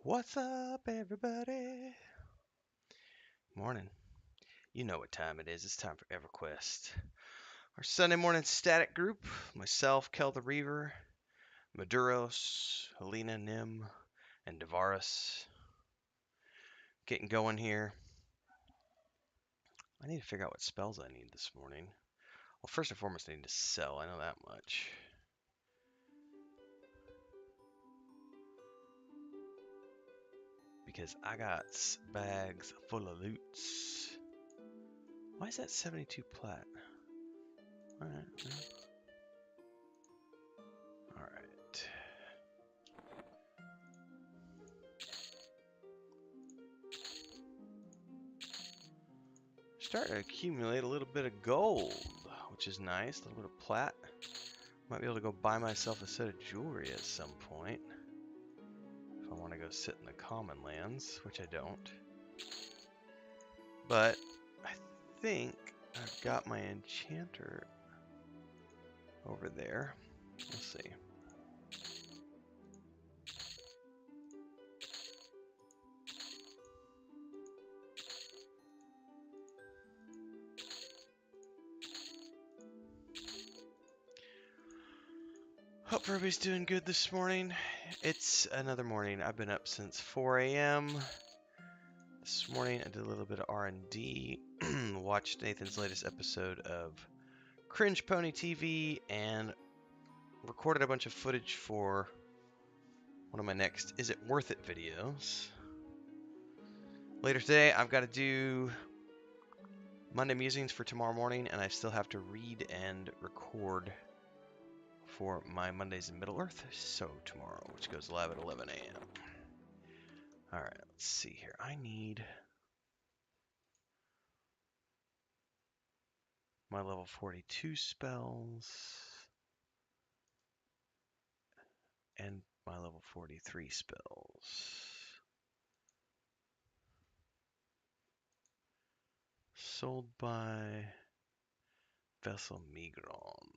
What's up, everybody? Morning. You know what time it is. It's time for EverQuest. Our Sunday morning static group. Myself, Kel the Reaver, Maduros, Helena, Nim, and Devaris. Getting going here. I need to figure out what spells I need this morning. Well, first and foremost, I need to sell. I know that much. Because I got bags full of loots. Why is that 72 plat? Alright. Alright. Starting to accumulate a little bit of gold, which is nice. A little bit of plat. Might be able to go buy myself a set of jewelry at some point. If I want to go sit in the common lands, which I don't. But I think I've got my enchanter over there. We'll see. Hope everybody's doing good this morning. It's another morning. I've been up since 4 a.m. This morning I did a little bit of R&D. Watched Nathan's latest episode of Cringe Pony TV and recorded a bunch of footage for one of my next Is It Worth It videos. Later today, I've got to do Monday musings for tomorrow morning, and I still have to read and record for my Mondays in Middle-earth, so tomorrow, which goes live at 11 a.m. Alright, let's see here. I need my level 42 spells and my level 43 spells. Sold by Vessel Migron.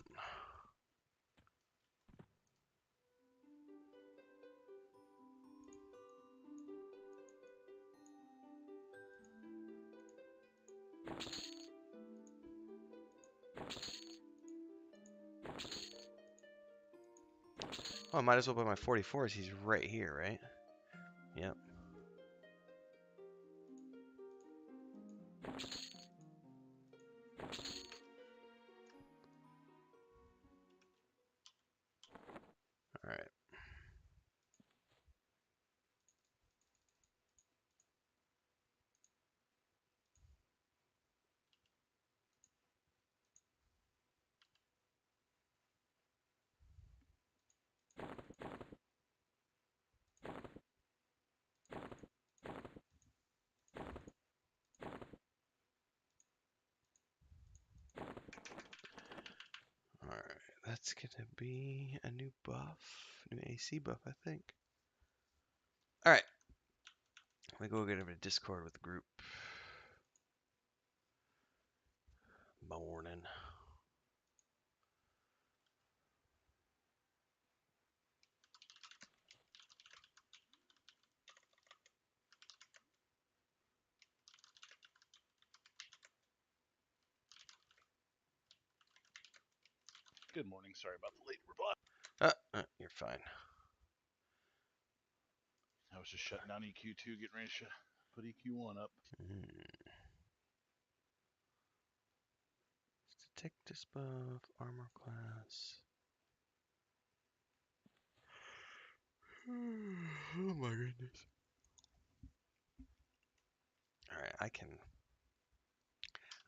Oh, I might as well buy my 44s. He's right here, right? Yep. Alright. Alright, that's gonna be a new buff. New AC buff, I think. Alright. Let me go get over to Discord with the group. Morning. Good morning. Sorry about the late reply. You're fine. I was just shutting down EQ2, getting ready to put EQ1 up. Detective buff, armor class. Oh my goodness. Alright, I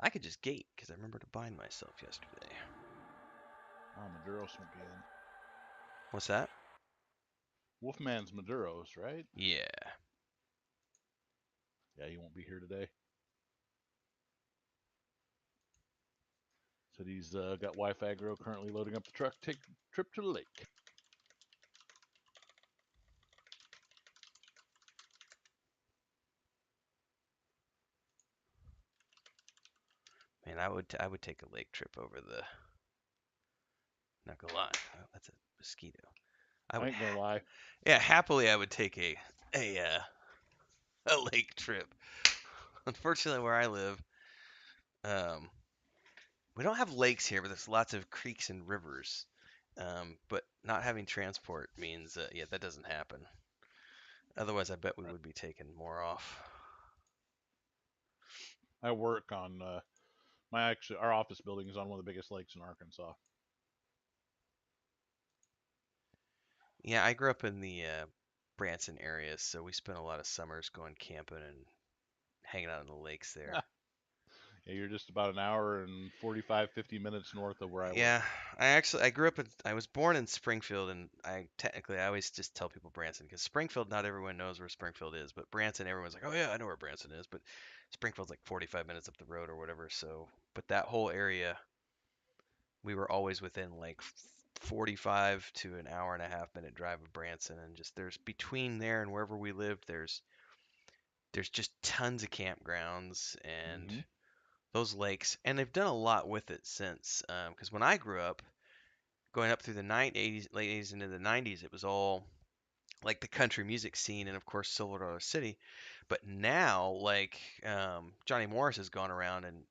could just gate, because I remember to bind myself yesterday. Maduros won't be in. What's that? Wolfman's Maduros, right? Yeah. Yeah, he won't be here today. Said he's got wife aggro, currently loading up the truck, take a trip to the lake. Man, I would take a lake trip over the. Not gonna lie, that's a mosquito. I ain't gonna lie. Yeah, happily I would take a a lake trip. Unfortunately, where I live, um, we don't have lakes here, but there's lots of creeks and rivers. But not having transport means, yeah, that doesn't happen. Otherwise, I bet we would be taking more off. I work on our office building is on one of the biggest lakes in Arkansas. Yeah, I grew up in the Branson area, so we spent a lot of summers going camping and hanging out on the lakes there. Yeah, you're just about an hour and 45, 50 minutes north of where I work. Yeah, I grew up in I was born in Springfield, and I always just tell people Branson because Springfield, not everyone knows where Springfield is, but Branson, everyone's like, oh yeah, I know where Branson is, but Springfield's like 45 minutes up the road or whatever. So, but that whole area, we were always within like 45 to an hour and a half minute drive of Branson, and just there's between there and wherever we lived, there's just tons of campgrounds and Mm-hmm. those lakes, and they've done a lot with it since. Because when I grew up, going up through the 80s, late 80s into the 90s, it was all like the country music scene, and of course Silverado City. But now, like Johnny Morris has gone around and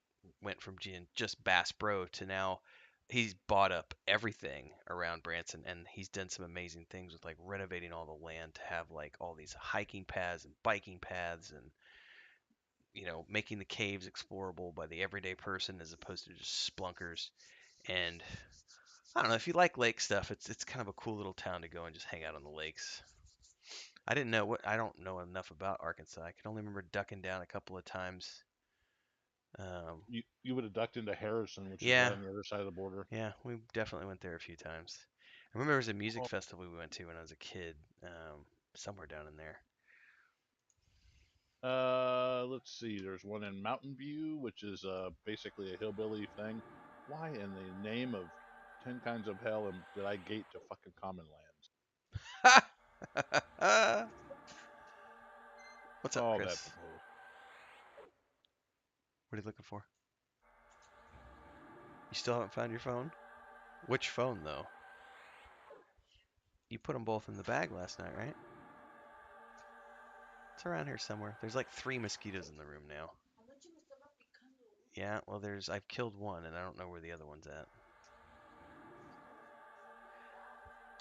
went from being just Bass Pro to now he's bought up everything around Branson, and he's done some amazing things with like renovating all the land to have like all these hiking paths and biking paths and making the caves explorable by the everyday person as opposed to just splunkers. And I don't know if you like lake stuff, it's kind of a cool little town to go and just hang out on the lakes. I don't know enough about Arkansas. I can only remember ducking down a couple of times. Um, You would have ducked into Harrison, which is right yeah, on the other side of the border. yeah, we definitely went there a few times. I remember there was a music Oh, festival we went to when I was a kid, somewhere down in there. let's see. There's one in Mountain View, which is basically a hillbilly thing. Why in the name of 10 kinds of hell did I gate to fucking common lands? What's up, Call that Chris? proposed. What are you looking for? You still haven't found your phone? Which phone, though? You put them both in the bag last night, right? It's around here somewhere. There's like 3 mosquitoes in the room now. Yeah, well, I've killed one, and I don't know where the other one's at.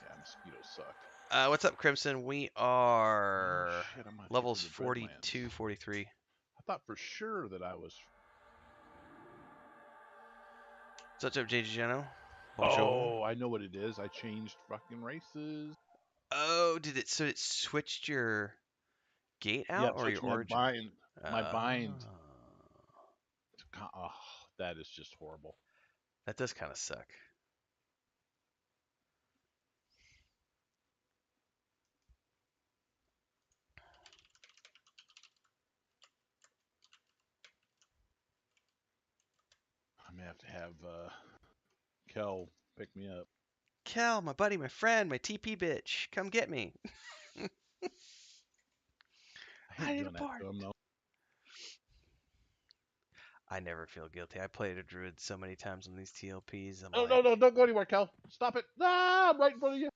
Yeah, mosquitoes suck. What's up, Crimson? We Oh are shit, I'm gonna take levels her to Dreadlands. 42, 43. I thought for sure that I was. What's up, JJ Geno? Bonjour. Oh, I know what it is. I changed fucking races. Oh, so it switched your gate Yeah, out it or your switched my origin? bind. My Uh, bind. Oh, that is just horrible. that does kind of suck. I may have to have Kel pick me up. Kel, my buddy, my friend, my TP bitch, come get me. I I hate need a doing that part. to him though. I never feel guilty. I played a druid so many times on these TLPs. I'm No, like, no, no! Don't go anywhere, Kel. Stop it! Ah, I'm right in front of you.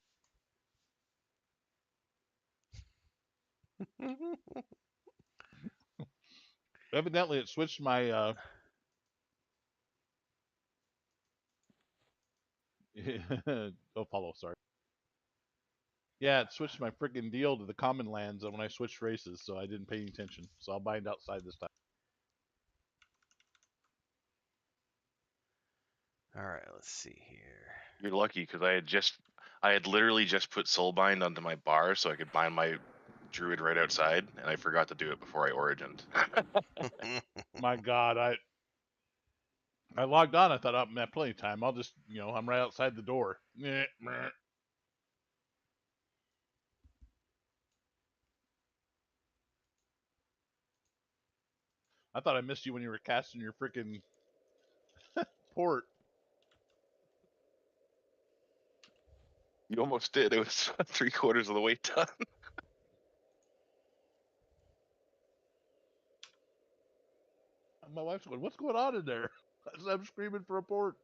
Evidently, it switched my. Oh, follow. Sorry. Yeah, it switched my freaking deal to the common lands when I switched races, so I didn't pay any attention. So I'll bind outside this time. all right, let's see here. You're lucky because I had literally just put Soulbind onto my bar so I could bind my druid right outside, and I forgot to do it before I origined. My God, I logged on. I thought, oh, man, plenty of time. I'll just, I'm right outside the door. I thought I missed you when you were casting your freaking port. You almost did. It was 3/4 of the way done. My wife's going, what's going on in there? As I'm screaming for a port.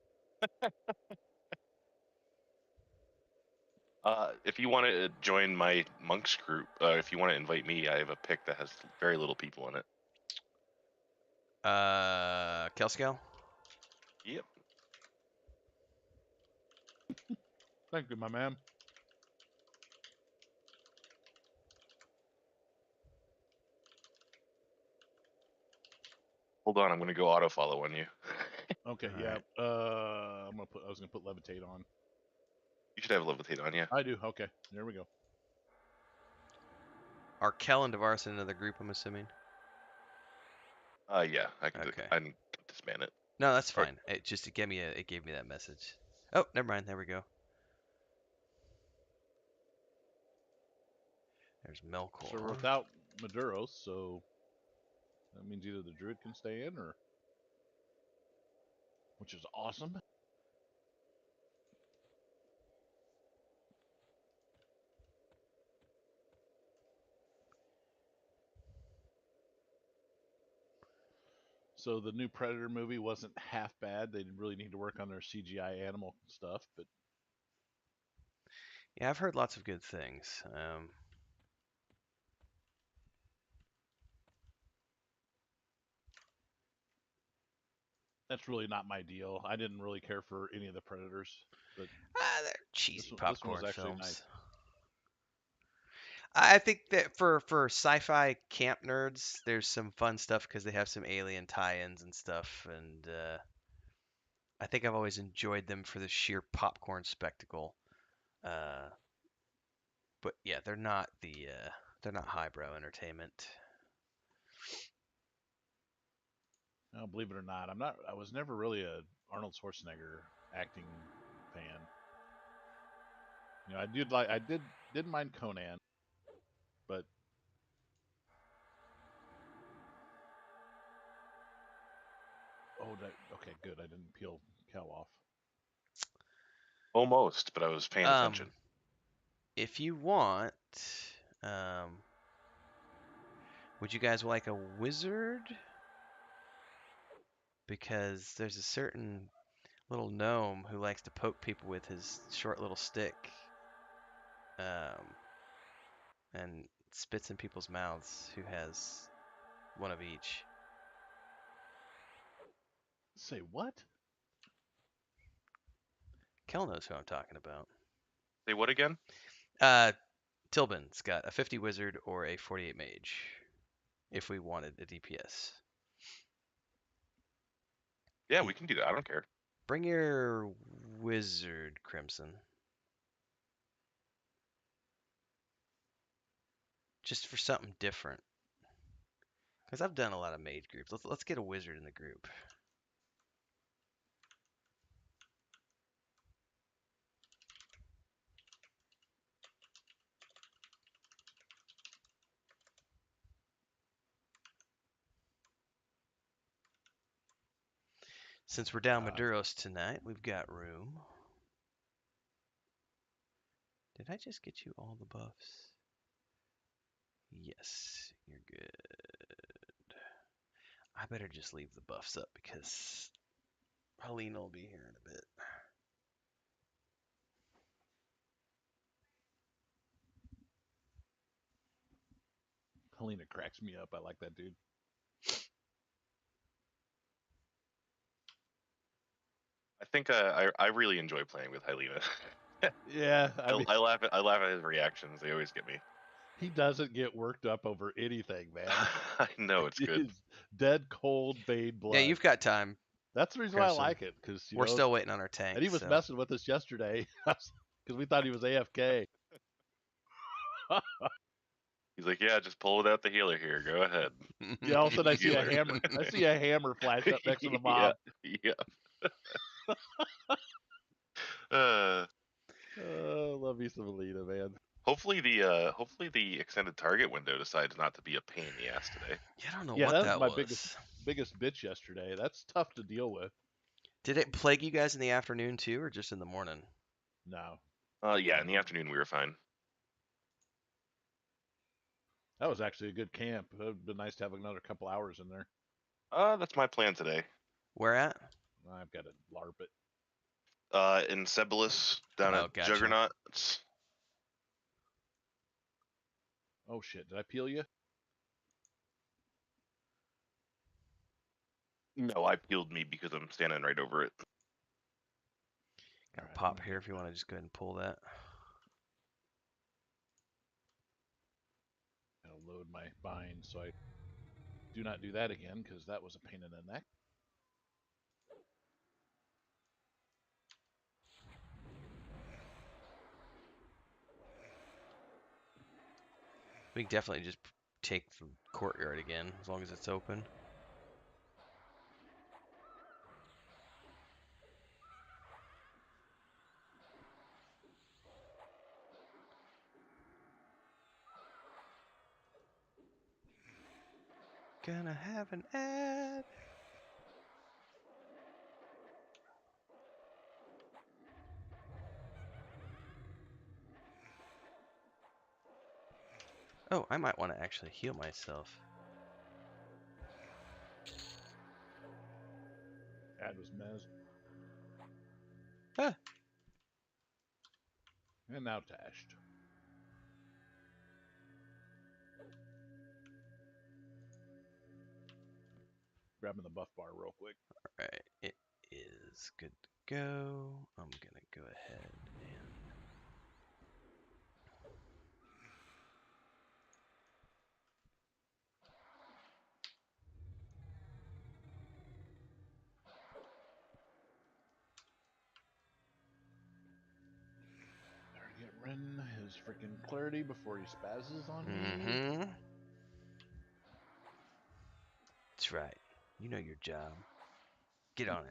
If you want to join my monks group, if you want to invite me, I have a pick that has very little people in it. Kelsko? Yep. Thank you, my man. Hold on, I'm gonna go auto follow on you. Okay, All yeah. right. I was gonna put levitate on. You should have levitate on you. I do. Okay, there we go. Are Kel and Devaris in another group, I'm assuming? Yeah, I can. Okay. I can disband it. No, that's Or- fine. It gave me that message. Oh, never mind. There we go. There's Melkor. So we're without Maduros, so that means either the druid can stay in, or which is awesome. So the new Predator movie wasn't half bad. They really need to work on their CGI animal stuff, but Yeah, I've heard lots of good things. that's really not my deal. I didn't really care for any of the Predators, but They're cheesy this one popcorn was actually films. nice. I think that for sci-fi camp nerds, there's some fun stuff because they have some alien tie-ins and stuff, and I think I've always enjoyed them for the sheer popcorn spectacle. Uh, but yeah, they're not highbrow entertainment. Now, believe it or not, I was never really a Arnold Schwarzenegger acting fan. You know, didn't mind Conan, but okay, good. I didn't peel Cal off. Almost, but I was paying attention. If you want, would you guys like a wizard? Because there's a certain little gnome who likes to poke people with his short little stick, and spits in people's mouths. Who has one of each? Say what? Kel knows who I'm talking about. Say what again? Tilbin's got a 50 wizard or a 48 mage. If we wanted a DPS. Yeah, we can do that. I don't care. Bring your wizard, Crimson. Just for something different. Because I've done a lot of mage groups. Let's get a wizard in the group. Since we're down Maduros tonight, we've got room. Did I just get you all the buffs? Yes, you're good. I better just leave the buffs up because Helena will be here in a bit. Helena cracks me up. I like that dude. I think I really enjoy playing with Helena. Yeah, I laugh at his reactions. They always get me. he doesn't get worked up over anything, man. I know it's good. He's dead cold, bayed blood. Yeah, you've got time. That's the reason Crimson. why I like it, because We're still waiting on our tank. And he was messing with us yesterday because we thought he was AFK. He's like, yeah, just pull without the healer here. Go ahead. Yeah, all of a sudden I see a hammer. I see a hammer flash up next to the mob. Yeah. Love you some Alita, man. Hopefully the extended target window decides not to be a pain in the ass today. Yeah, I don't know Yeah, what that was my was. biggest bitch yesterday. That's tough to deal with. Did it plague you guys in the afternoon too, or just in the morning? No. Yeah, in the afternoon we were fine. That was actually a good camp. It would be nice to have another couple hours in there. That's my plan today. Where at? I've got to LARP it. In Cebalus down at gotcha. Juggernauts. Oh shit! Did I peel you? No, I peeled me because I'm standing right over it. Got a Alright, I'm pop gonna here get- if you want to just go ahead and pull that. I'll load my bind so I do not do that again because that was a pain in the neck. We can definitely just take the courtyard again as long as it's open. Gonna have an ad. Oh, I might want to actually heal myself. Ad was mez. Ah. And now tashed. Grabbing the buff bar real quick. Alright, it is good to go. I'm gonna go ahead and Better get Ren his freaking clarity before he spazzes on me. mm-hmm. That's right. You know your job. Get on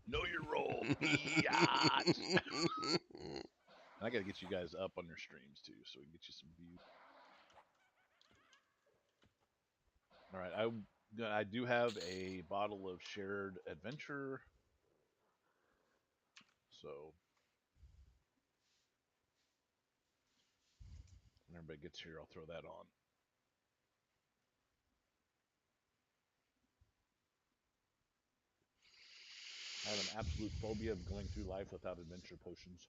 Know your role. it. Yacht. And I gotta get you guys up on your streams too, so we can get you some views. All right, I do have a bottle of shared adventure, so when everybody gets here, I'll throw that on. I have an absolute phobia of going through life without adventure potions.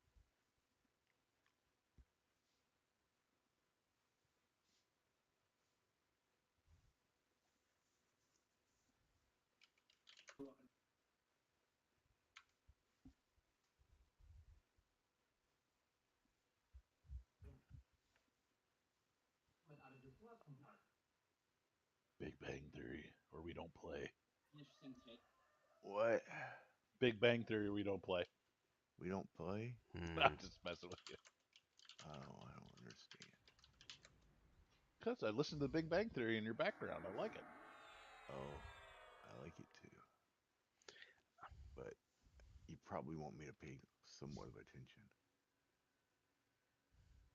Big Bang Theory, or we don't play. What? Big Bang Theory, we don't play. We don't play? I'm just messing with you. I don't understand. Because I listen to the Big Bang Theory in your background. I like it. Oh, I like it too. But you probably want me to pay somewhat of attention.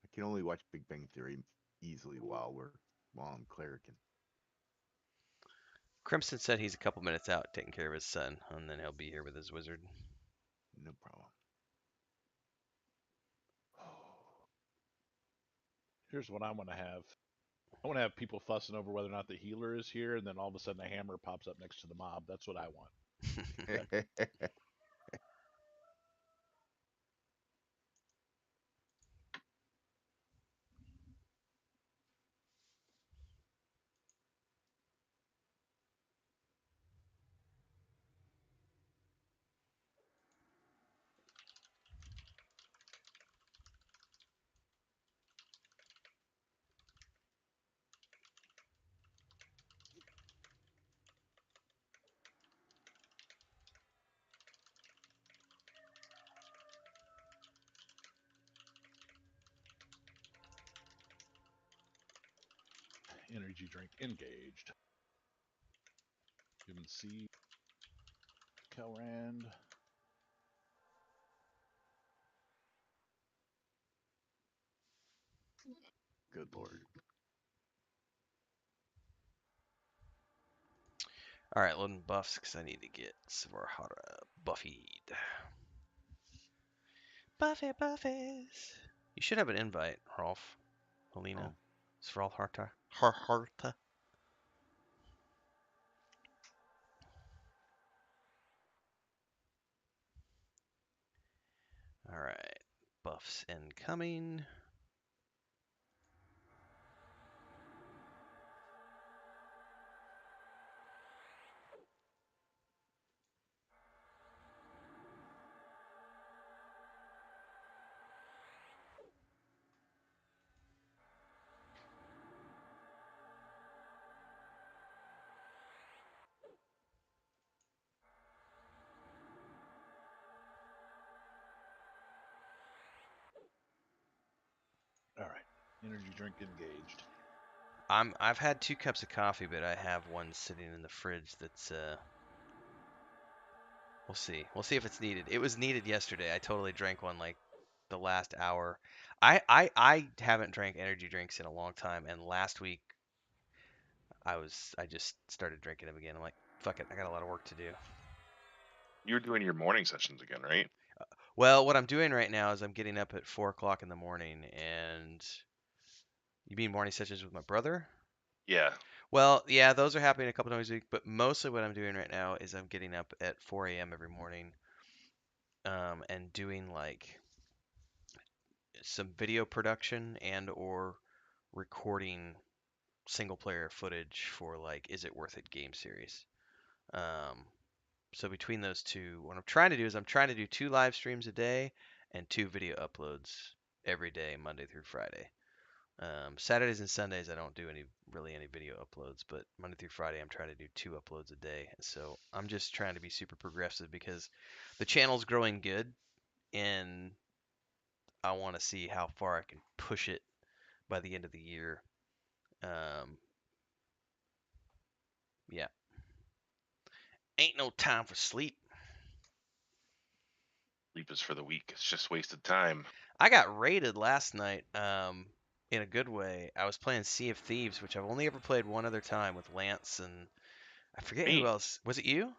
I can only watch Big Bang Theory easily while I'm clericing. Crimson said he's a couple minutes out taking care of his son, and then he'll be here with his wizard. No problem. Here's what I want to have. I want to have people fussing over whether or not the healer is here, and then all of a sudden a hammer pops up next to the mob. That's what I want. Energy drink engaged. Human seed. Kelrand. Good lord. Alright, loading buffs because I need to get Svarhara buffied. Buffies. You should have an invite, Rolf. Helena. Oh. Svarlharta. Harharta. Alright. Buffs incoming. Energy drink engaged. I've had 2 cups of coffee, but I have one sitting in the fridge that's we'll see. We'll see if it's needed. It was needed yesterday. I totally drank one like the last hour. I haven't drank energy drinks in a long time, and last week I just started drinking them again. I'm like, fuck it, I got a lot of work to do. You're doing your morning sessions again, right? Well, what I'm doing right now is I'm getting up at 4 o'clock in the morning, and you mean morning sessions with my brother? Yeah. Well, yeah, those are happening a couple times a week, but mostly what I'm doing right now is I'm getting up at 4 a.m. every morning, and doing like some video production and or recording single player footage for like Is It Worth It game series. Um, so between those two, what I'm trying to do is I'm trying to do 2 live streams a day and 2 video uploads every day, Monday through Friday. Saturdays and Sundays I don't do any video uploads, but Monday through Friday I'm trying to do 2 uploads a day. So I'm just trying to be super progressive because the channel's growing good, and I want to see how far I can push it by the end of the year. Um, yeah, ain't no time for sleep. Sleep is for the weak. It's just wasted time. I got raided last night, in a good way. I was playing Sea of Thieves, which I've only ever played one other time with Lance, and I forget who Me. else. Was it you?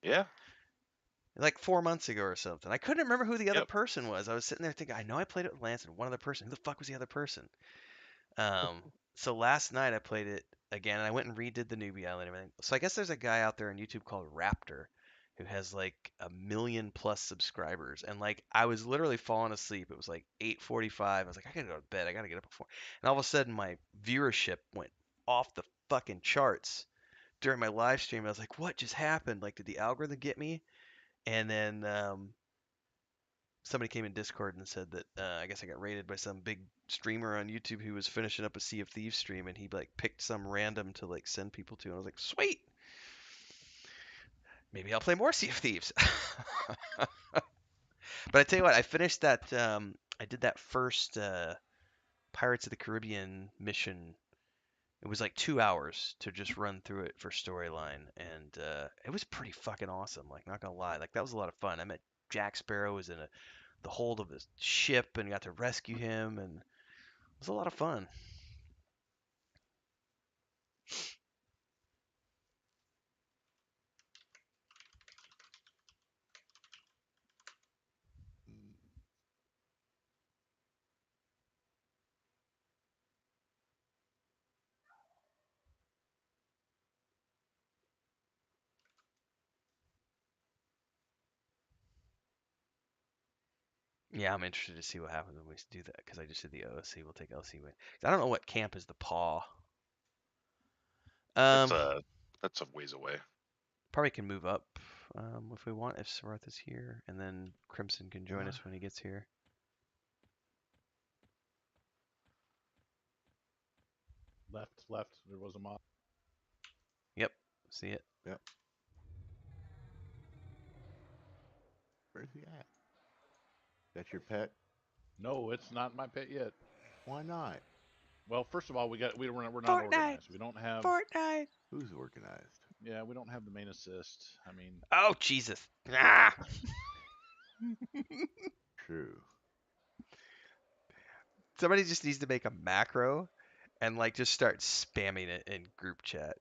Yeah. Like 4 months ago or something. I couldn't remember who the other Yep. person was. I was sitting there thinking, I know I played it with Lance and one other person. Who the fuck was the other person? Um, so last night I played it again, and I went and redid the newbie island and everything. So I guess there's a guy out there on YouTube called Raptor who has like 1 million plus subscribers, and like I was literally falling asleep. It was like 8:45. I was like, I gotta go to bed. I gotta get up before. And all of a sudden my viewership went off the fucking charts during my live stream. I was like, what just happened? Like, did the algorithm get me? And then somebody came in Discord and said that I guess I got raided by some big streamer on YouTube who was finishing up a Sea of Thieves stream, and he like picked some random to like send people to, and I was like, sweet, maybe I'll play more Sea of Thieves. But I tell you what, I finished that. I did that first Pirates of the Caribbean mission. It was like 2 hours to just run through it for storyline, and it was pretty fucking awesome. Like, not gonna lie, like that was a lot of fun. I met Jack Sparrow, was in the hold of his ship, and got to rescue him, and it was a lot of fun. Yeah, I'm interested to see what happens when we do that, because I just did the OSC. We'll take LC win. I don't know what camp is the paw. That's Um, a that's a ways away. Probably can move up if we want, if Sarath is here, and then Crimson can join us when he gets here. Left. There was a mob. Yep, see it. Yep. Where's he at? That's your pet? No, it's not my pet yet. Why not? Well, first of all, we're not Fortnite. organized. We don't have. Fortnite. Who's organized? Yeah, we don't have the main assist. I mean, Oh Jesus! Ah! True. Somebody just needs to make a macro and like just start spamming it in group chat.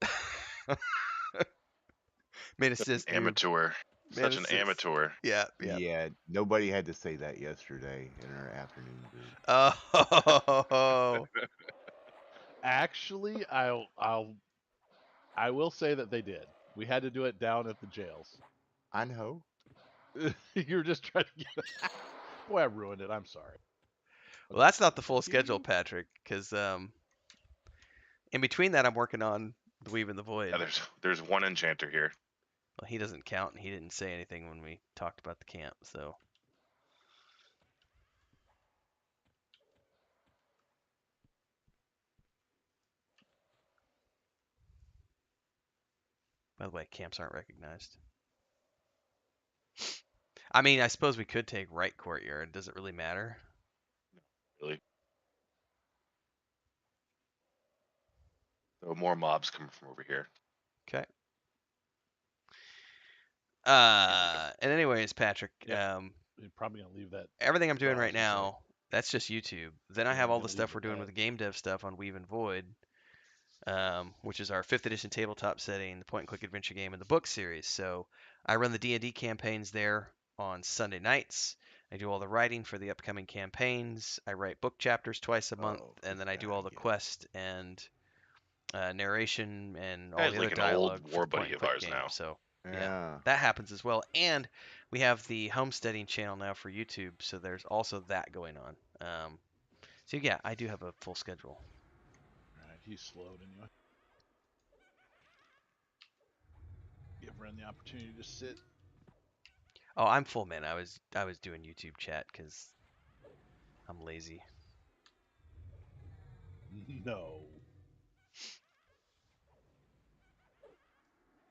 Main assist group. Amateur. Man Such an assist. amateur. Yeah. Yeah, nobody had to say that yesterday in our afternoon group. Oh. actually, I will say that they did. We had to do it down at the jails. I know. You're just trying to get. Boy, I ruined it. I'm sorry. Well, that's not the full schedule, Patrick, because in between that, I'm working on the Weave in the Void. Yeah, there's one enchanter here. Well, he doesn't count, and he didn't say anything when we talked about the camp, so. By the way, camps aren't recognized. I mean, I suppose we could take right courtyard. Does it really matter? Really. So more mobs coming from over here. Okay. Usually And anyways, Patrick, Yeah. You're probably gonna leave that. everything I'm doing right browser, so- now, that's just YouTube. Then I Yeah, have I'm all the gonna leave stuff we're doing with that. the game dev stuff on Weave and Void, which is our 5th edition tabletop setting, the point-and-click adventure game, and the book series. So I run the D&D campaigns there on Sunday nights. I do all the writing for the upcoming campaigns. I write book chapters twice a month, Oh, and this then I do guy all the again. quest and narration and all guy's the like other an old dialogue for war the point buddy and of click ours game. now. So yeah, Yeah. that happens as well. And we have the homesteading channel now for YouTube, so there's also that going on. So yeah, I do have a full schedule. All right, he's slowed anyway. Give Ren the opportunity to sit. Oh, I'm full, man. I was doing YouTube chat because I'm lazy. No.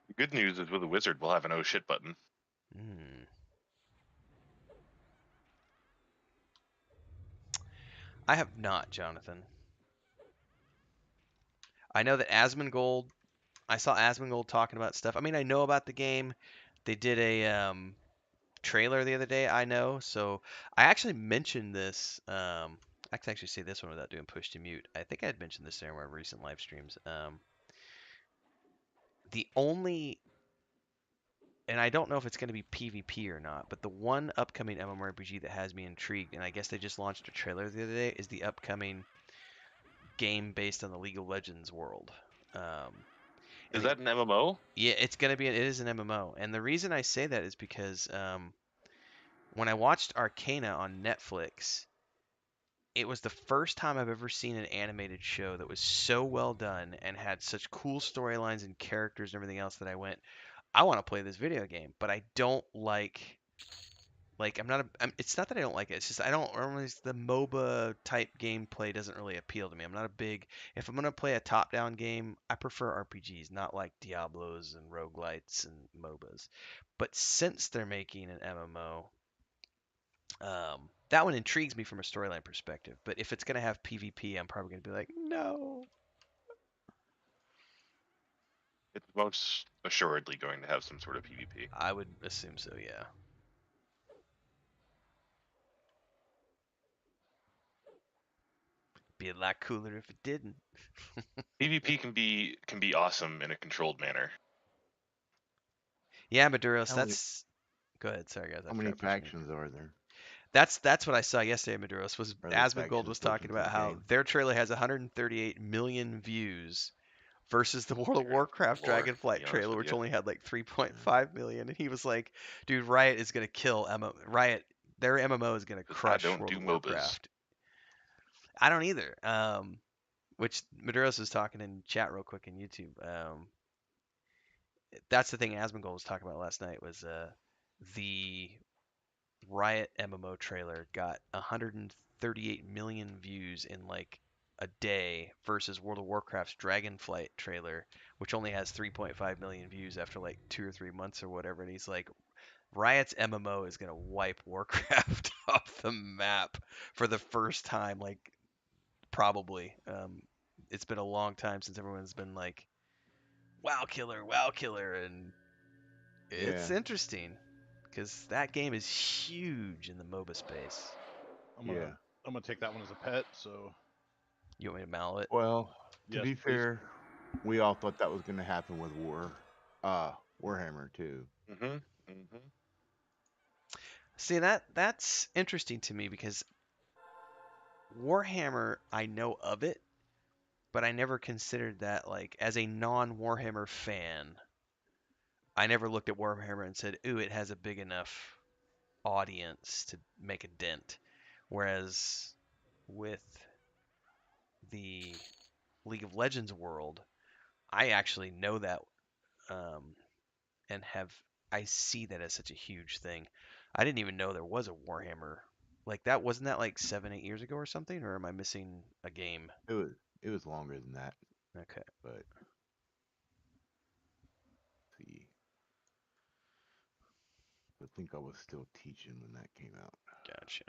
The good news is with a wizard, we'll have an oh shit button. Mm. I have not, Jonathan. I know that Asmongold. I saw Asmongold talking about stuff. I mean, I know about the game. They did a trailer the other day, I know. So I actually mentioned this. I can actually say this one without doing push to mute. I think I had mentioned this in one of our recent live streams. The only, and I don't know if it's going to be PvP or not, but the one upcoming MMORPG that has me intrigued, and I guess they just launched a trailer the other day, is the upcoming game based on the League of Legends world. Is And that an MMO? yeah, it's going to be. It is an MMO, and the reason I say that is because when I watched Arcana on Netflix, it was the first time I've ever seen an animated show that was so well done and had such cool storylines and characters and everything else that I went, I want to play this video game, but I don't like I'm not a, it's not that I don't like it. It's just I don't always the MOBA type gameplay doesn't really appeal to me. I'm not a big if I'm gonna play a top-down game, I prefer RPGs, not like Diablos and roguelites and MOBAs. But since they're making an MMO, that one intrigues me from a storyline perspective. But if it's gonna have PvP, I'm probably gonna be like, no. It's most assuredly going to have some sort of PvP. I would assume so, yeah. Be a lot cooler if it didn't. PvP can be awesome in a controlled manner. Yeah, Maduros, How many, that's. Go ahead, sorry guys. I how many forgot to push mute. factions are there? That's what I saw yesterday, Maduros. Was Are there Asmongold factions was built talking into the about how game? their trailer has 138 million views versus the World of Warcraft Lore, to Dragonflight be honest trailer, with which you. only had like Yeah. 3.5 million. And he was like, "Dude, Riot is gonna kill Riot. Their MMO is gonna 'Cause I crush don't World do of MOBAs. Warcraft." I don't either. Which Maduros was talking in chat real quick in YouTube. That's the thing Asmongold was talking about last night was the Riot MMO trailer got 138 million views in like a day versus World of Warcraft's Dragonflight trailer, which only has 3.5 million views after like 2 or 3 months or whatever. And he's like, Riot's MMO is gonna wipe Warcraft off the map for the first time, like probably. It's been a long time since everyone's been like, WoW killer, and Yeah. it's interesting because that game is huge in the MOBA space. I'm Yeah. gonna take that one as a pet. So You want me to mallow it? Well, to yes, be please. fair, we all thought that was going to happen with Warhammer too. Mm-hmm. Mm-hmm. See, that's interesting to me because Warhammer, I know of it, but I never considered that like as a non-Warhammer fan, I never looked at Warhammer and said, "Ooh, it has a big enough audience to make a dent." Whereas with the League of Legends world, I actually know that um, and have I see that as such a huge thing. I didn't even know there was a Warhammer like that. Wasn't that like 7, 8 years ago or something? Or am I missing a game? It was longer than that, Okay, but see, I think I was still teaching when that came out. gotcha.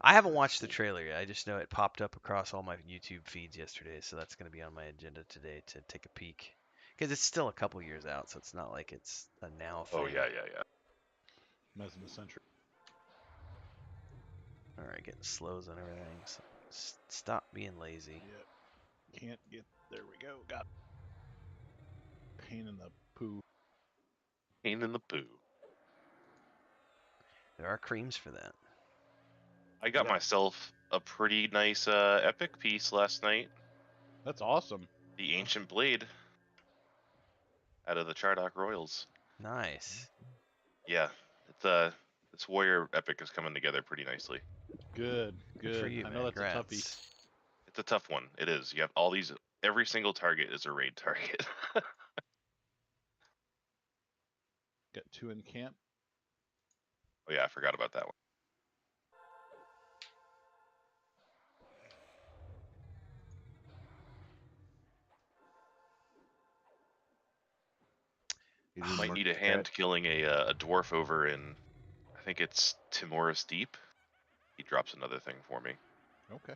I haven't watched the trailer yet. I just know it popped up across all my YouTube feeds yesterday, so that's going to be on my agenda today to take a peek. Because it's still a couple years out, so it's not like it's a now thing. Oh yeah, yeah, yeah. Mess in the century. All right, getting slows on everything. So stop being lazy. Yep. Can't get. There we go. Got pain in the poo. Pain in the poo. There are creams for that. I got Yep. myself a pretty nice epic piece last night. That's awesome. The Ancient Blade out of the Chardock Royals. Nice. Yeah, this warrior epic is coming together pretty nicely. Good. Good for Good. you, I man. know that's a toughie. Congrats. It's a tough one. It is. You have all these. Every single target is a raid target. Got 2 in camp. Oh yeah, I forgot about that one. You I didn't might mark need a the hand stat? killing a dwarf over in, I think it's Timoris Deep. He drops another thing for me. Okay.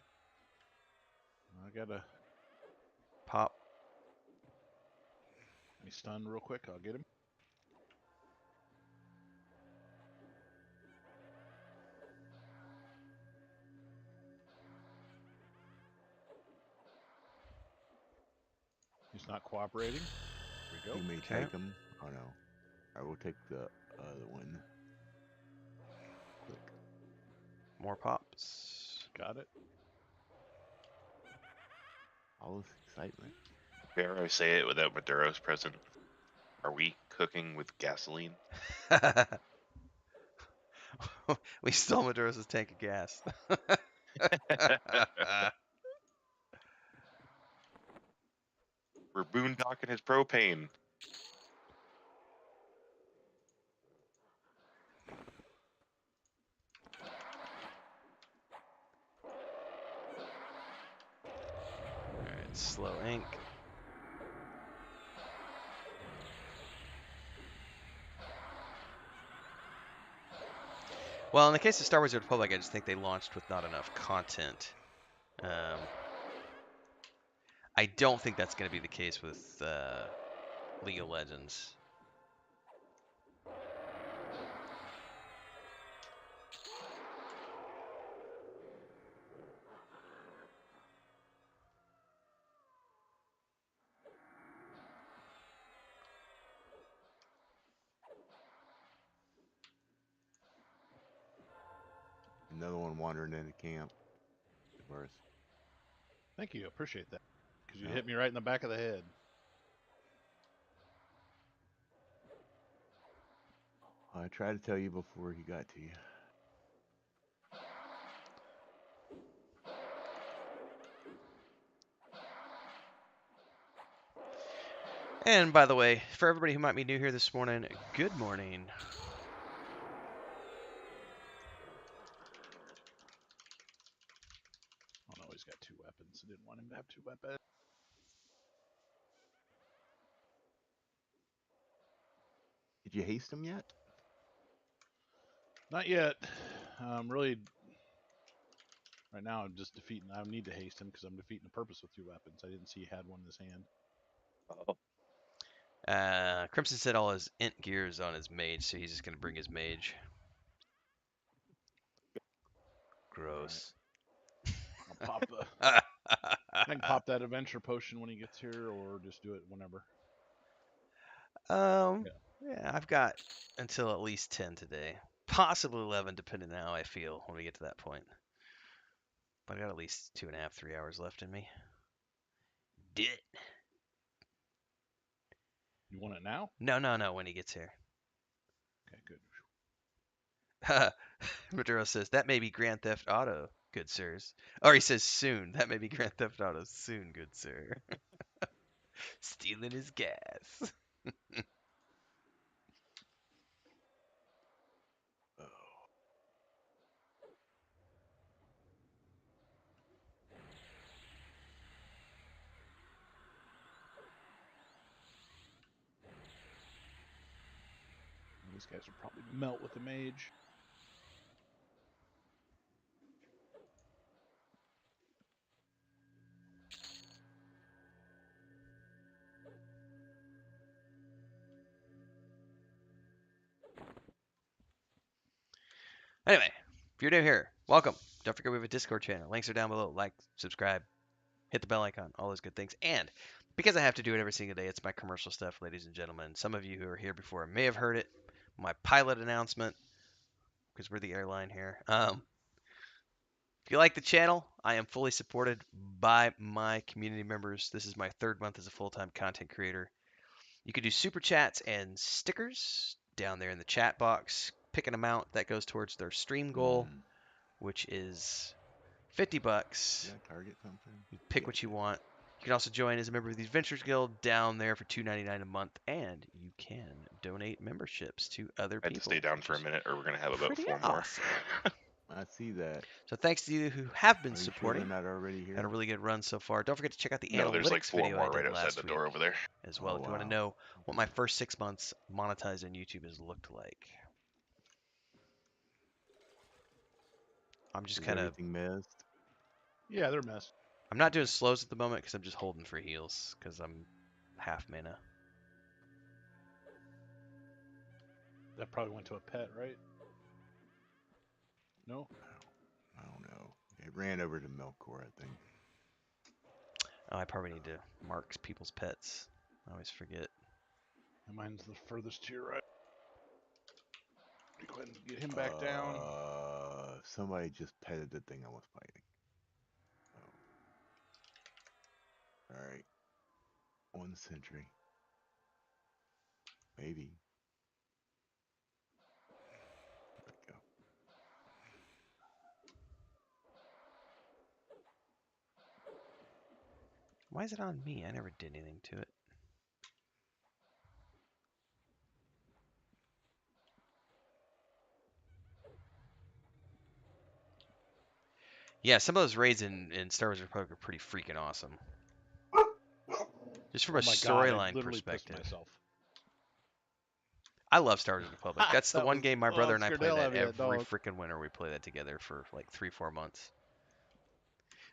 I gotta. Pop. Let me stun real quick. I'll get him. He's not cooperating. There we You go. may Okay. take them. Oh no. I will take the other one. Click. More pops. Got it. All this excitement. Dare I say it without Maduro's present? Are we cooking with gasoline? We stole Maduro's tank of gas. We're boondocking his propane. Alright, slow ink. Well, in the case of Star Wars: The Republic, I just think they launched with not enough content. I don't think that's going to be the case with League of Legends. Another one wandering into camp. Where's Thank you. Appreciate that. Because you Yep. hit me right in the back of the head. I tried to tell you before he got to you. And by the way, for everybody who might be new here this morning, good morning. Oh no, he's got 2 weapons. I didn't want him to have 2 weapons. Did you haste him yet? Not yet. Really, right now I'm just defeating. I need to haste him because I'm defeating the purpose with 2 weapons. I didn't see he had one in his hand. Oh, Crimson said all his int gears on his mage, so he's just going to bring his mage. Gross. I'll pop the. I can pop that adventure potion when he gets here, or just do it whenever. Yeah, I've got until at least 10 today. Possibly 11, depending on how I feel when we get to that point. But I got at least 2.5, 3 hours left in me. Did it. You want it now? No, when he gets here. Okay, good. Maduro says, that may be Grand Theft Auto, good sirs. Or he says, soon. That may be Grand Theft Auto, soon, good sir. Stealing his gas. These guys will probably melt with the mage. Anyway, if you're new here, welcome. Don't forget we have a Discord channel. Links are down below. Like, subscribe, hit the bell icon, all those good things. And because I have to do it every single day, it's my commercial stuff, ladies and gentlemen. Some of you who are here before may have heard it. My pilot announcement, because we're the airline here. If you like the channel, I am fully supported by my community members. This is my 3rd month as a full-time content creator. You can do super chats and stickers down there in the chat box. Pick an amount that goes towards their stream goal, which is $50. Did I target something? You pick what you want. You can also join as a member of the Adventures Guild down there for $2.99 a month, and you can donate memberships to other I had to people. stay down which for a is minute, or we're gonna have about pretty 4 more. awesome. I see that. So thanks to you who have been Are you sure supporting. they're not already here? Had a really good run so far. Don't forget to check out the No, there's like analytics 4 video more I right did outside last the week door over there. as well. Oh, If you want to wow. know what my first 6 months monetized on YouTube has looked like. I'm just Is kind of, everything missed? Yeah, they're messed. I'm not doing slows at the moment because I'm just holding for heals because I'm half mana. That probably went to a pet, right? No? I don't know. It ran over to Melkor, I think. Oh, I probably need to mark people's pets. I always forget. And mine's the furthest to your right. Go ahead and get him back down. Somebody just petted the thing I was fighting. Oh. Alright. 1 sentry. Maybe. There we go. Why is it on me? I never did anything to it. Yeah, some of those raids in Star Wars Republic are pretty freaking awesome. Just from Oh a my God, I storyline literally pissed perspective. myself. I love Star Wars Republic. That's the That one was- game my brother and I scared play the hell that out of me, that every dog. freaking winter. We play that together for like 3-4 months.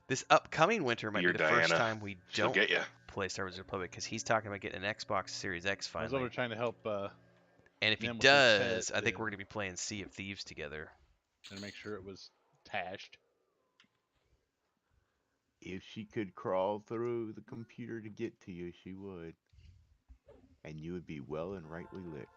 This upcoming winter might Dear be the first Diana, time we she'll don't get you. play Star Wars Republic because he's talking about getting an Xbox Series X I was finally. over trying to help And if he Nim with his does, pet I think and- we're going to be playing Sea of Thieves together. and make sure it was tashed. If she could crawl through the computer to get to you, she would. And you would be well and rightly licked.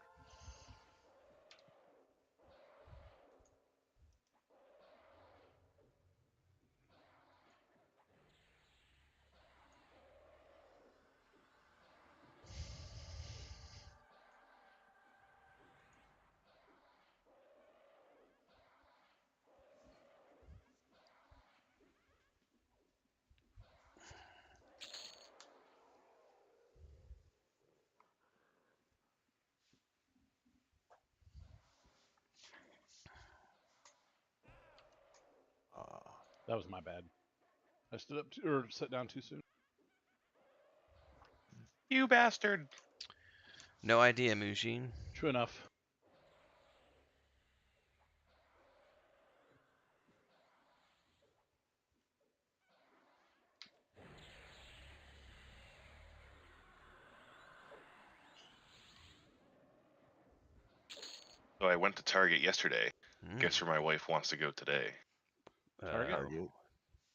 That was my bad. I stood up or sat down too soon. You bastard. No idea, Mujin. True enough. So I went to Target yesterday. Mm. Guess where my wife wants to go today? Target?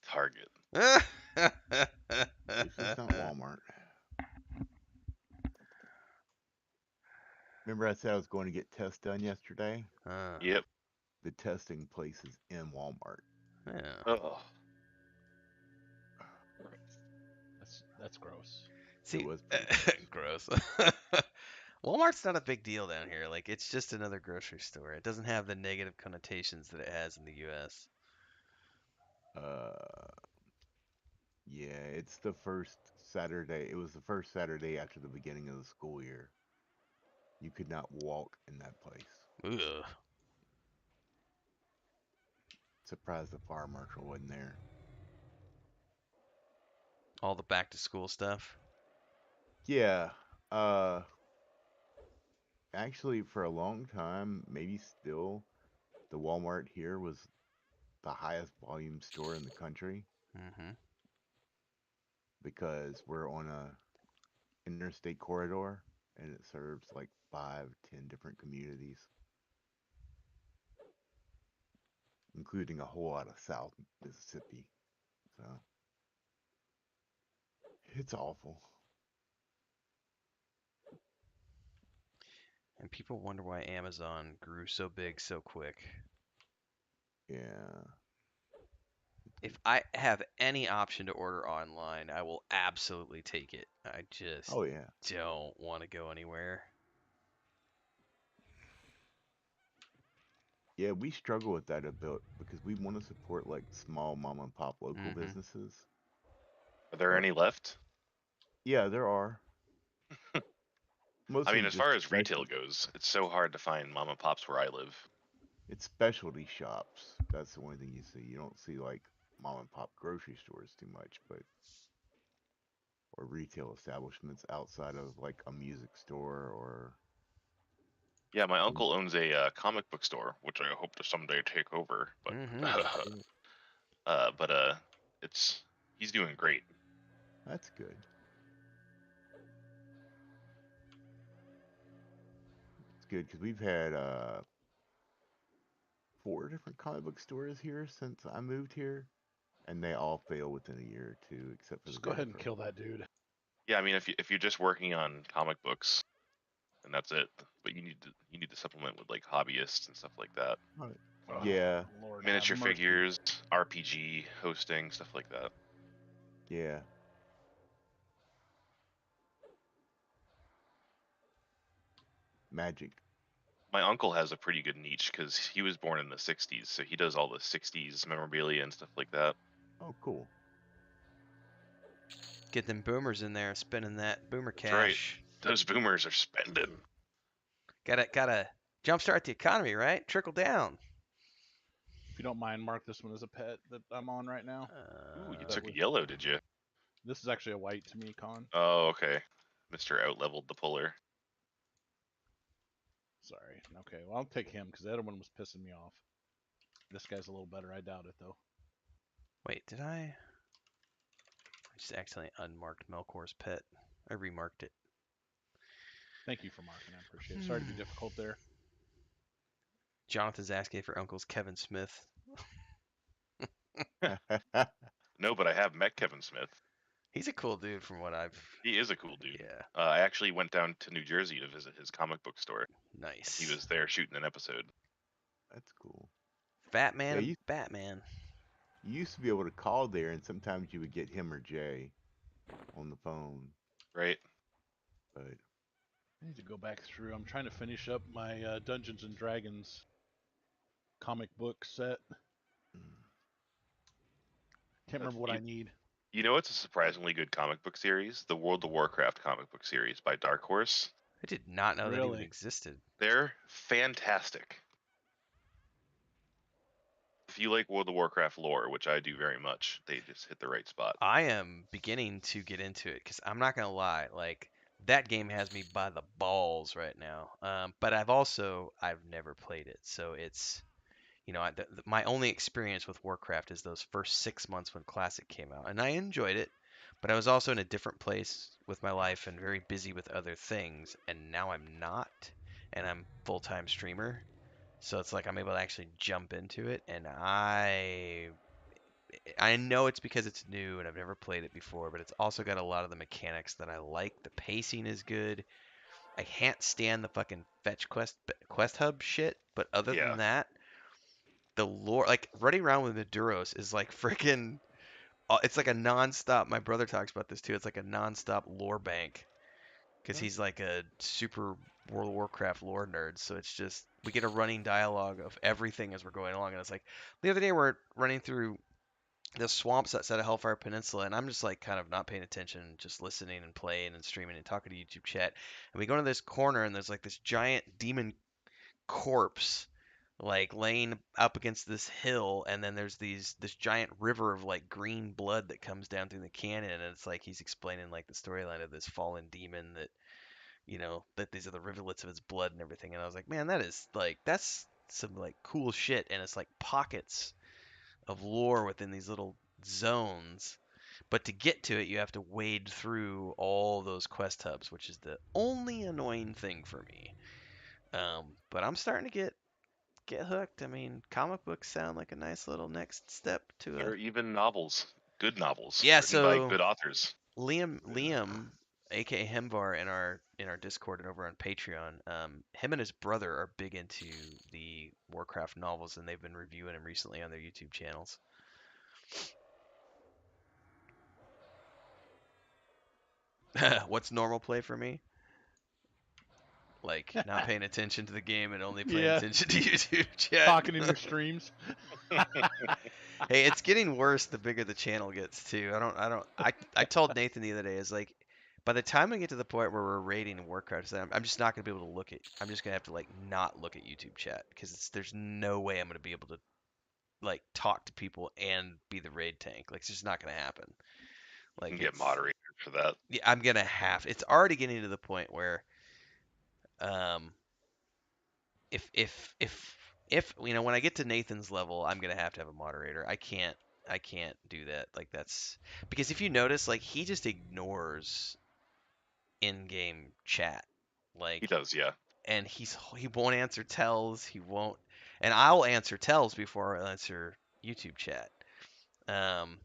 Target. At least it's not Walmart. Remember I said I was going to get tests done yesterday? Yep. The testing place is in Walmart. Yeah. Oh. That's gross. See, It was pretty gross. Walmart's not a big deal down here. Like, it's just another grocery store. It doesn't have the negative connotations that it has in the U.S. Yeah, it's the first Saturday. It was the first Saturday after the beginning of the school year. You could not walk in that place. Ugh. Surprised the fire marshal wasn't there. All the back to school stuff. Yeah. Actually, for a long time, maybe still, the Walmart here was the highest volume store in the country Mm-hmm. because we're on a interstate corridor and it serves like 5, 10 different communities. including a whole lot of South Mississippi. So it's awful. And people wonder why Amazon grew so big so quick. Yeah. If I have any option to order online, I will absolutely take it. I just Oh yeah. don't want to go anywhere. Yeah, we struggle with that a bit because we want to support like small mom and pop local Mm-hmm. businesses. Are there But any left? yeah, there are. I Mostly mean, as just far as retail goes, it's so hard to find mom and pops where I live. it's specialty shops. That's the only thing you see. You don't see like mom and pop grocery stores too much, but or retail establishments outside of like a music store or Yeah, my a- uncle owns a comic book store, which I hope to someday take over. But Mm-hmm. but it's he's doing great. that's good. It's good because we've had 4 different comic book stores here since I moved here, and they all fail within a year or two, except for the Just go very ahead and first kill one. that dude. Yeah, I mean, if you're just working on comic books, and that's it. But you need to supplement with like hobbyists and stuff like that. Right. Oh, Yeah, Lord have Miniature mercy. figures, RPG, hosting, stuff like that. yeah. Magic. My uncle has a pretty good niche because he was born in the 60s, so he does all the 60s memorabilia and stuff like that. Oh, cool. Get them boomers in there spending that boomer That's right. cash. Those boomers are spending. Gotta jumpstart the economy, right? Trickle down. If you don't mind, mark this one as a pet that I'm on right now. Ooh, you Uh, That took a was, yellow, did you? this is actually a white to me, Con. Oh, okay. Mr. Outleveled the puller. Sorry. Okay, well, I'll take him because the other one was pissing me off. This guy's a little better. I doubt it, though. wait, did I? I just accidentally unmarked Melkor's pet. I remarked it. Thank you for marking. I appreciate it. Sorry to be difficult there. Jonathan's asking for Uncle's Kevin Smith. No, but I have met Kevin Smith. He's a cool dude from what I've. He is a cool dude. Yeah, I actually went down to New Jersey to visit his comic book store. nice. He was there shooting an episode. That's cool. Fat Man Yeah, and you Batman. used to be able to call there, and sometimes you would get him or Jay on the phone. Right? But I need to go back through. I'm trying to finish up my Dungeons and Dragons comic book set. mm, Can't remember what I need. You know, it's a surprisingly good comic book series, the World of Warcraft comic book series by Dark Horse. I did not know that even Really? existed. They're fantastic. If you like World of Warcraft lore, which I do very much, they just hit the right spot. I am beginning to get into it because I'm not gonna lie, like that game has me by the balls right now. But I've never played it, so it's my only experience with Warcraft is those first 6 months when Classic came out, and I enjoyed it. But I was also in a different place with my life and very busy with other things, and now I'm not, and I'm full-time streamer. So it's like I'm able to actually jump into it, and I know it's because it's new and I've never played it before, but it's also got a lot of the mechanics that I like. The pacing is good. I can't stand the fucking fetch quest hub shit, but other Yeah. than that, the lore, like running around with Maduros is like freaking. It's like a non-stop. My brother talks about this too. It's like a non-stop lore bank because Huh. he's like a super World of Warcraft lore nerd. So it's just we get a running dialogue of everything as we're going along, and it's like the other day we're running through the swamps outside of Hellfire Peninsula, and I'm just like kind of not paying attention, just listening and playing and streaming and talking to YouTube chat. And we go into this corner, and there's like this giant demon corpse, like laying up against this hill, and then there's this giant river of like green blood that comes down through the canyon, and it's like he's explaining like the storyline of this fallen demon that that these are the rivulets of his blood and everything. And I was like, man, that's some like cool shit, and it's like pockets of lore within these little zones. But to get to it, you have to wade through all those quest hubs, which is the only annoying thing for me. But I'm starting to get get hooked. I mean, comic books sound like a nice little next step to a. Or even novels, good novels Yeah, written by so good authors. Liam, aka Hemvar, in our Discord and over on Patreon, him and his brother are big into the Warcraft novels, and they've been reviewing them recently on their YouTube channels. What's normal play for me? Like not paying attention to the game and only paying Yeah, attention to YouTube chat. talking in your streams. Hey, it's getting worse the bigger the channel gets too. I told Nathan the other day, is like, by the time we get to the point where we're rating Warcraft, I'm just not gonna be able to look at. I'm just gonna have to like not look at YouTube chat because there's no way I'm gonna be able to like talk to people and be the raid tank. Like it's just not gonna happen. You can Like get it's moderated for that. yeah, I'm gonna have. It's already getting to the point where um if when I get to Nathan's level, I'm gonna have to have a moderator. I can't do that. Like that's because if you notice, like he just ignores in-game chat, He like, does, yeah. and he won't answer tells. He won't, and I'll answer tells before I answer YouTube chat. Um,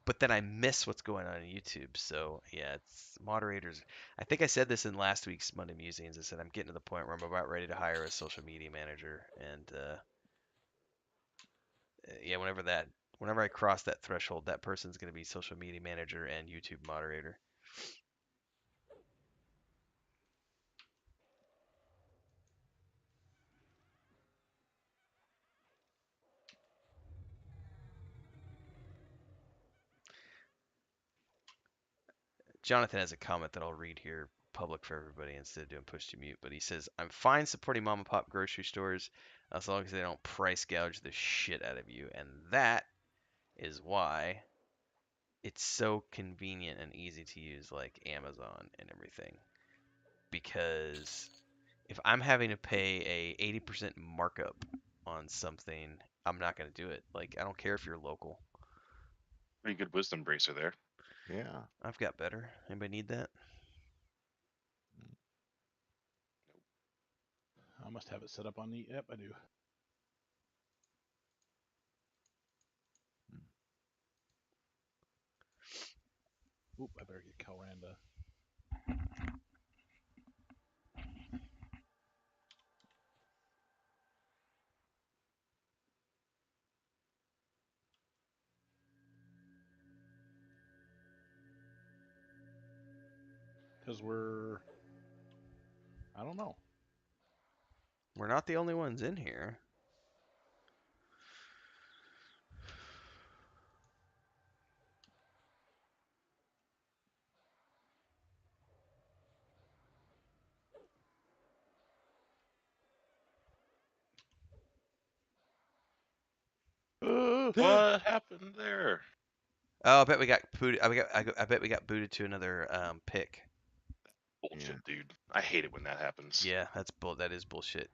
but then I miss what's going on in YouTube. So yeah, it's moderators. I think I said this in last week's Monday Musings. I said I'm getting to the point where I'm about ready to hire a social media manager, and yeah, whenever I cross that threshold, that person's going to be social media manager and YouTube moderator. Jonathan has a comment that I'll read here, public for everybody instead of doing push to mute. But he says, "I'm fine supporting mom and pop grocery stores as long as they don't price gouge the shit out of you, and that is why it's so convenient and easy to use, like Amazon and everything. Because if I'm having to pay a 80% markup on something, I'm not going to do it. Like I don't care if you're local. Pretty good wisdom bracer there. Yeah. I've got better. Anybody need that? I must have it set up on the. Yep, I do. Oop, I better get Calranda. Because I don't know. We're not the only ones in here. What happened there? Oh, I bet we got booted. I bet we got booted to another pick. Bullshit, dude. I hate it when that happens. Yeah, that is bullshit.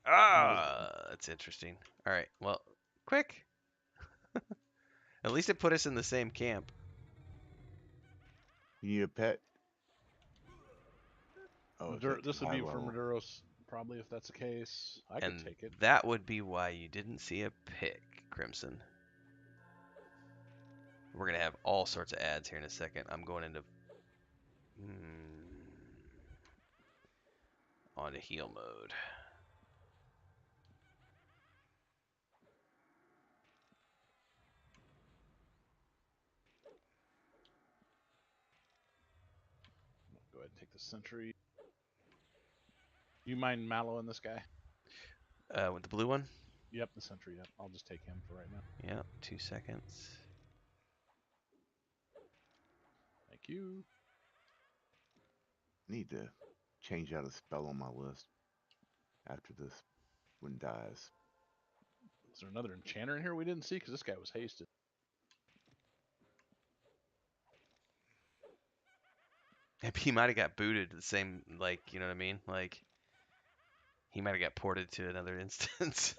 Not as That's interesting. All right, well, quick. At least it put us in the same camp. You need a pet? Oh, is that This too would high be for level? Maduros, probably, if that's the case. I could And take it. that would be why you didn't see a pick, Crimson. We're gonna have all sorts of ads here in a second. I'm going into onto heal mode. Go ahead and take the sentry. You mind mallowing this guy? With the blue one. Yep, the sentry. Yep, I'll just take him for right now. Yep, 2 seconds. Thank you. Need to change out a spell on my list after this one dies. Is there another enchanter in here we didn't see? Because this guy was hasted. He might have got booted the same, like, you know what I mean? Like, he might have got ported to another instance.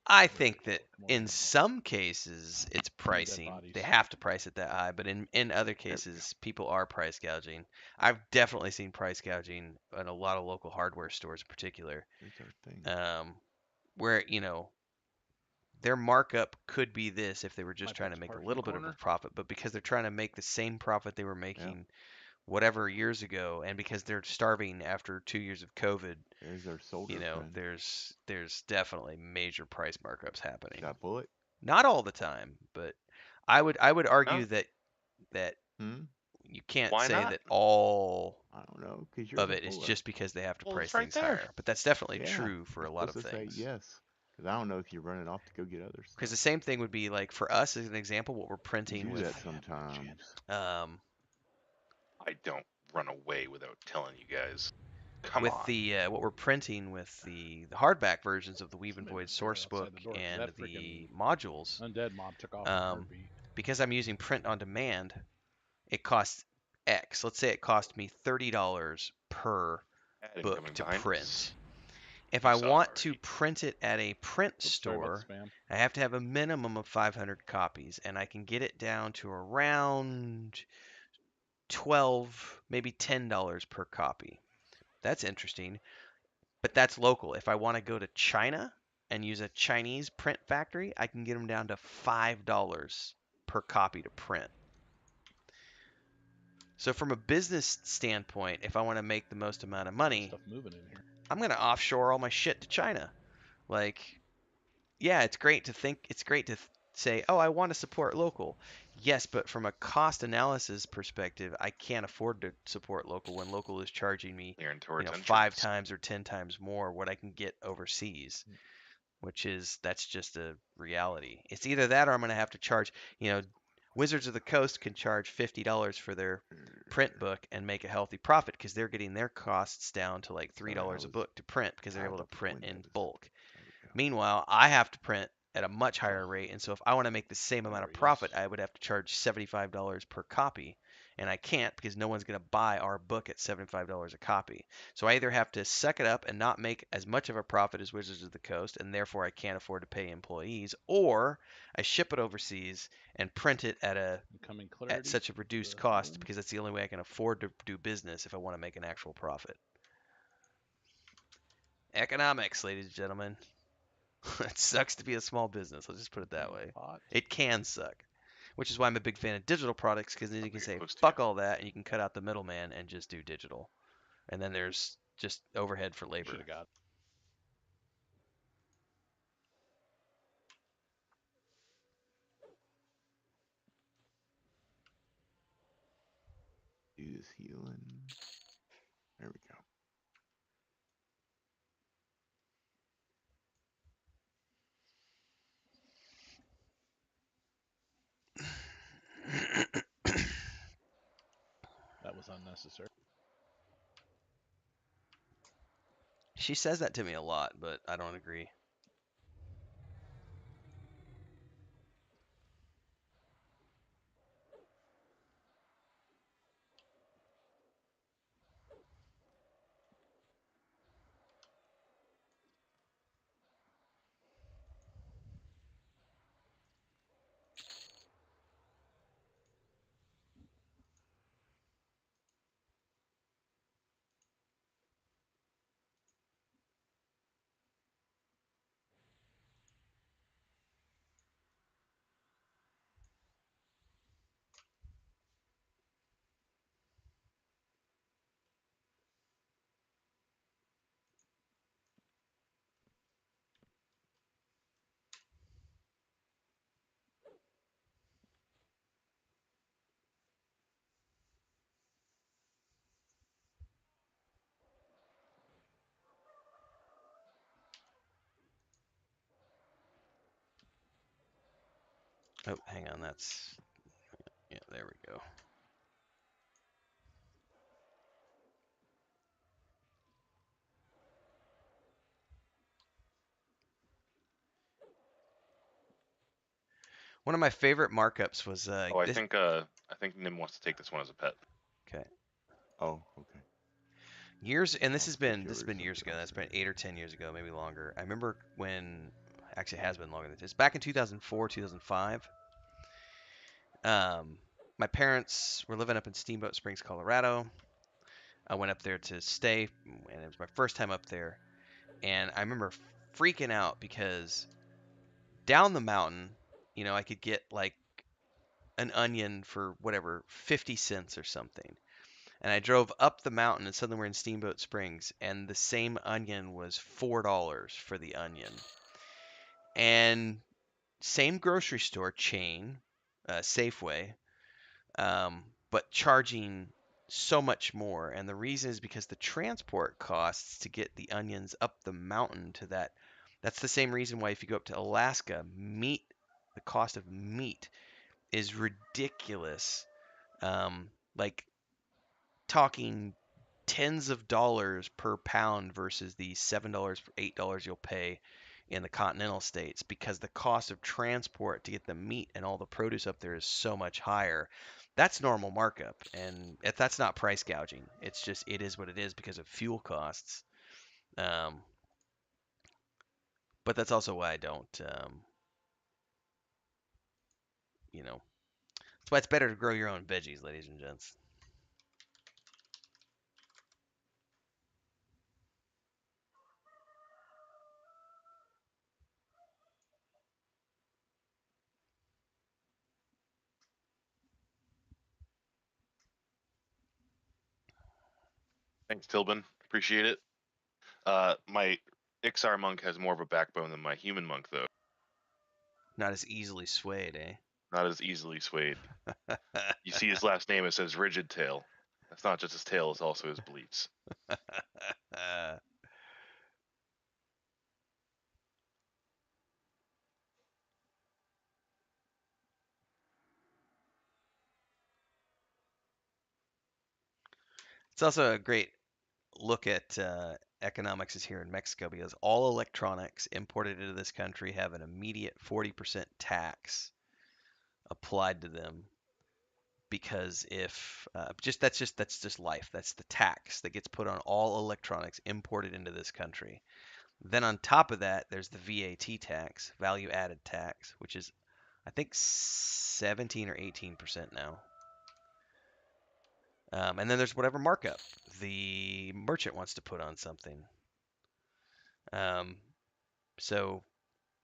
I Very think that cool. in some cases it's pricing. bodies. They have to price it that high, but in other cases people are price gouging. I've definitely seen price gouging in a lot of local hardware stores in particular, Here's our thing. where their markup could be this if they were just My trying to pet's make a parked in little the bit of a corner. profit, but because they're trying to make the same profit they were making whatever years ago, and because they're starving after 2 years of COVID, There's our soldier friend. there's definitely major price markups happening. Got bullet? Not all the time, but I would argue No. that Hmm? you can't Why say not? that all I don't know, because you're of the it is puller. just because they have to Well, price it's right things there. higher. But that's definitely Yeah, true for you're a lot of supposed to say things. yes. Because I don't know if you're running off to go get other Because the stuff. same thing would be like for us as an example, what we're 'Cause printing you do with that sometimes. I don't run away without telling you guys. Come on. what we're printing with the hardback versions of the Weave and Somebody Void was there source outside book the door 'cause and that the freaking modules, undead mob took off in a heartbeat. because I'm using print on demand, it costs X. Let's say it cost me $30 per Ad book incoming to behind us. print. If You I saw it want to already. print it at a print Oops, sorry about the store, spam. I have to have a minimum of 500 copies, and I can get it down to around 12, maybe $10 per copy. That's interesting, but that's local. If I want to go to China and use a Chinese print factory, I can get them down to $5 per copy to print. So from a business standpoint, if I want to make the most amount of money, Stuff moving in here. I'm going to offshore all my shit to China. Like, yeah, it's great to say, "Oh, I want to support local." Yes, but from a cost analysis perspective, I can't afford to support local when local is charging me, Clearing towards 5 entrance. times or 10 times more what I can get overseas, that's just a reality. It's either that or I'm going to have to charge, Wizards of the Coast can charge $50 for their print book and make a healthy profit because they're getting their costs down to like $3 a book to print because they're Out able to of the print in windows. bulk. There we go. Meanwhile, I have to print at a much higher rate, and so if I want to make the same amount There of he profit, is. I would have to charge $75 per copy, and I can't because no one's going to buy our book at $75 a copy. So I either have to suck it up and not make as much of a profit as Wizards of the Coast, and therefore I can't afford to pay employees, or I ship it overseas and print it Incoming at clarity. such a reduced cost because that's the only way I can afford to do business if I want to make an actual profit. Economics, ladies and gentlemen. It sucks to be a small business. Let's just put it that way. Pot. It can suck, which is why I'm a big fan of digital products because then you I'll can get say close to fuck all that and you can cut out the middleman and just do digital, and then there's just overhead for Should labor. have got. Do this healing. There we go. That was unnecessary. She says that to me a lot, but I don't agree. Oh, hang on. Yeah, there we go. One of my favorite markups was Oh, I think Nim wants to take this one as a pet. Okay. Oh, okay. Years, and this I'll has switch been over to years ago. something else That's been here. 8 or 10 years ago, maybe longer. I remember when Actually, it has been longer than this. Back in 2004, 2005. My parents were living up in Steamboat Springs, Colorado. I went up there to stay, and it was my first time up there. And I remember freaking out because down the mountain, I could get like an onion for whatever, 50 cents or something. And I drove up the mountain, and suddenly we're in Steamboat Springs, and the same onion was $4 for the onion. And same grocery store chain, Safeway, but charging so much more. And the reason is because the transport costs to get the onions up the mountain to that. That's the same reason why if you go up to Alaska, the cost of meat is ridiculous. Like talking tens of dollars per pound versus the $7, $8 you'll pay in the continental states because the cost of transport to get the meat and all the produce up there is so much higher. That's normal markup, and if that's not price gouging. It's just it is what it is because of fuel costs. Um, but that's also why I don't. That's why it's better to grow your own veggies, ladies and gents. Thanks, Tilbin. Appreciate it. My Ixar monk has more of a backbone than my human monk, though. Not as easily swayed, eh? Not as easily swayed. You see his last name, it says Rigid Tail. That's not just his tail, it's also his bleats. It's also a great look at economics is here in Mexico because all electronics imported into this country have an immediate 40% tax applied to them because if that's just life. That's the tax that gets put on all electronics imported into this country. Then on top of that, there's the VAT tax, value added tax, which is I think 17 or 18% now. And then there's whatever markup the merchant wants to put on something. So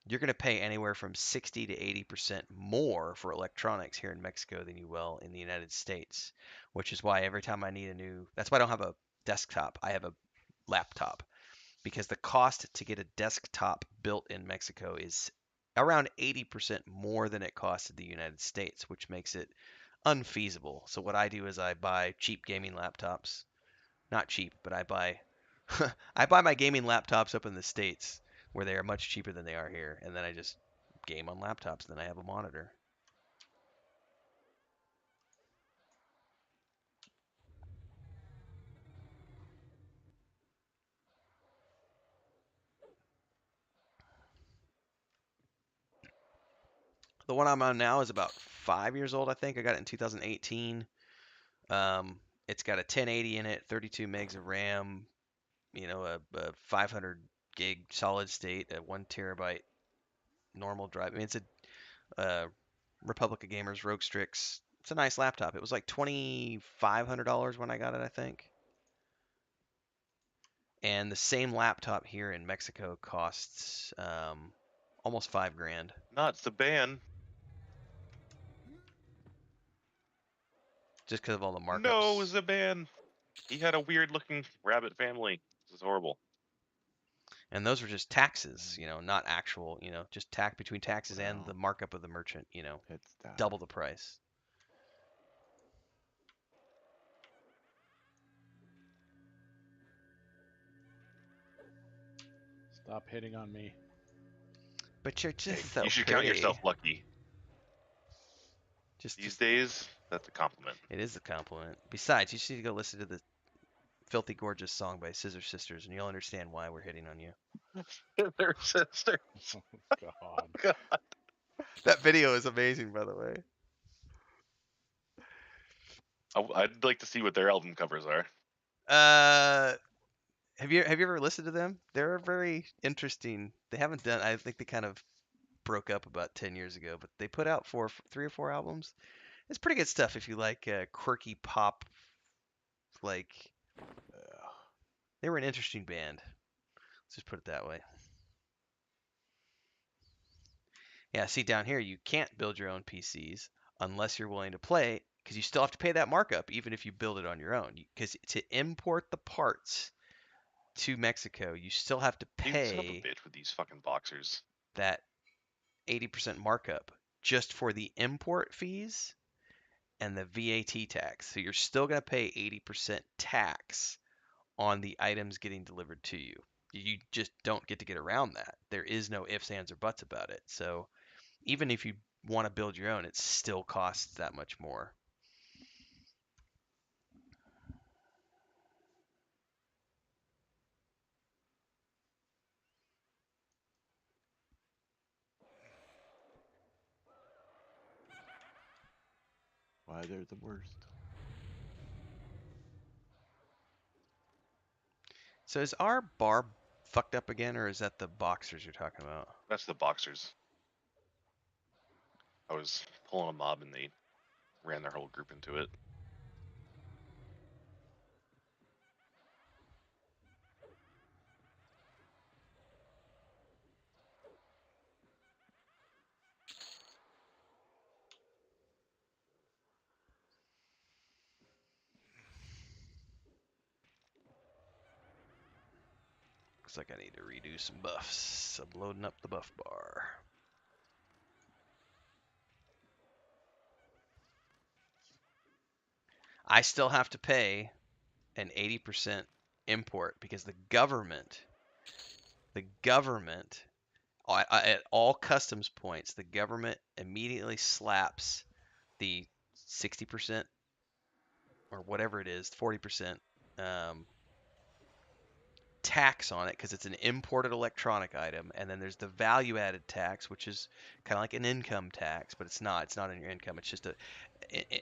you're going to pay anywhere from 60 to 80% more for electronics here in Mexico than you will in the United States, which is why every time I need that's why I don't have a desktop. I have a laptop because the cost to get a desktop built in Mexico is around 80% more than it costs in the United States, which makes it unfeasible. So what I do is I buy cheap gaming laptops. Not cheap, but I buy I buy my gaming laptops up in the States where they are much cheaper than they are here, and then I just game on laptops, then I have a monitor. The one I'm on now is about 5 years old, I think. I got it in 2018. It's got a 1080 in it, 32 megs of RAM, a 500 gig solid state, a 1 terabyte normal drive. I mean, it's a Republic of Gamers Rogue Strix. It's a nice laptop. It was like $2,500 when I got it, I think. And the same laptop here in Mexico costs almost $5,000. Not the ban. Just because of all the markups. No, Zaban. He had a weird looking rabbit family. This is horrible. And those were just taxes, not actual, just between taxes and the markup of the merchant, It's double the price. Stop hitting on me. But you're just Hey, so you should pretty. count yourself lucky. These days, that's a compliment. It is a compliment. Besides, you just need to go listen to the Filthy Gorgeous song by Scissor Sisters, and you'll understand why we're hitting on you. They're sisters. God. God. That video is amazing, by the way. I'd like to see what their album covers are. Have you ever listened to them? They're very interesting. They haven't done. I think they kind of broke up about 10 years ago, but they put out 3 or 4 albums. It's pretty good stuff if you like quirky pop. Like they were an interesting band. Let's just put it that way. Yeah, see down here, you can't build your own PCs unless you're willing to play, because you still have to pay that markup even if you build it on your own. Because to import the parts to Mexico, you still have to You son of a pay bitch with these fucking boxers. that 80% markup just for the import fees and the VAT tax. So you're still going to pay 80% tax on the items getting delivered to you. You just don't get to get around that. There is no ifs, ands, or buts about it. So even if you want to build your own, it still costs that much more. Why they're the worst. So is our bar fucked up again, or is that the boxers you're talking about? That's the boxers. I was pulling a mob and they ran their whole group into it. Looks like I need to redo some buffs. I'm loading up the buff bar. I still have to pay an 80% import because the government, at all customs points, the government immediately slaps the 60% or whatever it is, 40% tax on it because it's an imported electronic item, and then there's the value added tax, which is kind of like an income tax, but it's not. It's not on your income. It's just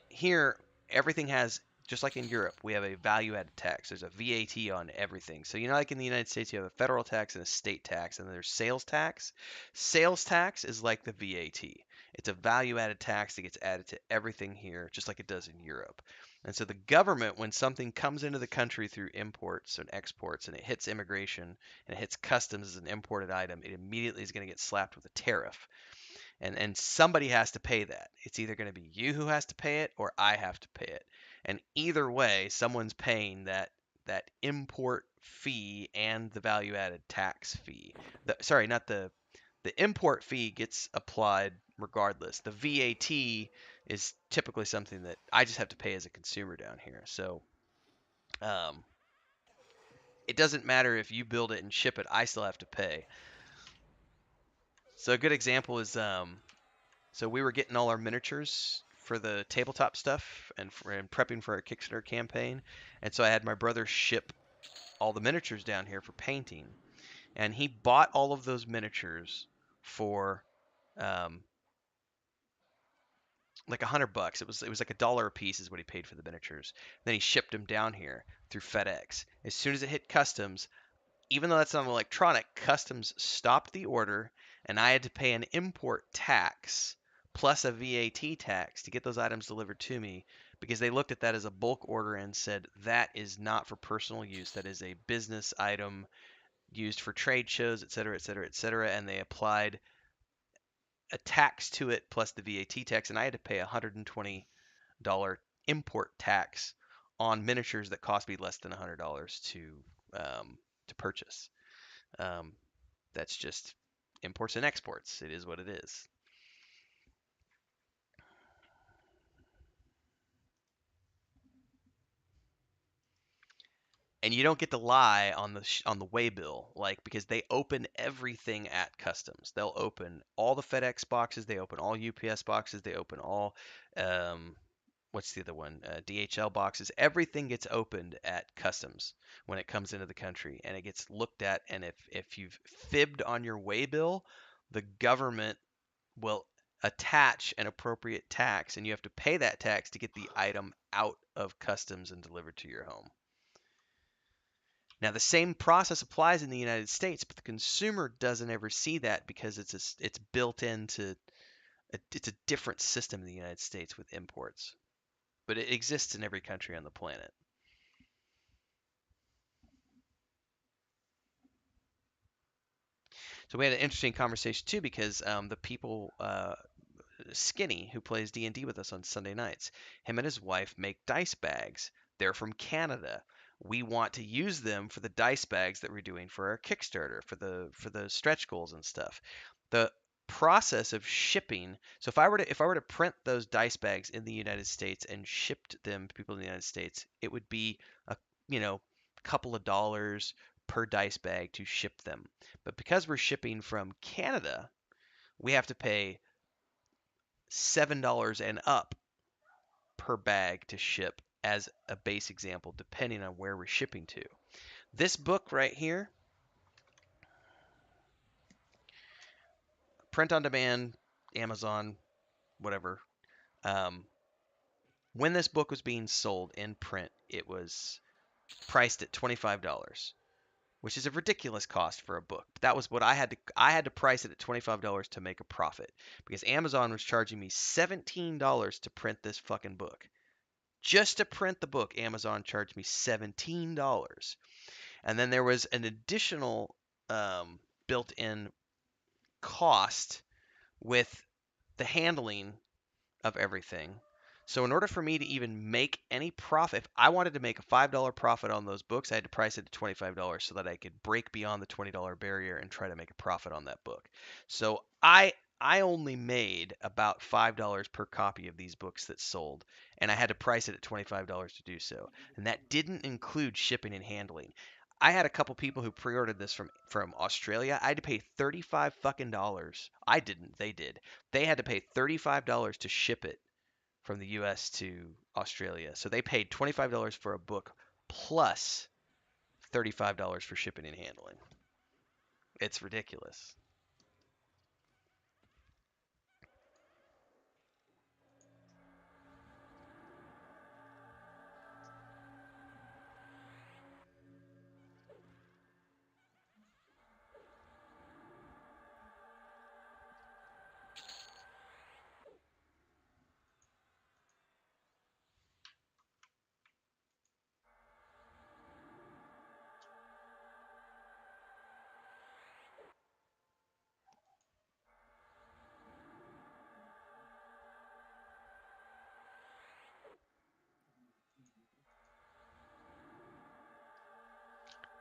here everything has, just like in Europe, we have a value added tax. There's a VAT on everything. So like in the United States, you have a federal tax and a state tax, and then there's sales tax. Sales tax is like the VAT. It's a value added tax that gets added to everything here, just like it does in Europe. And so the government, when something comes into the country through imports and exports and it hits immigration and it hits customs as an imported item, it immediately is going to get slapped with a tariff. And somebody has to pay that. It's either going to be you who has to pay it or I have to pay it. And either way, someone's paying that import fee and the value added tax fee. Sorry, not the import fee gets applied regardless. The VAT is typically something that I just have to pay as a consumer down here. So um, it doesn't matter if you build it and ship it, I still have to pay. So a good example is so we were getting all our miniatures for the tabletop stuff and prepping for our Kickstarter campaign. And so I had my brother ship all the miniatures down here for painting. And he bought all of those miniatures for um, like $100. It was like $1 a piece is what he paid for the miniatures. Then he shipped them down here through FedEx. As soon as it hit customs, even though that's not electronic, customs stopped the order, and I had to pay an import tax plus a VAT tax to get those items delivered to me because they looked at that as a bulk order and said that is not for personal use. That is a business item used for trade shows, et cetera, et cetera, et cetera. And they applied a tax to it plus the VAT tax, and I had to pay $120 import tax on miniatures that cost me less than $100 to purchase. Um, that's just imports and exports. It is what it is. And you don't get to lie on the way bill, like, because they open everything at customs. They'll open all the FedEx boxes, they open all UPS boxes, they open all what's the other one? DHL boxes. Everything gets opened at customs when it comes into the country, and it gets looked at. And if you've fibbed on your way bill, the government will attach an appropriate tax, and you have to pay that tax to get the item out of customs and delivered to your home. Now, the same process applies in the United States, but the consumer doesn't ever see that because it's built into it's a different system in the United States with imports, but it exists in every country on the planet. So we had an interesting conversation too because the people Skinny, who plays D&D with us on Sunday nights, him and his wife make dice bags. They're from Canada. We want to use them for the dice bags that we're doing for our Kickstarter, for the stretch goals and stuff. The process of shipping. So if I were to print those dice bags in the United States and shipped them to people in the United States, it would be a couple of dollars per dice bag to ship them. But because we're shipping from Canada, we have to pay $7 and up per bag to ship as a base example, depending on where we're shipping to. This book right here, print on demand, Amazon, whatever. When this book was being sold in print, it was priced at $25, which is a ridiculous cost for a book. That was what I had to price it at $25 to make a profit because Amazon was charging me $17 to print this fucking book. Just to print the book, Amazon charged me $17. And then there was an additional built-in cost with the handling of everything. So in order for me to even make any profit, if I wanted to make a $5 profit on those books, I had to price it at $25 so that I could break beyond the $20 barrier and try to make a profit on that book. So I only made about $5 per copy of these books that sold, and I had to price it at $25 to do so. And that didn't include shipping and handling. I had a couple people who pre-ordered this from Australia. I had to pay 35 fucking dollars. I didn't, they did. They had to pay $35 to ship it from the US to Australia. So they paid $25 for a book plus $35 for shipping and handling. It's ridiculous.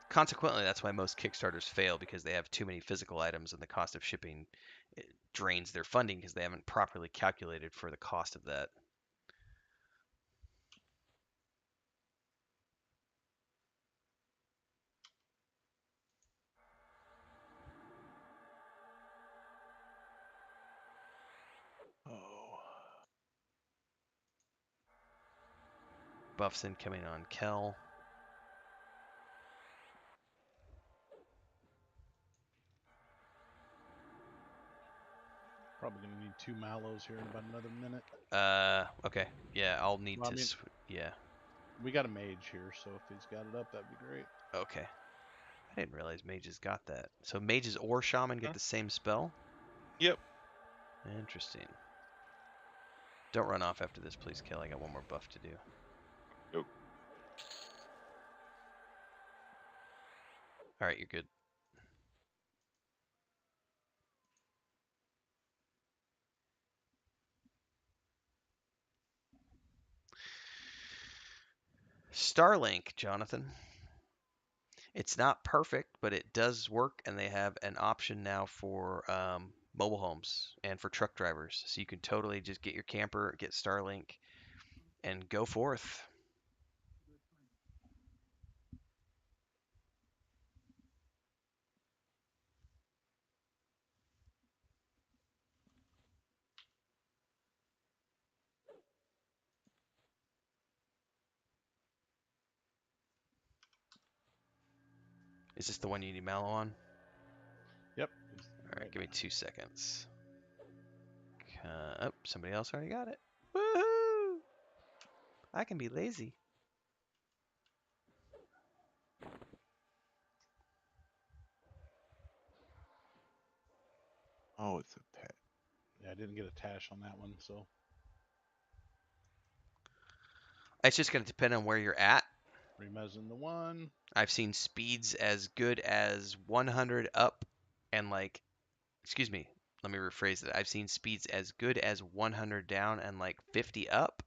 Consequently, that's why most Kickstarters fail because they have too many physical items and the cost of shipping drains their funding because they haven't properly calculated for the cost of that. Oh. Buffs incoming on Kel. Probably gonna need 2 mallows here in about another minute. Okay. Yeah, I'll need Well, I to. mean- Yeah. We got a mage here, so if he's got it up, that'd be great. Okay. I didn't realize mages got that. So mages or shaman get Huh? the same spell? Yep. Interesting. Don't run off after this, please, Kel. I got one more buff to do. Nope. All right, you're good. Starlink, Jonathan. It's not perfect, but it does work, and they have an option now for mobile homes and for truck drivers. So you can totally just get your camper, get Starlink, and go forth. Is this the one you need Mallow on? Yep. All right, give me 2 seconds. Oh, somebody else already got it. Woohoo! I can be lazy. Oh, it's a pet. Yeah, I didn't get a Tash on that one, so It's just going to depend on where you're at. Remezin the one. I've seen speeds as good as 100 up and like, excuse me, let me rephrase it. I've seen speeds as good as 100 down and like 50 up.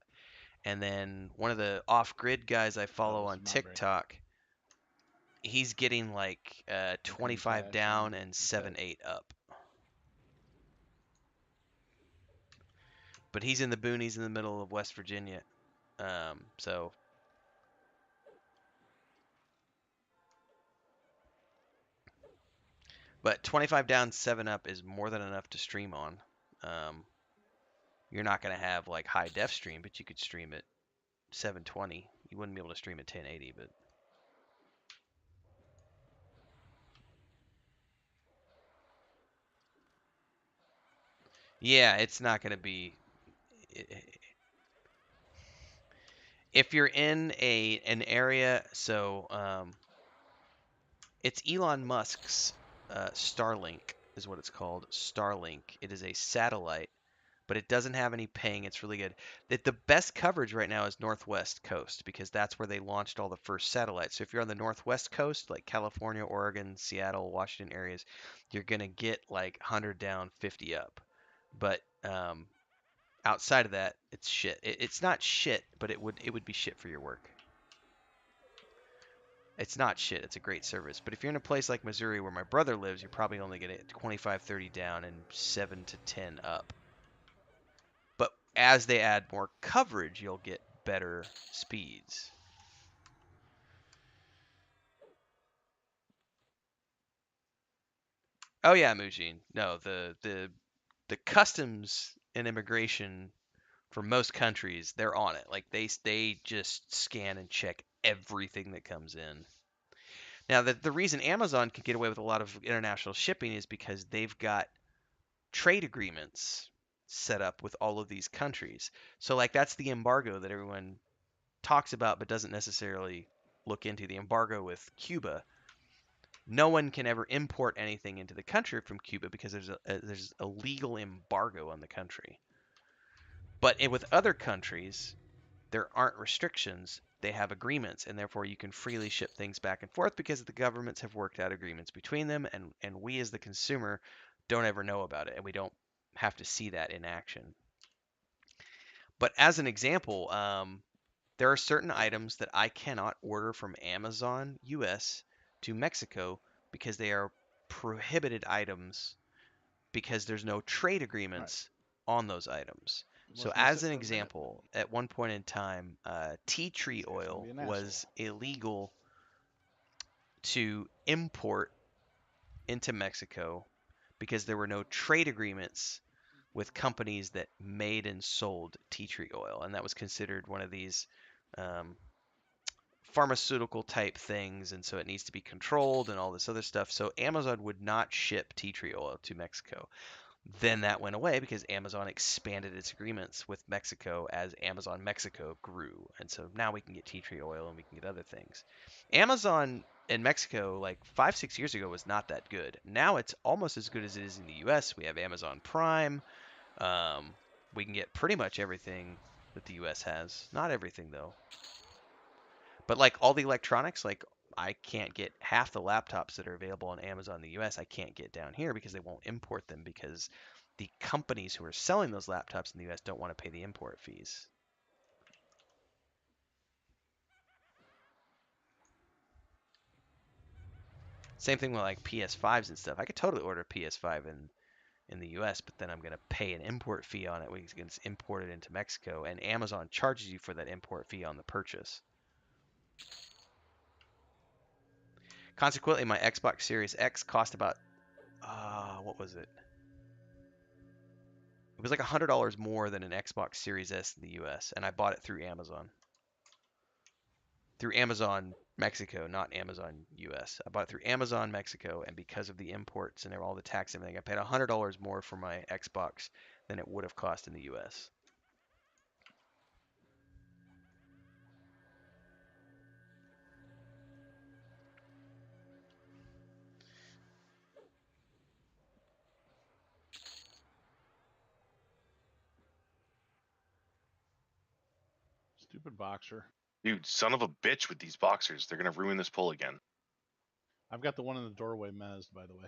And then one of the off-grid guys I follow this on is Mountain TikTok, he's getting like Rare. 25 Tash and down and pet. 7-8 up. But he's in the boonies in the middle of West Virginia. So but 25 down, 7 up is more than enough to stream on. Um, you're not going to have like high def stream, but you could stream at 720. You wouldn't be able to stream at 1080, but yeah, it's not going to be. If you're in an area, so it's Elon Musk's Starlink is what it's called. Starlink. It is a satellite, but it doesn't have any ping. It's really good. The best coverage right now is Northwest Coast because that's where they launched all the first satellites. So if you're on the Northwest Coast, like California, Oregon, Seattle, Washington areas, you're gonna get like 100 down, 50 up. But outside of that, it's shit. It's not shit, but it would be shit for your work. It's not shit. It's a great service. But if you're in a place like Missouri where my brother lives, you're probably only going to get 25, 30 down and 7 to 10 up. But as they add more coverage, you'll get better speeds. Oh yeah, Mujin. No, the customs and immigration for most countries, they're on it. Like they just scan and check everything that comes in. Now, the reason Amazon can get away with a lot of international shipping is because they've got trade agreements set up with all of these countries. So like that's the embargo that everyone talks about but doesn't necessarily look into, the embargo with Cuba. No one can ever import anything into the country from Cuba because there's a legal embargo on the country. But with other countries, there aren't restrictions. They have agreements, and therefore you can freely ship things back and forth because the governments have worked out agreements between them, and we as the consumer don't ever know about it, and we don't have to see that in action. But as an example, there are certain items that I cannot order from Amazon US to Mexico because they are prohibited items because there's no trade agreements on those items. So, Wasn't gonna as sit an for a minute. example, at one point in time, tea tree This guy's gonna oil be an was asshole. illegal to import into Mexico because there were no trade agreements with companies that made and sold tea tree oil, and that was considered one of these um, pharmaceutical type things, and so it needs to be controlled and all this other stuff. So Amazon would not ship tea tree oil to Mexico. Then that went away because Amazon expanded its agreements with Mexico as Amazon Mexico grew. And so now we can get tea tree oil and we can get other things. Amazon in Mexico, like 5, 6 years ago, was not that good. Now it's almost as good as it is in the US. We have Amazon Prime. Um, we can get pretty much everything that the US has. Not everything, though. But like all the electronics, like I can't get half the laptops that are available on Amazon in the US. I can't get down here because they won't import them because the companies who are selling those laptops in the US don't want to pay the import fees. Same thing with like PS5s and stuff. I could totally order a PS5 in the US, but then I'm going to pay an import fee on it when it gets imported into Mexico, and Amazon charges you for that import fee on the purchase. Consequently, my Xbox Series X cost about, what was it? It was like $100 more than an Xbox Series S in the US, and I bought it through Amazon. Through Amazon Mexico, not Amazon US. I bought it through Amazon Mexico, and because of the imports and all the tax and everything, I paid $100 more for my Xbox than it would have cost in the US. Stupid boxer. Dude, son of a bitch with these boxers. They're gonna ruin this pull again. I've got the one in the doorway mezzed, by the way.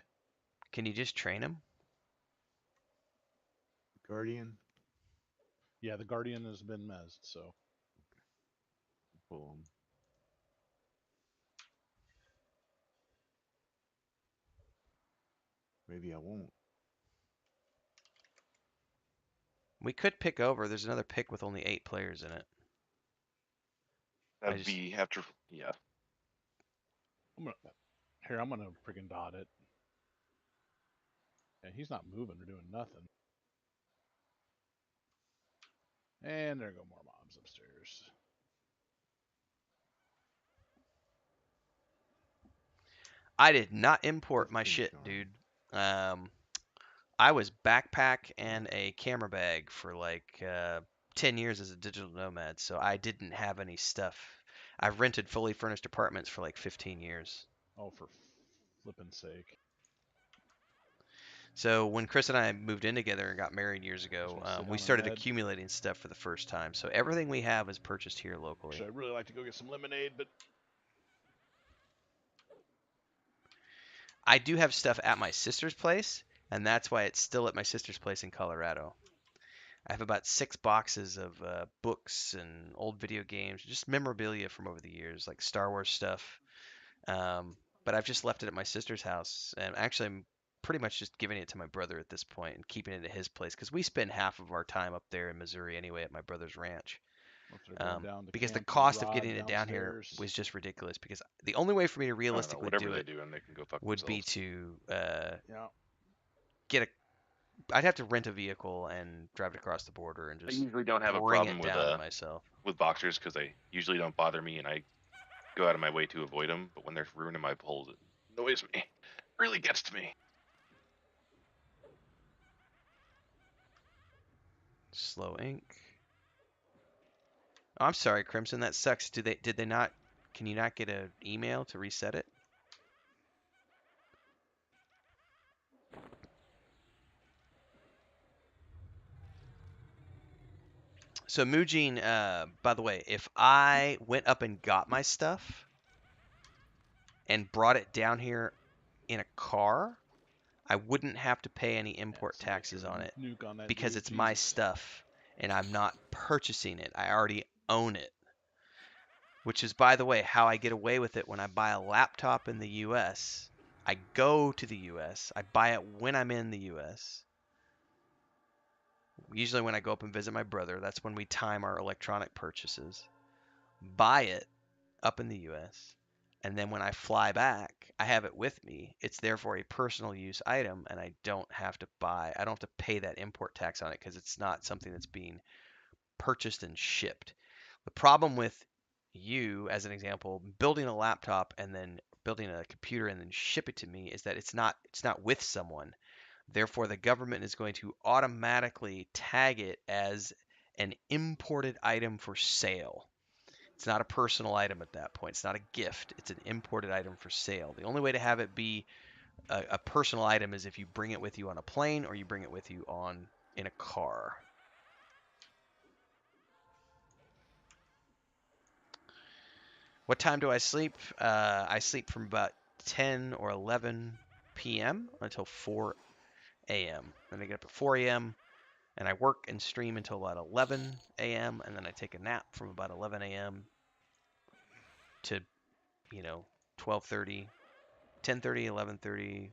Can you just train him? Guardian, Yeah, the Guardian has been mezzed, so pull him. Maybe I won't. We could pick over. There's another pick with only 8 players in it. That'd be after. Yeah. I'm gonna freaking dot it. Yeah, he's not moving or doing nothing. And there go more mobs upstairs. I did not import my 15 shit, charm. dude. I was backpack and a camera bag for like 10 years as a digital nomad, so I didn't have any stuff. I've rented fully furnished apartments for like 15 years. Oh, for flippin' sake. So when Chris and I moved in together and got married years ago, gonna sit we down and started read. accumulating stuff for the first time. So everything we have is purchased here locally. Actually, I'd really like to go get some lemonade, but I do have stuff at my sister's place, and that's why it's still at my sister's place in Colorado. I have about 6 boxes of books and old video games, just memorabilia from over the years, like Star Wars stuff. But I've just left it at my sister's house, and actually I'm pretty much just giving it to my brother at this point and keeping it at his place because we spend half of our time up there in Missouri anyway at my brother's ranch. if they're going down to Because the camp with cost of Rod getting it down here downstairs. was just ridiculous. Because the only way for me to I don't know. realistically Whatever do they it do, and they can go fuck would be themselves. to Yeah. get a. I'd have to rent a vehicle and drive it across the border and I just usually don't have a bring problem it down myself. with boxers because they usually don't bother me, and I go out of my way to avoid them. But when they're ruining my pulls, it annoys me. Really gets to me. Slow ink. Oh, I'm sorry, Crimson. That sucks. Did they not? Can you not get an email to reset it? So Mujin, by the way, if I went up and got my stuff and brought it down here in a car, I wouldn't have to pay any import somebody taxes threw a on it nuke on that because dude. it's my Jesus. stuff and I'm not purchasing it. I already own it. Which is, by the way, how I get away with it when I buy a laptop in the US. I go to the US. I buy it when I'm in the US. Usually when I go up and visit my brother, that's when we time our electronic purchases. Buy it up in the US. And then when I fly back, I have it with me. It's therefore a personal use item, and I don't have to pay that import tax on it because it's not something that's being purchased and shipped. The problem with you, as an example, building a laptop and then building a computer and then ship it to me is that it's not with someone. Therefore, the government is going to automatically tag it as an imported item for sale. It's not a personal item at that point. It's not a gift. It's an imported item for sale. The only way to have it be a personal item is if you bring it with you on a plane or you bring it with you in a car. What time do I sleep? I sleep from about 10 or 11 p.m. until 4 a.m. Then I get up at 4 a.m. and I work and stream until about 11 a.m. and then I take a nap from about 11 a.m. to 12:30, 10:30, 11:30,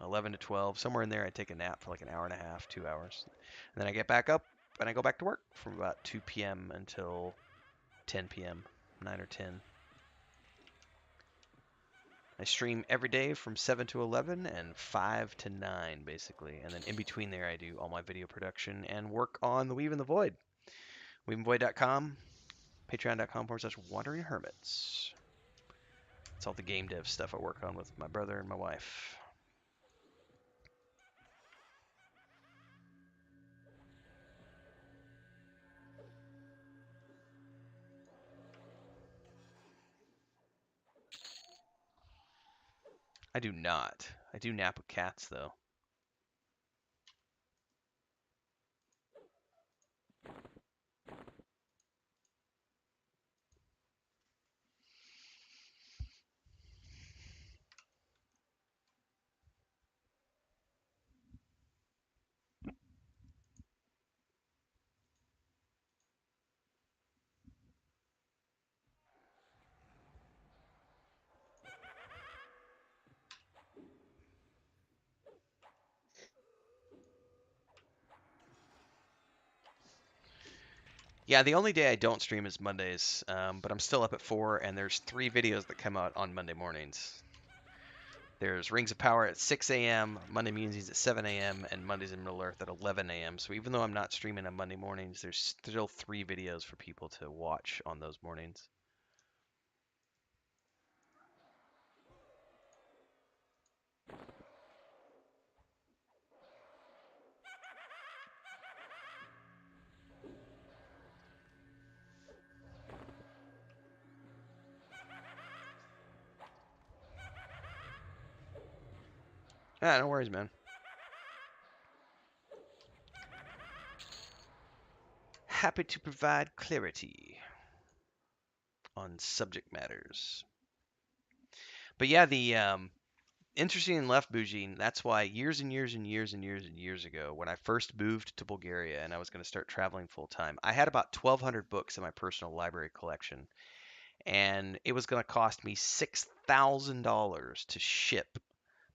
11 to 12, somewhere in there. I take a nap for like an hour and a half, 2 hours. And then I get back up and I go back to work from about 2 p.m. until 10 p.m., 9 or 10. I stream every day from 7 to 11 and 5 to 9, basically. And then in between there, I do all my video production and work on The Weave in the Void. WeaveInTheVoid.com, patreon.com/wandering hermits. It's all the game dev stuff I work on with my brother and my wife. I do not. I do nap with cats, though. Yeah, the only day I don't stream is Mondays, but I'm still up at 4, and there's 3 videos that come out on Monday mornings. There's Rings of Power at 6 a.m., Monday Musings at 7 a.m., and Mondays in Middle Earth at 11 a.m. So even though I'm not streaming on Monday mornings, there's still 3 videos for people to watch on those mornings. Ah, no worries, man. Happy to provide clarity on subject matters. But yeah, the interesting and left bouging. That's why years and years and years and years and years ago, when I first moved to Bulgaria and I was going to start traveling full time, I had about 1,200 books in my personal library collection, and it was going to cost me $6,000 to ship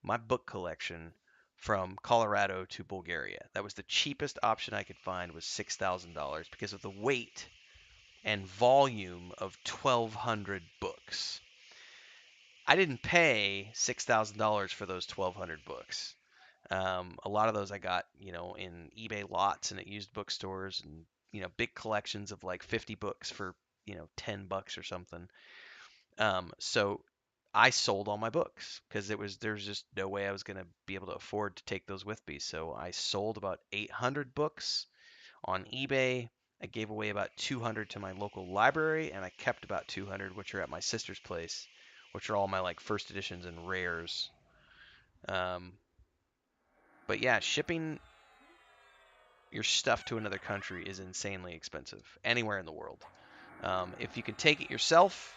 my book collection from Colorado to Bulgaria. That was the cheapest option I could find, was $6,000 because of the weight and volume of 1,200 books. I didn't pay $6,000 for those 1,200 books. A lot of those I got, in eBay lots and at used bookstores, and big collections of like 50 books for $10 or something. So I sold all my books because there's just no way I was going to be able to afford to take those with me. So I sold about 800 books on eBay. I gave away about 200 to my local library, and I kept about 200, which are at my sister's place, which are all my like first editions and rares. But yeah, shipping your stuff to another country is insanely expensive anywhere in the world. If you can take it yourself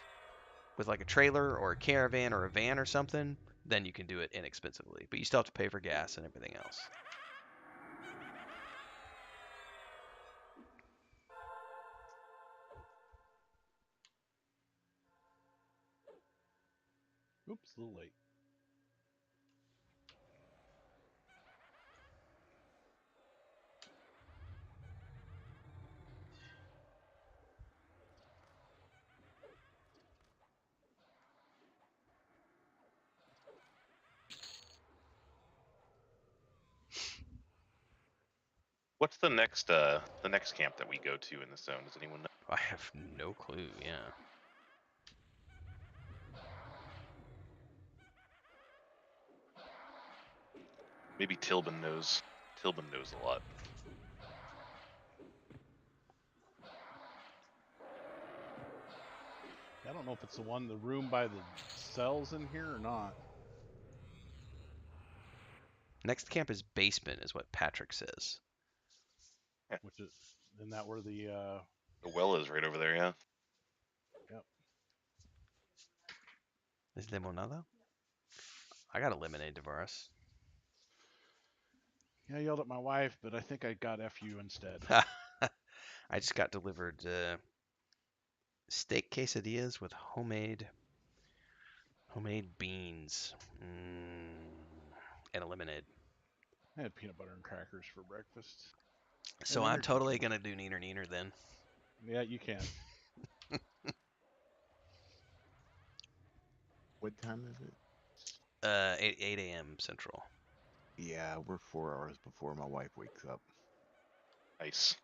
with like a trailer or a caravan or a van or something, then you can do it inexpensively. But you still have to pay for gas and everything else. Oops, a little late. What's the next camp that we go to in the zone? Does anyone know? I have no clue. Yeah. Maybe Tilbin knows. Tilbin knows a lot. I don't know if it's the room by the cells in here or not. Next camp is basement, is what Patrick says. Which is, isn't that where the well is right over there, yeah. Yep. Is Limonada? I got a lemonade, Tavares. Yeah, I yelled at my wife, but I think I got FU instead. I just got delivered steak quesadillas with homemade beans and a lemonade. I had peanut butter and crackers for breakfast. So I'm totally gonna do neener neener then. Yeah, you can. What time is it? 8 a.m. Central. Yeah, we're 4 hours before my wife wakes up. Nice.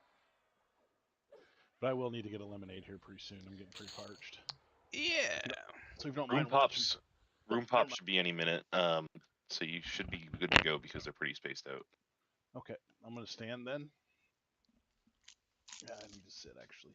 But I will need to get a lemonade here pretty soon. I'm getting pretty parched. Yeah. So if you don't Room mind pops. watching, Room pops should be any minute. So you should be good to go because they're pretty spaced out. Okay, I'm gonna stand then. Yeah, I need to sit actually.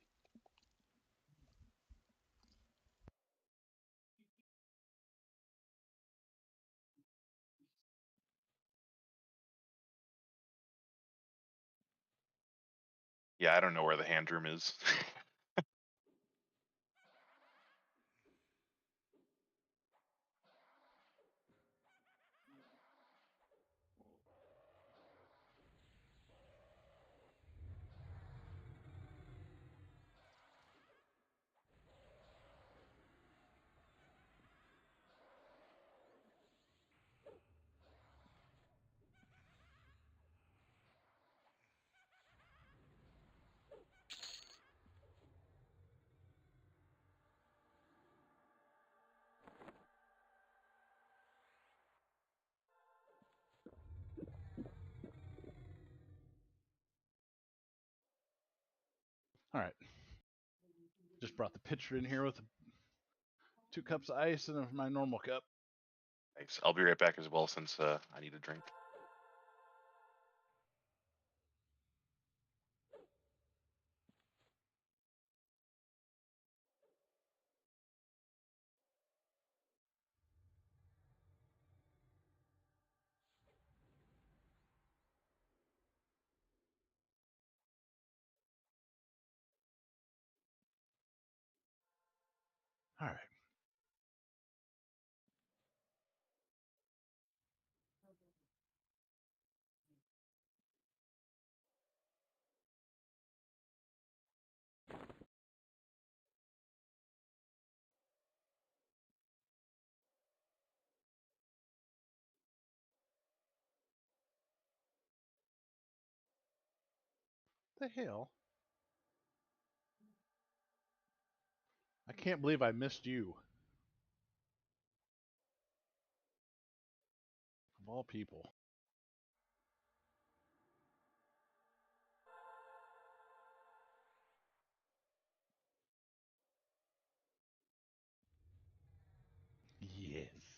Yeah, I don't know where the hand room is. All right. Just brought the pitcher in here with 2 cups of ice and my normal cup. Thanks. I'll be right back as well since I need a drink. All right. The hell? I can't believe I missed you. Of all people. Yes.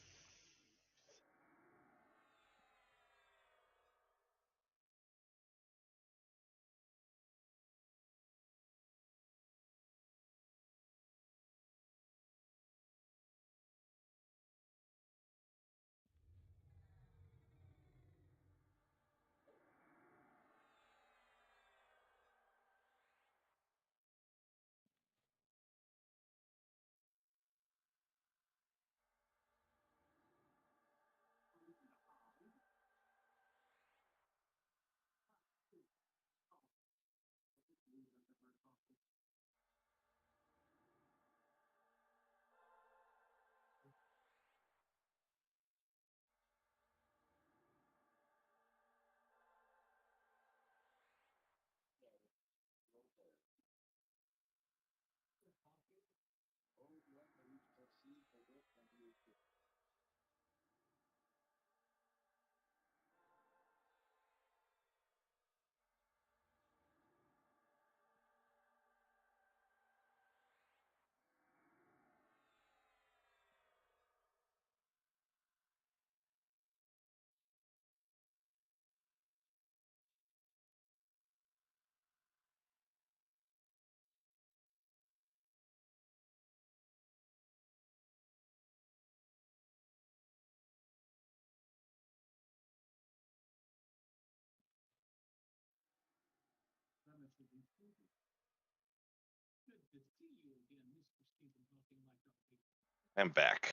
I'm back.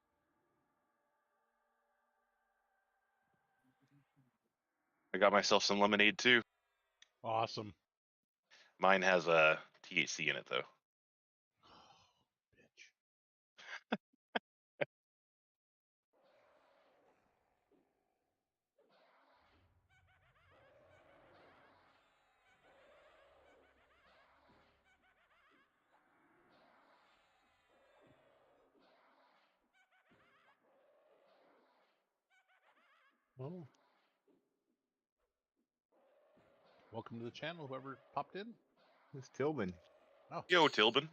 I got myself some lemonade too. Awesome. Mine has a THC in it though. Bitch. Oh, Welcome to the channel, whoever popped in. it's Tillman. Oh, Yo, Tilbin.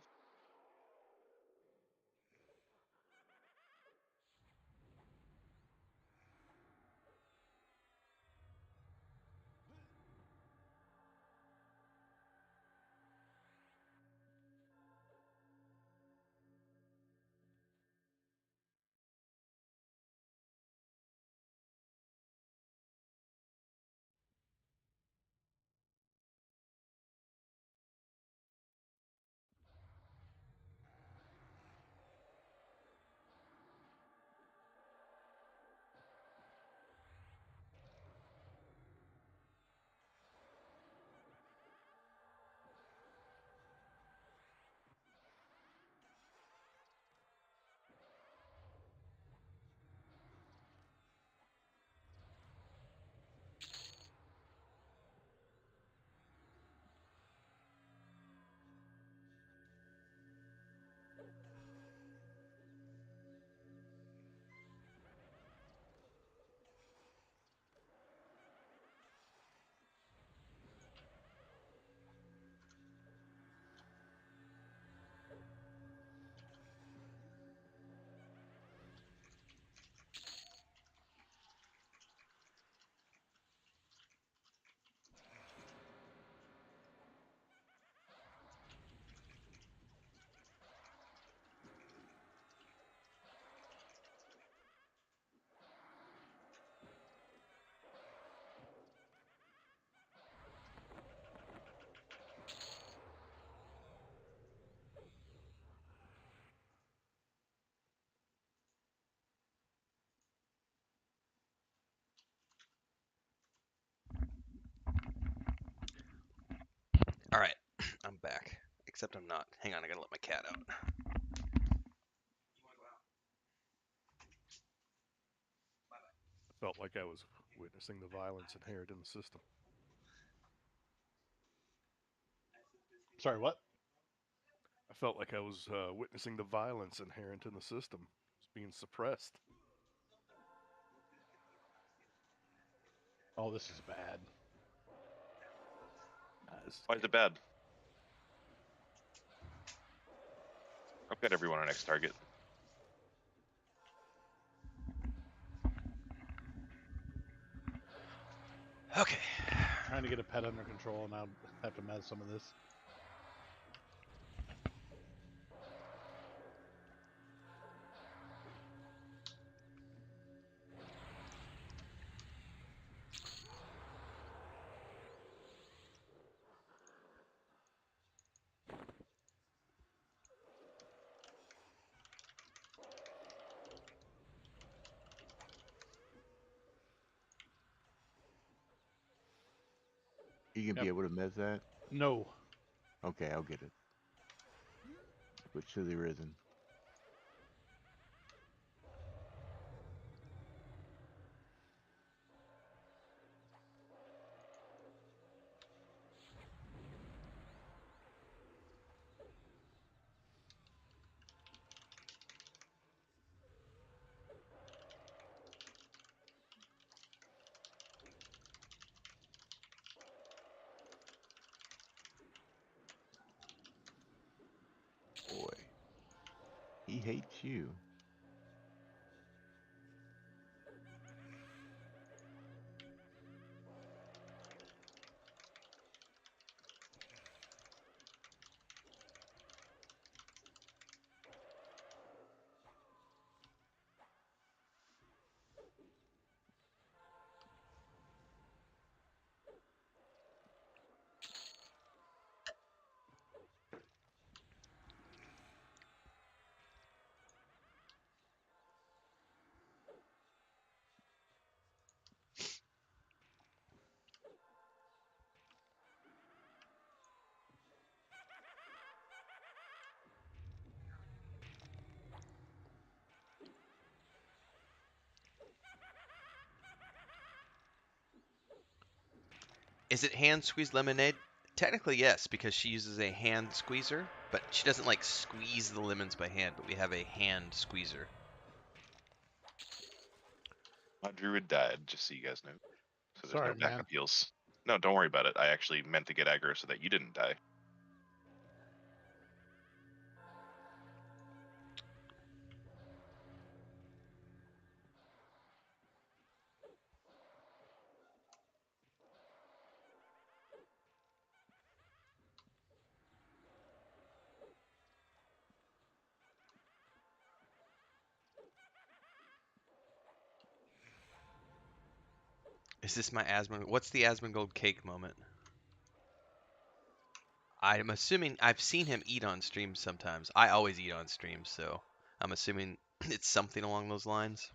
All right, I'm back. Except I'm not. Hang on, I gotta let my cat out. I felt like I was witnessing the violence inherent in the system. Sorry, what? I felt like I was witnessing the violence inherent in the system. It's being suppressed. Oh, this is bad. Why is it bad? I've got everyone on X target. Okay. Trying to get a pet under control, and I'll have to mess some of this. You can be Yep. able to mez that? No. Okay, I'll get it. Switch to the Arisen. Boy. He hates you. Is it hand squeezed lemonade? Technically, yes, because she uses a hand squeezer, but she doesn't like squeeze the lemons by hand, but we have a hand squeezer. My druid died, just so you guys know. So there's Sorry, no man. backup heals. No, don't worry about it. I actually meant to get aggro so that you didn't die. Is this my Asmongold? What's the Asmongold cake moment? I'm assuming I've seen him eat on stream sometimes. I always eat on stream, so I'm assuming it's something along those lines.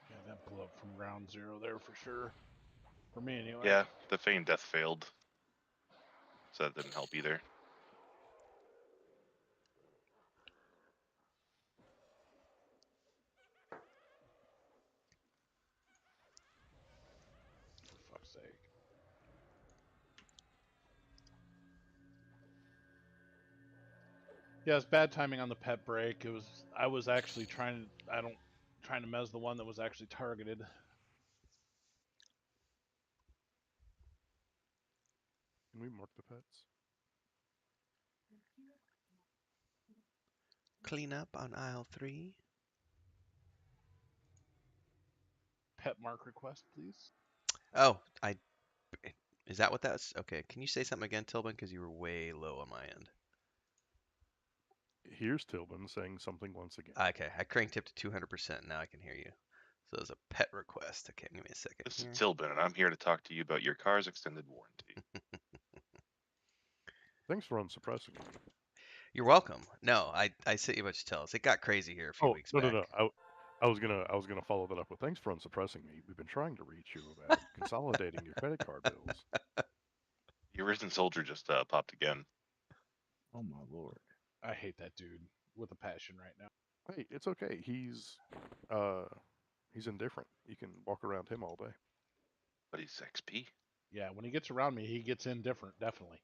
Yeah, that blew up from ground zero there for sure. For me, anyway. Yeah, the feign death failed. So that didn't help either. For fuck's sake. Yeah, it's bad timing on the pet break. I was actually trying to mez the one that was actually targeted. Can we mark the pets? clean up on aisle 3. Pet mark request, please. Oh, is that what that's? Okay, can you say something again, Tilbin? Because you were way low on my end. Here's Tilbin saying something once again. Okay, I cranked up to 200%. Now I can hear you. So there's a pet request. Okay, give me a second This is here. Tilbin, and I'm here to talk to you about your car's extended warranty. Thanks for unsuppressing me. You're welcome. No, I sent you a bunch of tells. It got crazy here a few weeks no, back. no, no. I was gonna follow that up with thanks for unsuppressing me. We've been trying to reach you about consolidating your credit card bills. The Arisen Soldier just popped again. Oh my lord. I hate that dude with a passion right now. Hey, it's okay. He's indifferent. You can walk around him all day. But he's XP. Yeah, when he gets around me, he gets indifferent, definitely.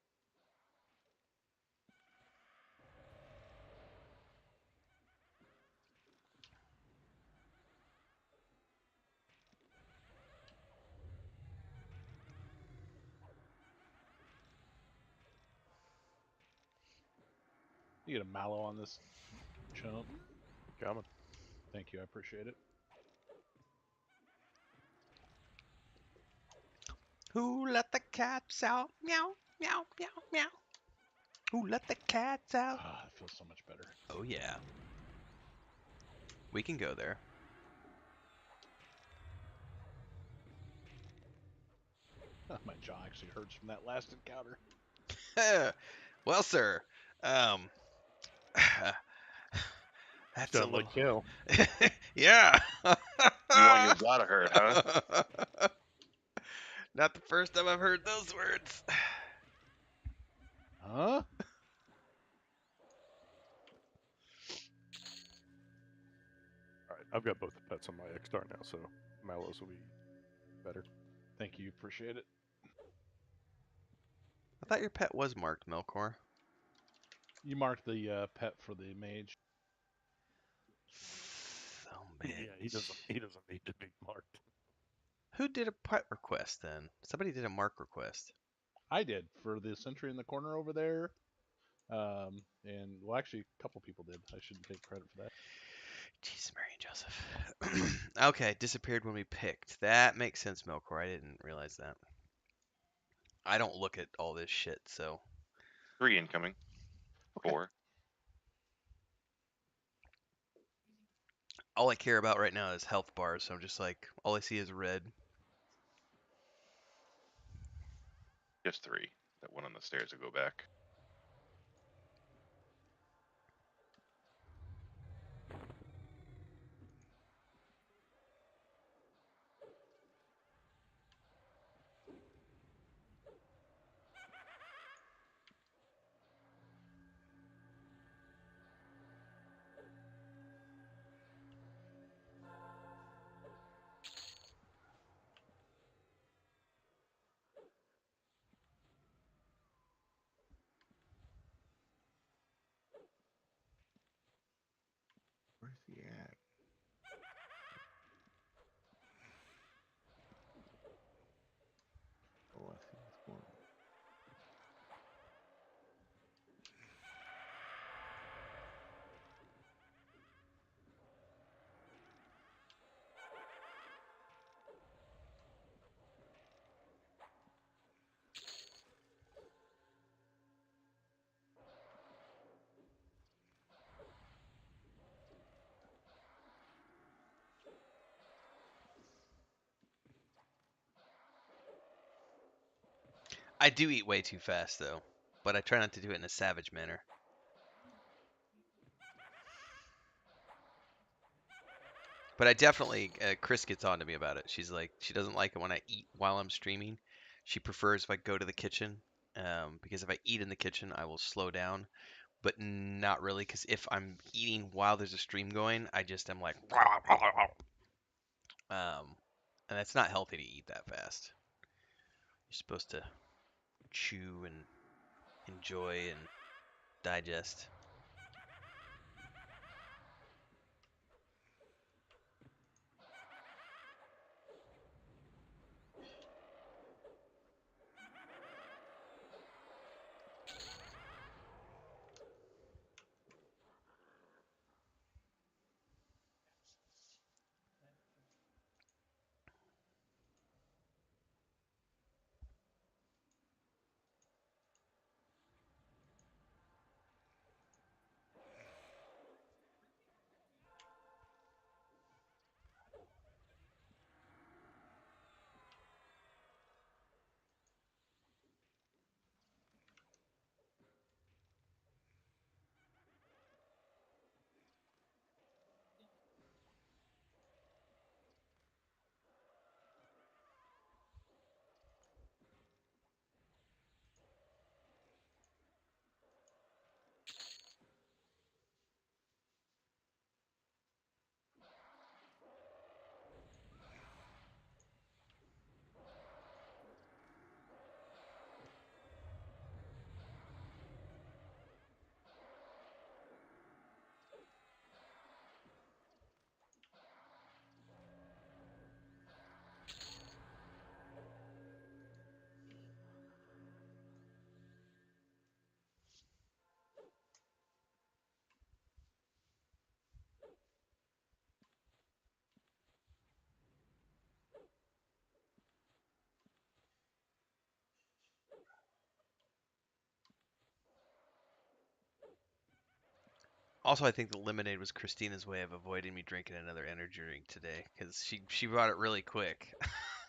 You get a mallow on this chump. Coming. Thank you, I appreciate it. Who let the cats out? Meow, meow, meow, meow. Who let the cats out? Ah, that feels so much better. Oh yeah. We can go there. My jaw actually hurts from that last encounter. Well, sir, that's a Sound little. like Cal. Yeah. You want your jaw to hurt, huh? Not the first time I've heard those words. Huh? All right, I've got both the pets on my X-Star now, so Mallows will be better. Thank you, appreciate it. I thought your pet was marked, Melkor. You marked the pet for the mage. So Yeah, he doesn't need to be marked. Who did a pet request then? Somebody did a mark request. I did for the sentry in the corner over there. And well, actually, a couple people did. I shouldn't take credit for that. Jesus, Mary and Joseph. Okay, disappeared when we picked. That makes sense, Melkor. I didn't realize that. I don't look at all this shit, so 3 incoming. Okay. 4. all I care about right now is health bars. So I'm just like, all I see is red. Just 3. That one on the stairs will go back. Where's he at? Oh, I see what's going on. I do eat way too fast though, but I try not to do it in a savage manner. But I definitely, Chris gets on to me about it. She's like, she doesn't like it when I eat while I'm streaming. She prefers if I go to the kitchen, because if I eat in the kitchen, I will slow down. But not really, because if I'm eating while there's a stream going, I just am like, and it's not healthy to eat that fast. You're supposed to chew and enjoy and digest. Also, I think the lemonade was Christina's way of avoiding me drinking another energy drink today, because she brought it really quick.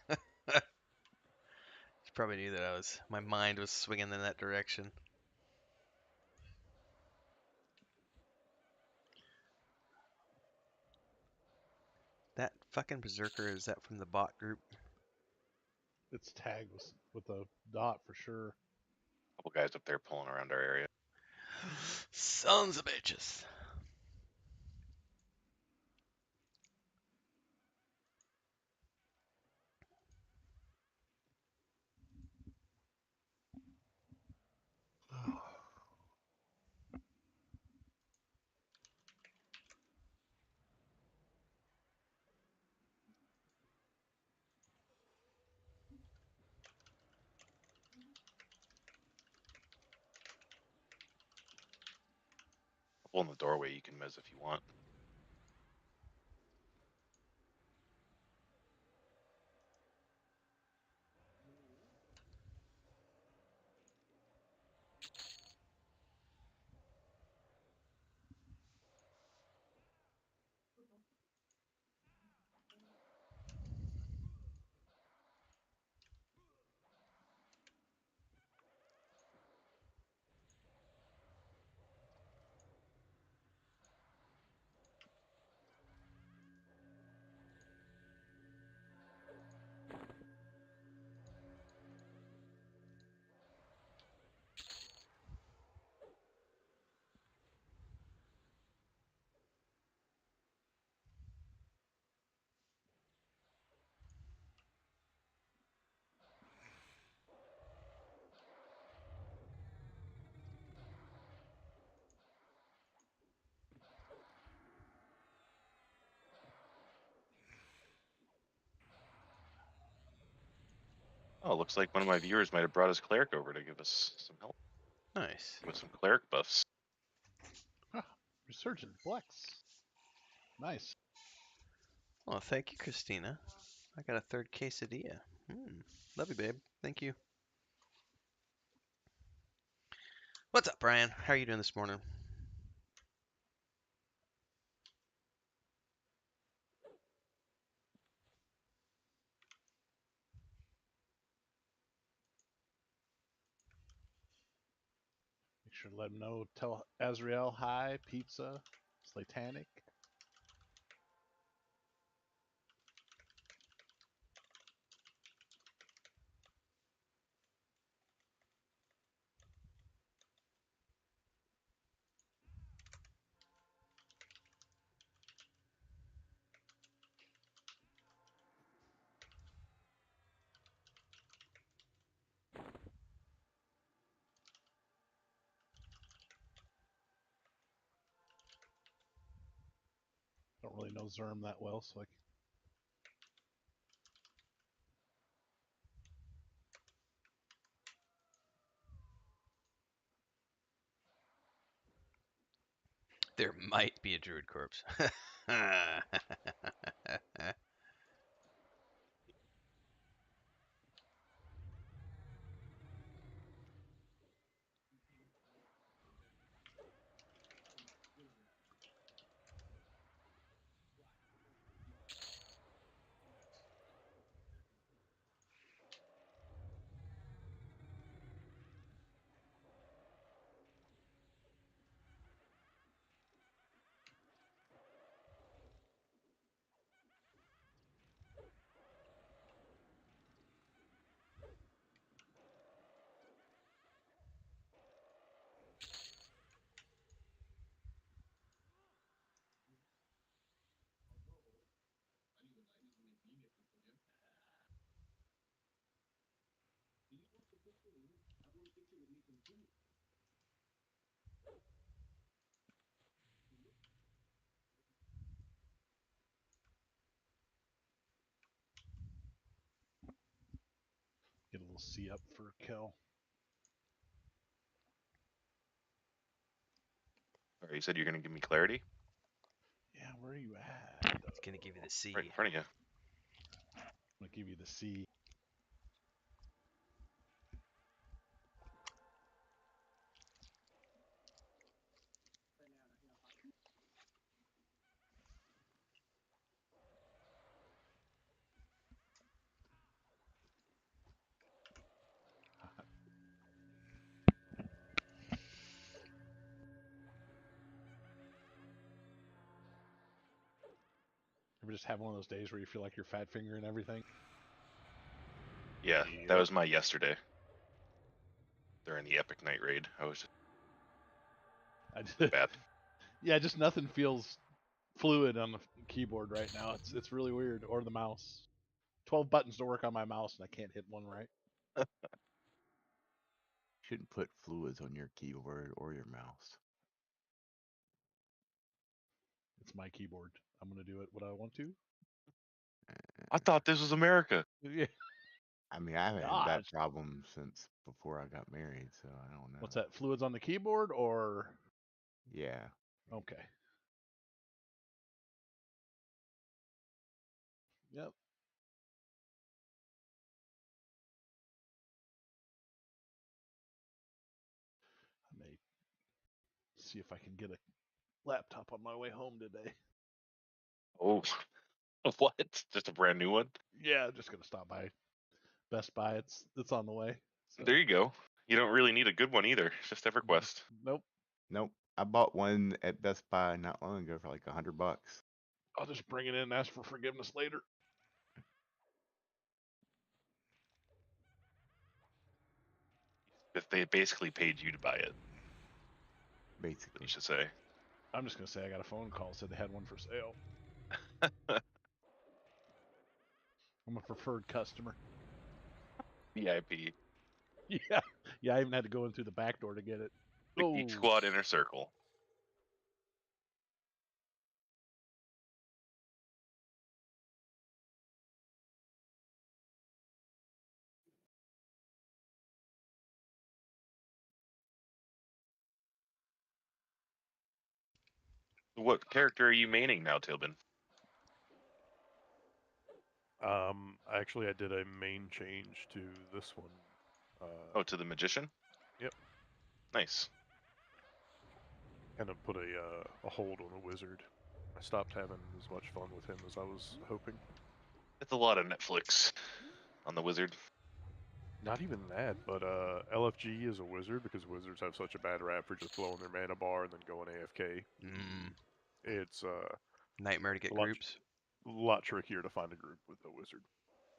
She probably knew that my mind was swinging in that direction. That fucking berserker, is that from the bot group? It's tagged with a dot for sure. Couple guys up there pulling around our area. Sons of bitches. Couple in the doorway you can mez if you want. Oh, looks like one of my viewers might have brought his cleric over to give us some help. Nice. With some cleric buffs. Resurgent Flex. Nice. Well, thank you, Christina. I got a third quesadilla. Love you, babe. Thank you. What's up, Brian? How are you doing this morning? Make sure to let him know. Tell Azrael hi, pizza, Slatanic. Don't really know Zerm that well, so There might be a druid corpse. get a little C up for Kel. Sorry, you said you're going to give me clarity? Yeah, where are you at? It's gonna give you the C. Right in front of you. I'm gonna give you the C. just have one of those days where you feel like you're fat fingering everything? Yeah, Yep. that was my yesterday. During the epic night raid, I was just bad. Yeah, just nothing feels fluid on the keyboard right now. It's really weird. Or the mouse. 12 buttons to work on my mouse, and I can't hit one right. Shouldn't put fluids on your keyboard or your mouse. It's my keyboard. I'm gonna do it what I want to. I thought this was America. Yeah. I mean, I haven't had Gosh. that problem since before I got married, so I don't know. What's that? Fluids on the keyboard or? Yeah. Okay. Yep. I may see if I can get a laptop on my way home today. Oh, what? Just a brand new one? Yeah, I'm just gonna stop by Best Buy. It's on the way. So. There you go. You don't really need a good one either. It's just EverQuest. Nope. Nope. I bought one at Best Buy not long ago for like $100. I'll just bring it in and ask for forgiveness later. If they basically paid you to buy it, Basically. you should say. I'm just gonna say I got a phone call said they had one for sale. I'm a preferred customer. VIP. Yeah. Yeah, I even had to go in through the back door to get it. The Geek Squad Inner Circle. What character are you maining now, Tilbin? Actually, I did a main change to this one. Oh, to the Magician? Yep. Nice. Kind of put a hold on a wizard. I stopped having as much fun with him as I was hoping. It's a lot of Netflix on the wizard. Not even that, but LFG is a wizard because wizards have such a bad rap for just blowing their mana bar and then going AFK. It's Nightmare to get a lot, groups. lot trickier to find a group with a wizard.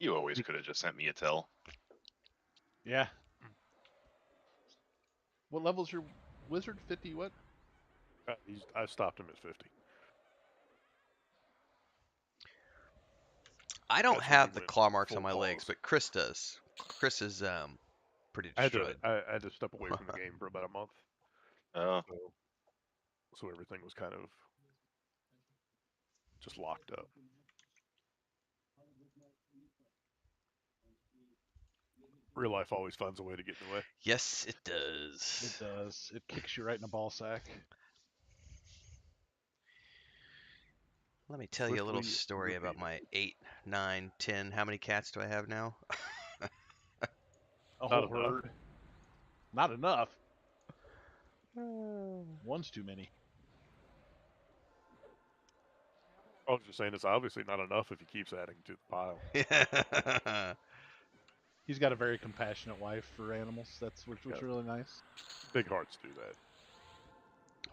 You always could have just sent me a tell. Yeah. What level's your wizard? 50 what? I stopped him at 50. I don't That's when we have the went claw marks full on my legs, claws. but Chris does. Chris is pretty I destroyed. had to step away from the game for about a month. Oh, So everything was kind of just locked up. Real life always finds a way to get in the way. Yes, it does. It does. It kicks you right in the ball sack. Let me tell you a little Swiftly story about my repeated. 8, 9, 10. How many cats do I have now? A Not whole enough. herd. Not enough. One's too many. I was just saying it's obviously not enough if he keeps adding to the pile. He's got a very compassionate wife for animals. That's which Yeah. really nice. Big hearts do that.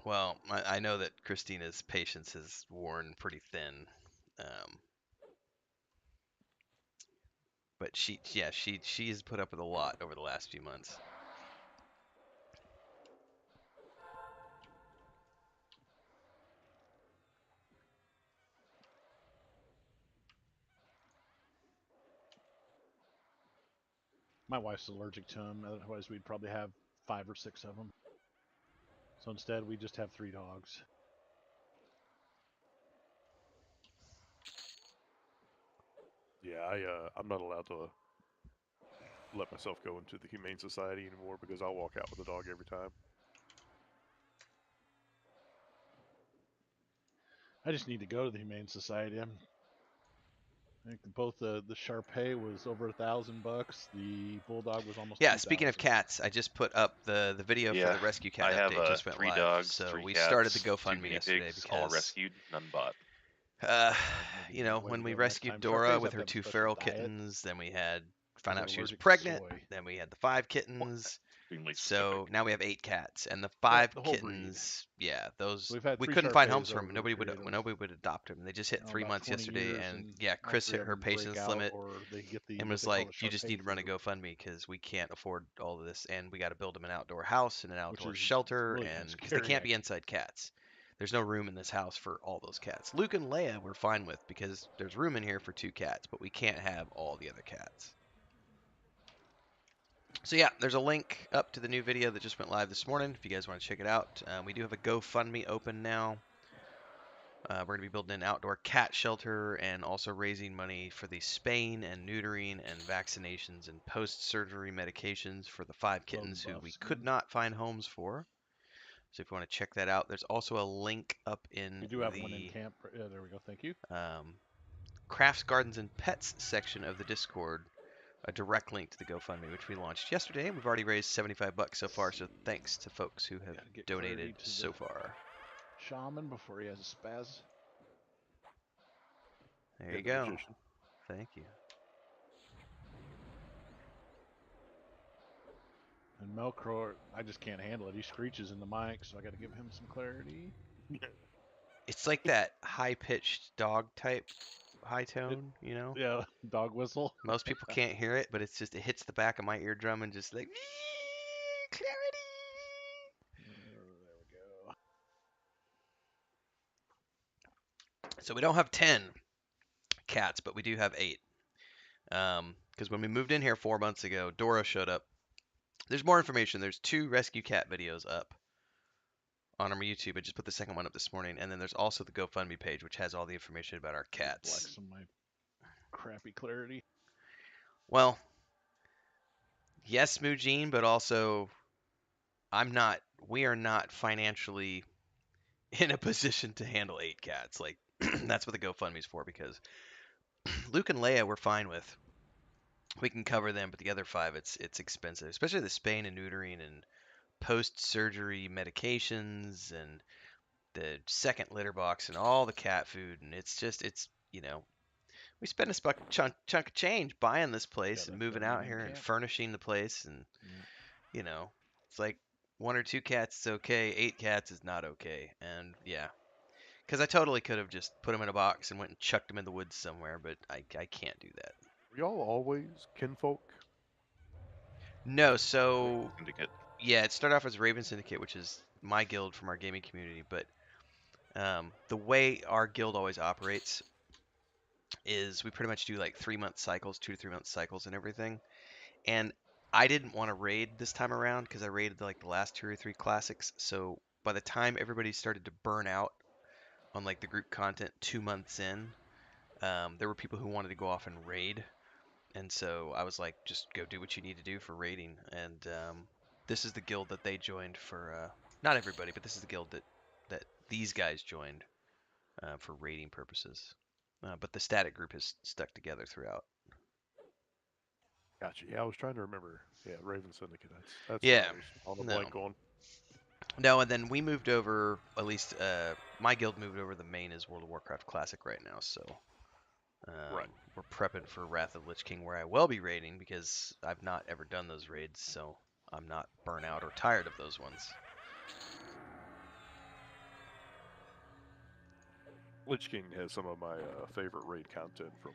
Well, I know that Christina's patience has worn pretty thin. But she has put up with a lot over the last few months. My wife's allergic to them. Otherwise, we'd probably have 5 or 6 of them. So instead, we just have 3 dogs. Yeah, I'm not allowed to let myself go into the Humane Society anymore because I'll walk out with a dog every time. I just need to go to the Humane Society. I think both the Shar-Pei was over $1,000. The Bulldog was almost. Yeah, 2,000. speaking of cats, I just put up the video Yeah, for the rescue cat I have update. Just went 3 live. dogs, So 3 we cats, started the 2 GoFundMe guinea yesterday pigs, all because rescued, none bought. Maybe you know, way when to we go next rescued time. Dora Shar-Peis with have to her have a 2 special feral diet kittens, then we had found they're out she was allergic to pregnant, soy. then we had the 5 kittens, Extremely So specific. now we have 8 cats, and the Yep, 5 the whole breed. kittens. Yeah, those We've had we 3 couldn't find Shar-Peis homes for them. over Nobody would creative, adopt them. They just hit 3 about months 20 yesterday, years, and and yeah, all Chris 3 hit of her them break patience out, limit or they get the and what was they call like, the "You just need to Shar-Pei run a flu, GoFundMe because we can't afford all of this, and we got to build them an outdoor house and an which outdoor is shelter, really kind and of because they scary. can't be Actually, inside cats. There's no room in this house for all those cats. Luke and Leia we're fine with because there's room in here for 2 cats, but we can't have all the other cats. So yeah, there's a link up to the new video that just went live this morning if you guys want to check it out. We do have a GoFundMe open now. We're going to be building an outdoor cat shelter and also raising money for the spaying and neutering and vaccinations and post-surgery medications for the 5 kittens who we could buffskins. not find homes for. So if you want to check that out, there's also a link up in We do have one in the camp. Yeah, there we go. Thank you. Crafts, Gardens, and Pets section of the Discord, a direct link to the GoFundMe, which we launched yesterday. We've already raised 75 bucks so far, so thanks to folks who have Gotta get donated clarity to so the far. shaman before he has a spaz. There And you the go. magician. Thank you. And Melkor, I just can't handle it. He screeches in the mic, so I got to give him some clarity. It's like that high-pitched dog type high tone, you know? Yeah, dog whistle. Most people can't hear it, but it's just, it hits the back of my eardrum and just like, clarity. There we go. So we don't have 10 cats, but we do have 8. Because when we moved in here 4 months ago, Dora showed up. There's more information. There's 2 rescue cat videos up on our YouTube. I just put the second one up this morning. And then there's also the GoFundMe page, which has all the information about our cats. Flex on my crappy clarity. Well, yes, Mujin, but also we are not financially in a position to handle 8 cats. Like, that's what the GoFundMe's for, because Luke and Leia we're fine with. We can cover them, but the other 5, it's expensive, especially the spaying and neutering and post-surgery medications and the second litter box and all the cat food, and it's we spend a chunk of change buying this place and moving gotta out name here them and cat. furnishing the place, and Yeah. it's like 1 or 2 cats is okay, 8 cats is not okay, and yeah. Because I totally could have just put them in a box and went and chucked them in the woods somewhere, but I can't do that. Were y'all always kinfolk? No, Raven so Syndicate. yeah, it started off as Raven Syndicate, which is my guild from our gaming community, but the way our guild always operates is we pretty much do like 3-month cycles, 2 to 3 month cycles and everything. And I didn't want to raid this time around because I raided like the last 2 or 3 classics. So by the time everybody started to burn out on like the group content 2 months in, there were people who wanted to go off and raid. And so I was like, just go do what you need to do for raiding. And this is the guild that they joined for, not everybody, but this is the guild that these guys joined for raiding purposes. But the static group has stuck together throughout. Gotcha. Yeah, I was trying to remember. Yeah, Raven Syndicate. That's Yeah, what I was on the no. blank on. No, and then we moved over, at least my guild moved over. The main is World of Warcraft Classic right now, so Right. we're prepping for Wrath of Lich King, where I will be raiding because I've not ever done those raids, so I'm not burnt out or tired of those ones. Lich King has some of my favorite raid content from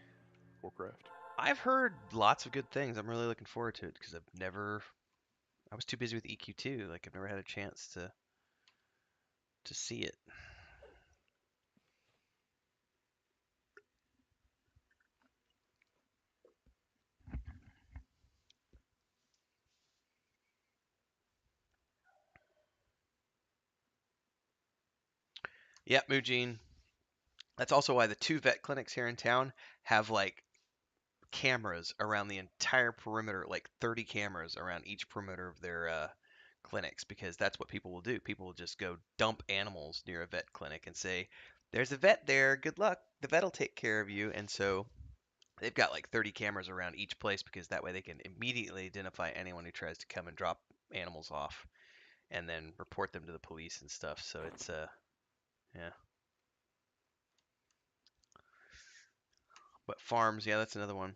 Warcraft. I've heard lots of good things. I'm really looking forward to it because I was too busy with EQ2. Like I've never had a chance to see it. Yep, Mujin. That's also why the 2 vet clinics here in town have like cameras around the entire perimeter, like 30 cameras around each perimeter of their clinics, because that's what people will do. People will just go dump animals near a vet clinic and say, "There's a vet there. Good luck. The vet will take care of you." And so they've got like 30 cameras around each place because that way they can immediately identify anyone who tries to come and drop animals off and then report them to the police and stuff. So it's yeah. But farms, yeah, that's another one.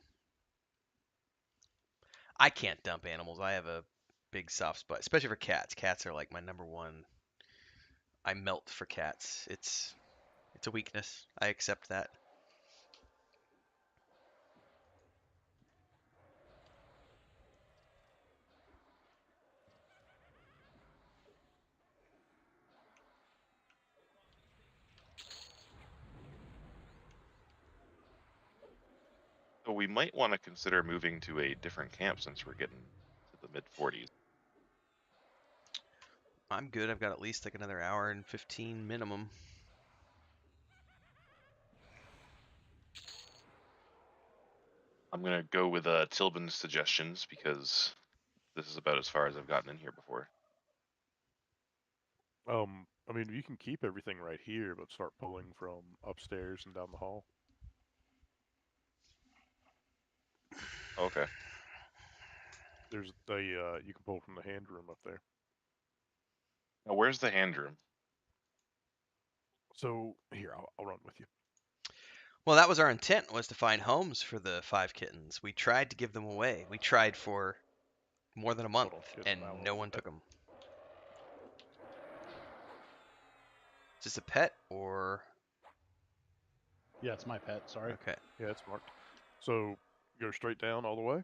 I can't dump animals. I have a big soft spot, especially for cats. Cats are like my number one. I melt for cats. It's a weakness. I accept that. So we might want to consider moving to a different camp since we're getting to the mid 40s. I'm good. I've got at least like another hour and 15 minimum. I'm gonna go with Tilbin's suggestions because this is about as far as I've gotten in here before. I mean, you can keep everything right here, but start pulling from upstairs and down the hall. Okay. There's a you can pull from the hand room up there. Now, where's the hand room? So here, I'll run with you. Well, that was our intent, was to find homes for the 5 kittens. We tried to give them away. We tried for more than a month, Hold on, kids, and now no hold one on. took them. Is this a pet or? Yeah, it's my pet. Sorry. Okay. Yeah, it's marked. So go straight down all the way,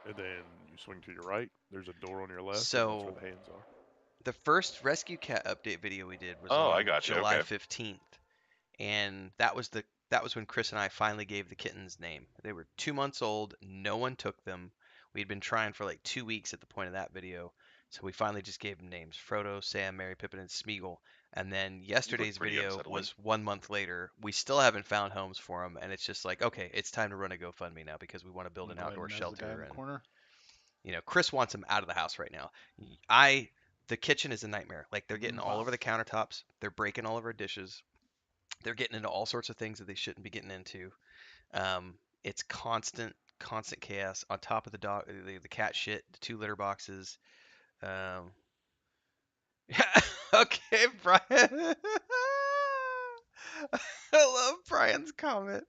and then you swing to your right. There's a door on your left, and that's where So the hands are. the first rescue cat update video we did was Oh, I on got you. July Okay. 15th, and that was when Chris and I finally gave the kittens name. They were 2 months old. No one took them. We'd been trying for like 2 weeks at the point of that video, so we finally just gave them names: Frodo, Sam, Mary, Pippin, and Smeagol. And then yesterday's pretty video unsettling. was 1 month later. We still haven't found homes for them, and it's just like, okay, it's time to run a GoFundMe now because we want to build I'm an gonna go outdoor ahead and mez the guy in shelter. the And corner. Chris wants them out of the house right now. The kitchen is a nightmare. Like, they're getting all over the countertops. They're breaking all of our dishes. They're getting into all sorts of things that they shouldn't be getting into. It's constant chaos. On top of the cat shit, the 2 litter boxes. Um, okay, Brian. I love Brian's comment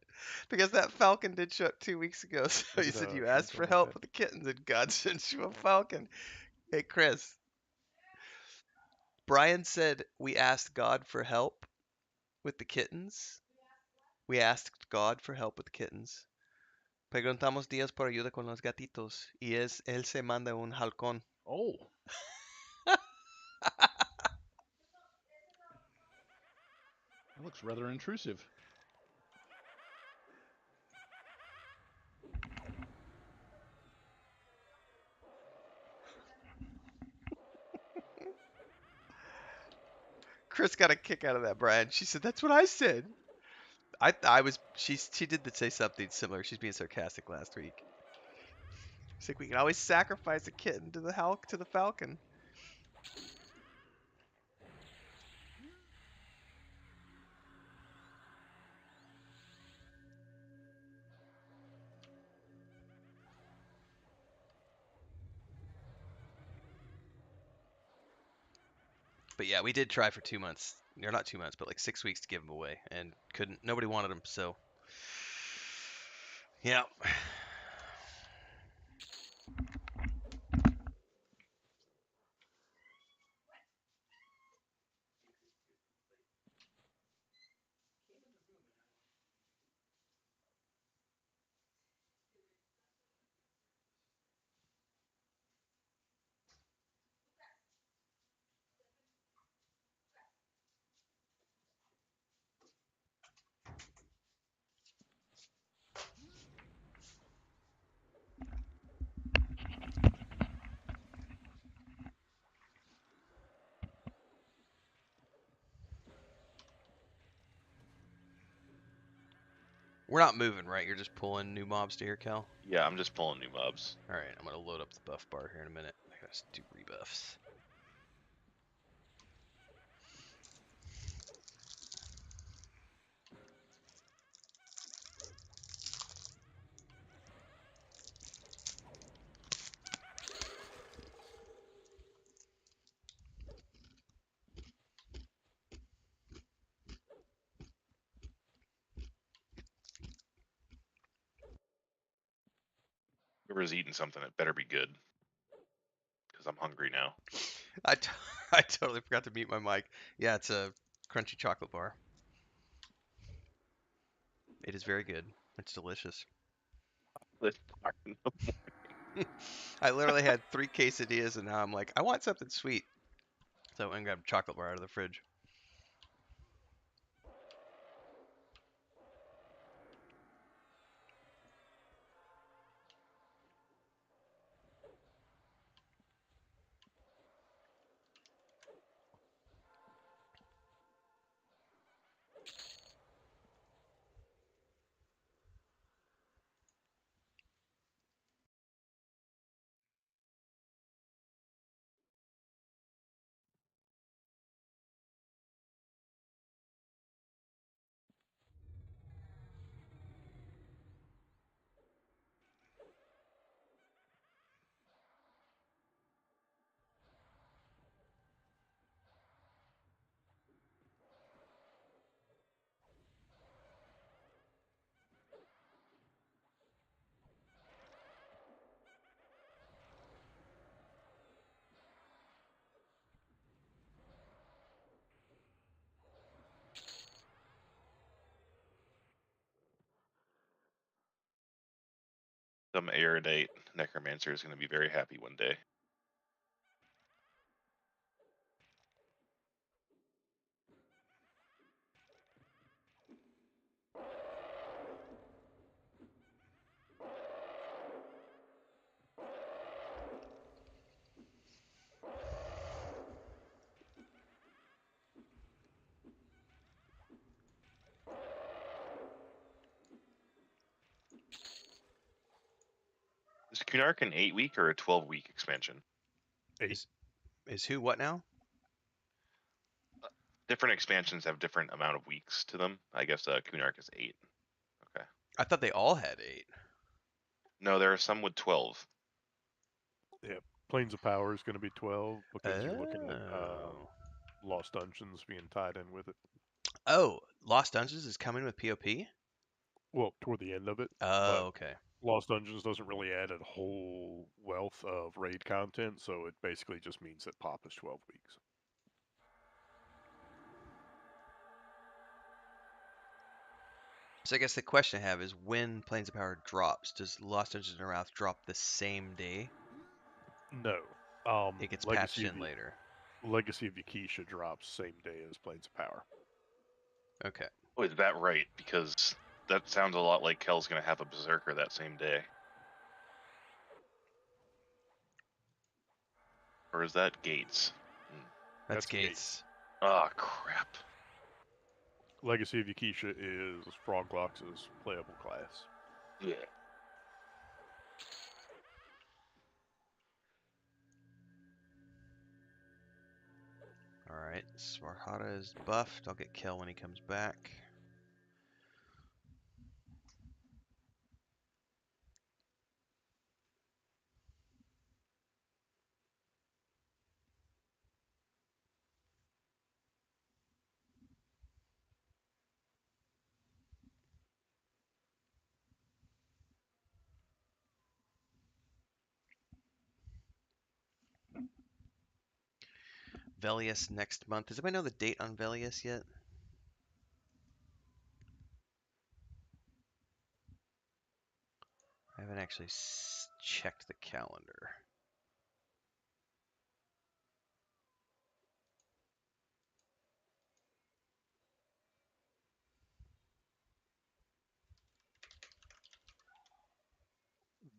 because that falcon did show up 2 weeks ago. So Look he at, said you shrink asked on for my help pet. with the kittens, and God sent you a falcon. Hey, Chris. Brian said we asked God for help with the kittens. We asked God for help with the kittens. Preguntamos días por ayuda con los gatitos. Y él se manda un halcón. Oh. That looks rather intrusive. Chris got a kick out of that, Brian. She said, "That's what I said." She did say something similar. She's being sarcastic last week. She's like, "We can always sacrifice a kitten to the falcon." But yeah, we did try for 2 months. Or not 2 months, but like 6 weeks to give them away, and couldn't. Nobody wanted them, so yeah. We're not moving, right? You're just pulling new mobs to here, Cal? Yeah, I'm just pulling new mobs. Alright, I'm gonna load up the buff bar here in a minute. I gotta do rebuffs. Whoever's eating something, it better be good. Because I'm hungry now. I totally forgot to mute my mic. Yeah, it's a crunchy chocolate bar. It is very good. It's delicious. I literally had 3 quesadillas, and now I'm like, I want something sweet. So I went and grabbed a chocolate bar out of the fridge. Some erudite necromancer is going to be very happy one day. Is Kunark an 8-week or a 12-week expansion? 8. Is who what now? Different expansions have different amount of weeks to them. I guess Kunark is 8. Okay. I thought they all had 8. No, there are some with 12. Yeah, Plains of Power is going to be 12 because you're looking at Oh. Lost Dungeons being tied in with it. Oh, Lost Dungeons is coming with POP? Well, toward the end of it, but Oh, okay. Lost Dungeons doesn't really add a whole wealth of raid content, so it basically just means that pop is 12 weeks. So I guess the question I have is when Planes of Power drops, does Lost Dungeons and Wrath drop the same day? No. It gets patched in later. Legacy of Yakisha drops same day as Plains of Power. Okay. Oh, is that right? Because that sounds a lot like Kel's going to have a Berserker that same day. Or is that Gates? That's That's Gates. Ah, crap. Legacy of Yakisha is Froglox's playable class. Yeah. Alright, Svarhada is buffed. I'll get Kel when he comes back. Velius next month. Does anybody know the date on Velius yet? I haven't actually checked the calendar.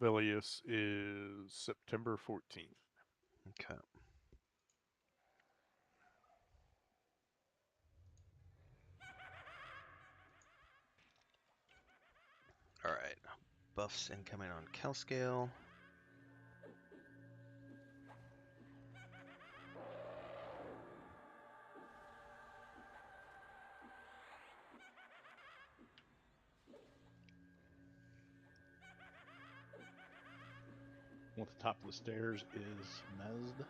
Velius is September 14th. Okay. Alright. Buffs incoming on Kelscale. At the top of the stairs is Nezd.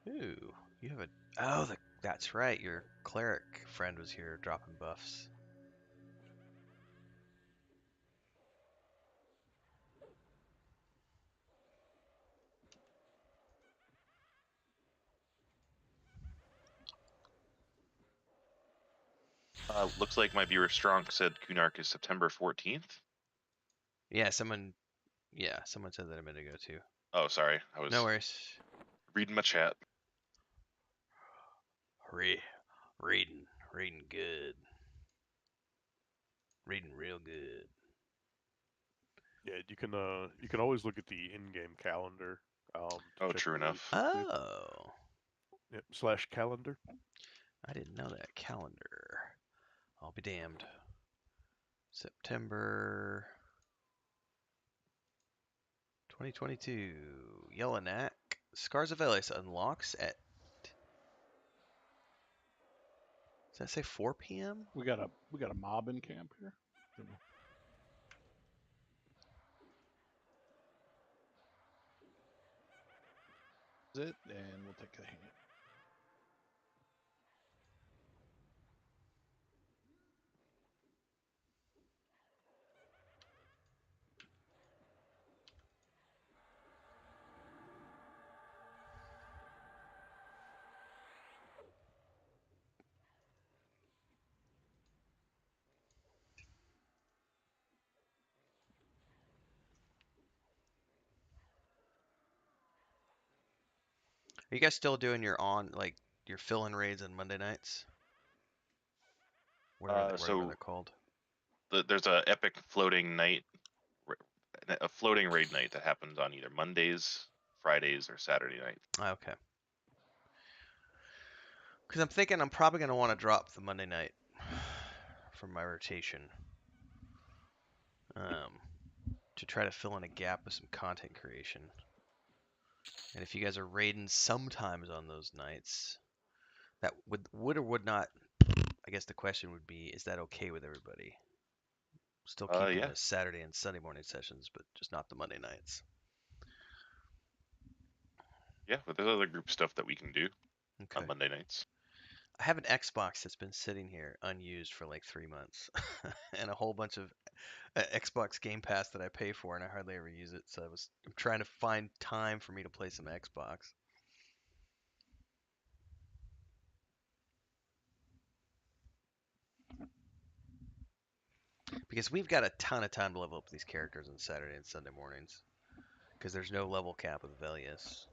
Ooh, you have a. Oh, that's right. Your cleric friend was here dropping buffs. Looks like my viewer Strong said Kunark is September 14th. Yeah, someone said that a minute ago too. Oh, sorry. I No was worries. reading my chat. Reading good. Reading real good. Yeah, you can always look at the in-game calendar. To Oh, check true your release enough. quickly. Oh, Yep, /calendar. I didn't know that. Calendar. I'll be damned. September 2022. Yelinak. Scars of Elis unlocks at. Does that say 4 p.m.? We got a mob in camp here. Is it? And we'll take a hint. Are you guys still doing your your fill-in raids on Monday nights? Whatever So they're called. there's a epic floating night, a floating raid night that happens on either Mondays, Fridays, or Saturday night. Okay. Because I'm thinking I'm probably going to want to drop the Monday night from my rotation. To try to fill in a gap with some content creation. And if you guys are raiding sometimes on those nights, that would or would not, I guess the question would be, is that okay with everybody? Still keeping Yeah. the Saturday and Sunday morning sessions, but just not the Monday nights. Yeah, but there's other group stuff that we can do Okay. on Monday nights. I have an Xbox that's been sitting here unused for like 3 months, and a whole bunch of Xbox Game Pass that I pay for, and I hardly ever use it. So I'm trying to find time for me to play some Xbox. Because we've got a ton of time to level up these characters on Saturday and Sunday mornings. Because there's no level cap with Velius.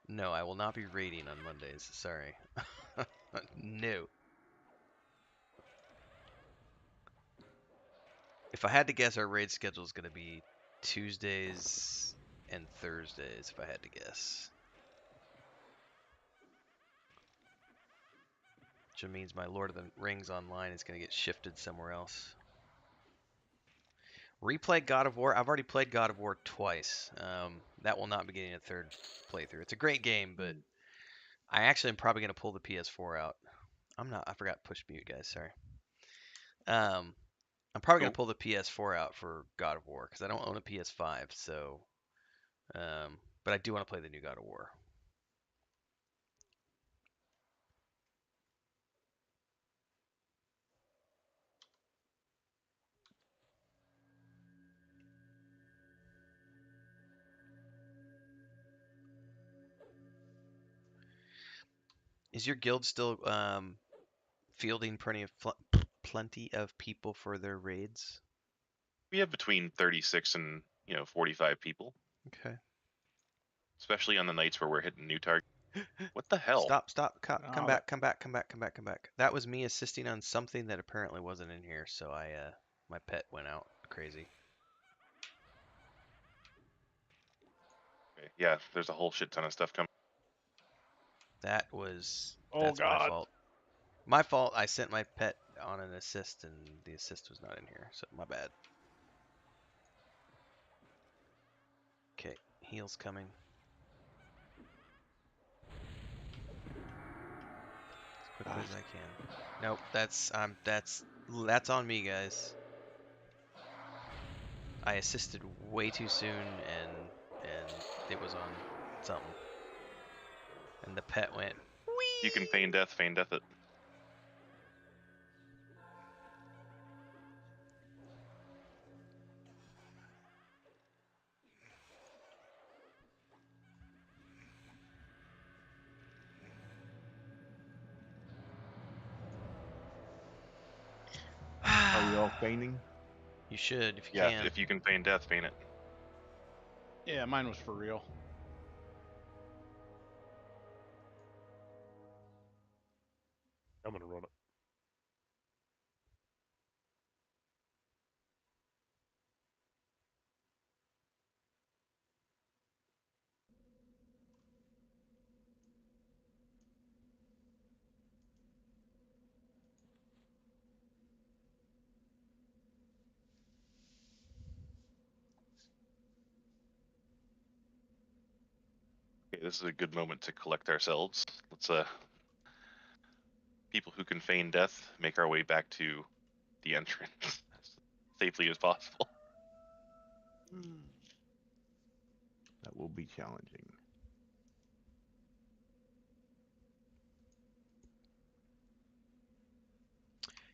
No, I will not be raiding on Mondays. Sorry. No. If I had to guess, our raid schedule is going to be Tuesdays and Thursdays, if I had to guess. Which means my Lord of the Rings Online is going to get shifted somewhere else. Replay God of War. I've already played God of War twice. That will not be getting a third playthrough. It's a great game, but I actually am probably going to pull the PS4 out. I forgot to push mute, guys. Sorry. I'm probably going to pull the PS4 out for God of War because I don't own a PS5. So, but I do want to play the new God of War. Is your guild still fielding plenty of people for their raids? We have between 36 and 45 people. Okay. Especially on the nights where we're hitting new targets. What the hell? Stop. Come back. That was me assisting on something that apparently wasn't in here, so my pet went out crazy. Okay. Yeah, there's a whole shit ton of stuff coming. That's my fault. My fault. I sent my pet on an assist, and the assist was not in here, so my bad. Okay, heal's coming. As quickly as I can. Nope, that's on me, guys. I assisted way too soon, and it was on something, and the pet went. You can feign death it. Are we all feigning? You should, if you Yeah, can. if you can feign death, feign it. Yeah, mine was for real. I'm gonna run it. Okay, this is a good moment to collect ourselves. Let's people who can feign death make our way back to the entrance as safely as possible. That will be challenging.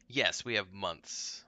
Yes, we have months.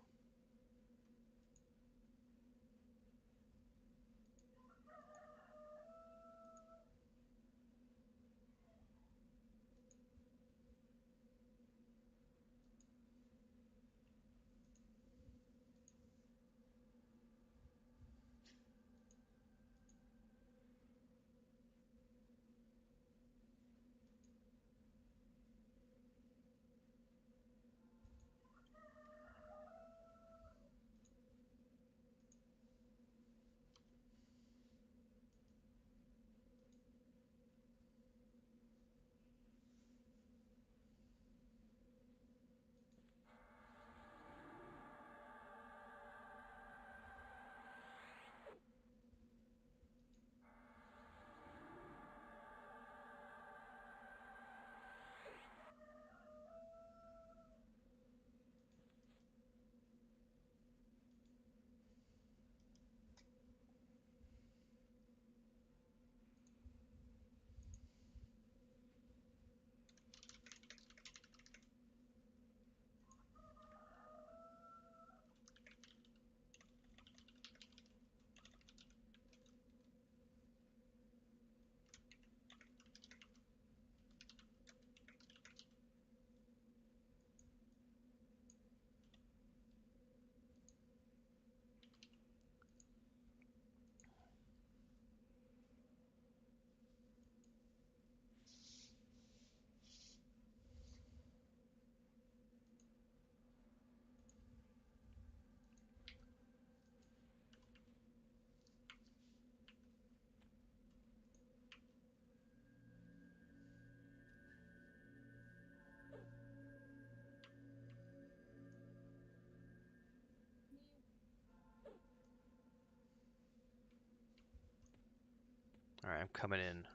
All right, I'm coming in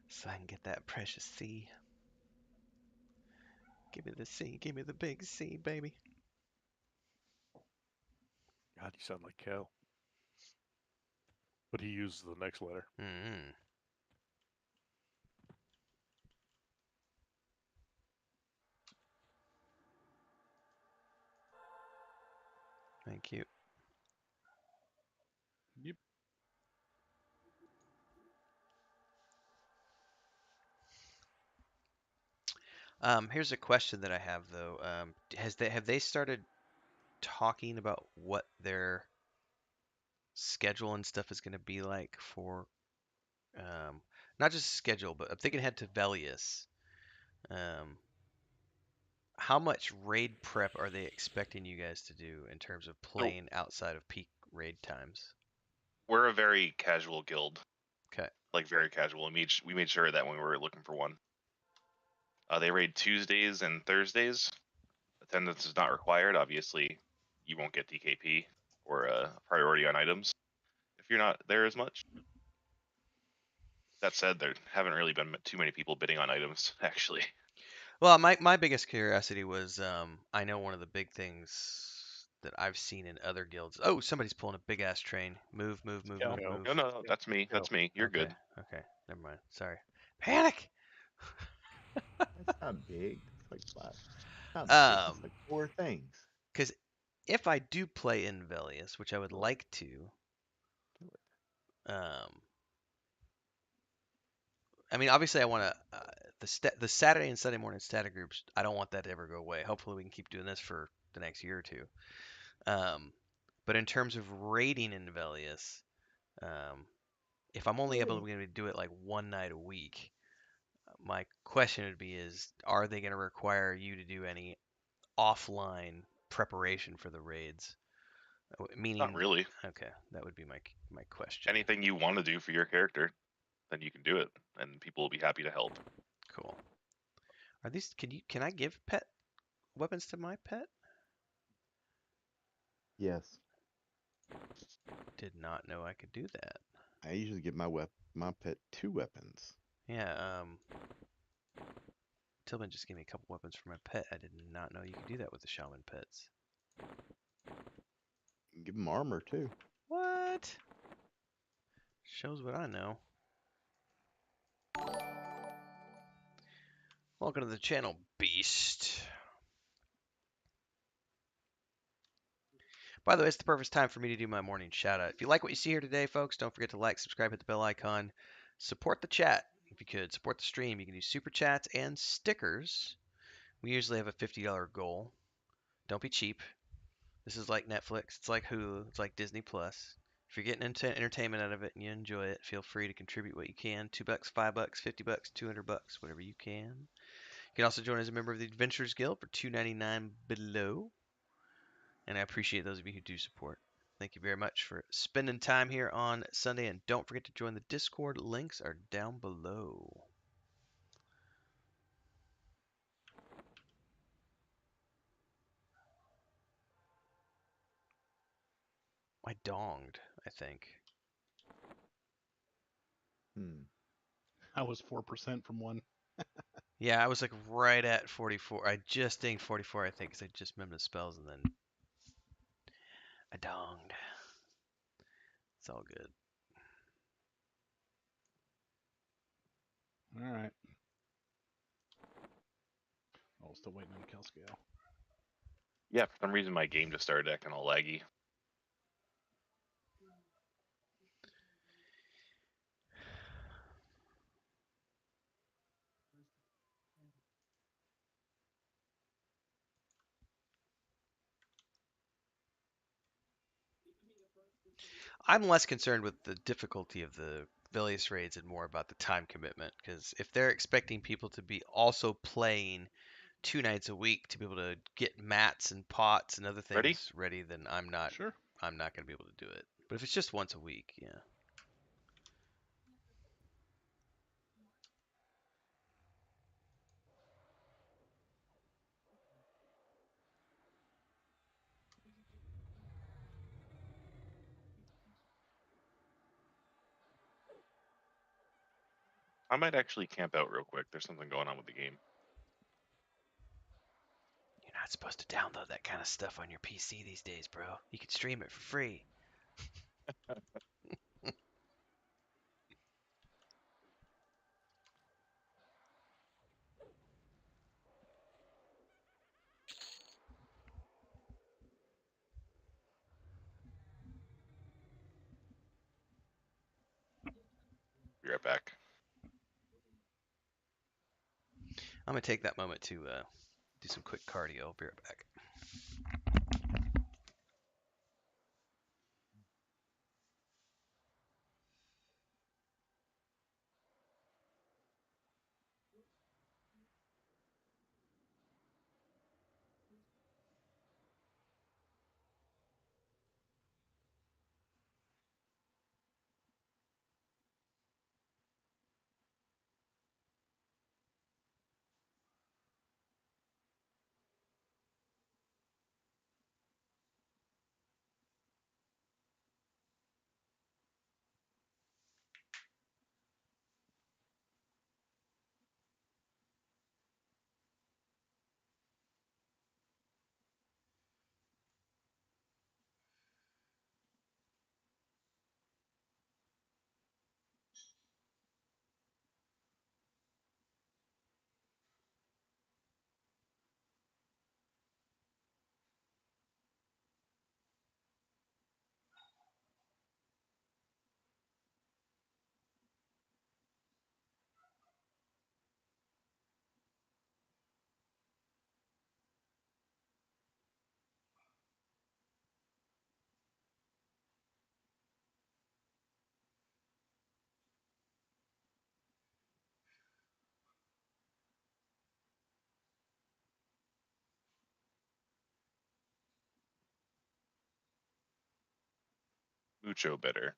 so I can get that precious C. Give me the C. Give me the big C, baby. God, you sound like Cal. But he uses the next letter. Mm-hmm. Thank you. Yep. Here's a question that I have though. Have they started talking about what their schedule and stuff is going to be like for not just schedule, but I'm thinking ahead to Velius. Um, how much raid prep are they expecting you guys to do in terms of So playing outside of peak raid times? we're a very casual guild, Okay. like very casual. We made sure of that when we were looking for one. They raid Tuesdays and Thursdays. Attendance is not required. Obviously, you won't get DKP or priority on items if you're not there as much. That said, there haven't really been too many people bidding on items, actually. Well, my biggest curiosity was I know one of the big things that I've seen in other guilds. Oh, somebody's pulling a big ass train. Move, move, move, Yeah. move, Yeah, move. No, that's me. Go. That's me. You're Okay, good. okay, never mind. Sorry. Panic. That's not big. It's like five. Not big. It's Um, like four things. because if I do play in Velius, which I would like to, um, I mean, obviously, I want to the Saturday and Sunday morning static groups. I don't want that to ever go away. Hopefully, we can keep doing this for the next year or two. Um, but in terms of rating in Velius, um, if I'm only able to do it like one night a week, my question would be: are they going to require you to do any offline preparation for the raids? Not Meaning, really. okay, that would be my question. Anything you want to do for your character, then you can do it, and people will be happy to help. Cool. Are these? Can I give pet weapons to my pet? Yes. Did not know I could do that. I usually give my pet 2 weapons. Yeah, Tillman just gave me a couple weapons for my pet. I did not know you could do that with the shaman pets. Give them armor too. What? Shows what I know. Welcome to the channel, Beast. By the way, it's the perfect time for me to do my morning shout out. If you like what you see here today, folks, don't forget to like, subscribe, hit the bell icon. Support the chat if you could. Support the stream. You can do super chats and stickers. We usually have a $50 goal. Don't be cheap. This is like Netflix. It's like Hulu. It's like Disney Plus. If you're getting into entertainment out of it and you enjoy it, feel free to contribute what you can. $2, $5, $50, $200, whatever you can. You can also join as a member of the Adventurers Guild for $2.99 below. And I appreciate those of you who do support. Thank you very much for spending time here on Sunday. And don't forget to join the Discord. Links are down below. I donged, I think. I was 4% from one. Yeah, I was like right at 44. I just dinged 44, I think, because I just remembered the spells and then I donged. It's all good. All right. Oh, still waiting on kill scale. Yeah, for some reason my game just started acting all laggy. I'm less concerned with the difficulty of the Velius raids and more about the time commitment. Because if they're expecting people to be also playing 2 nights a week to be able to get mats and pots and other Ready? things ready, then I'm not Sure. going to be able to do it. But if it's just once a week, yeah. I might actually camp out real quick. There's something going on with the game. You're not supposed to download that kind of stuff on your PC these days, bro. You can stream it for free. Be right back. I'm going to take that moment to do some quick cardio. I'll be right back. mucho better.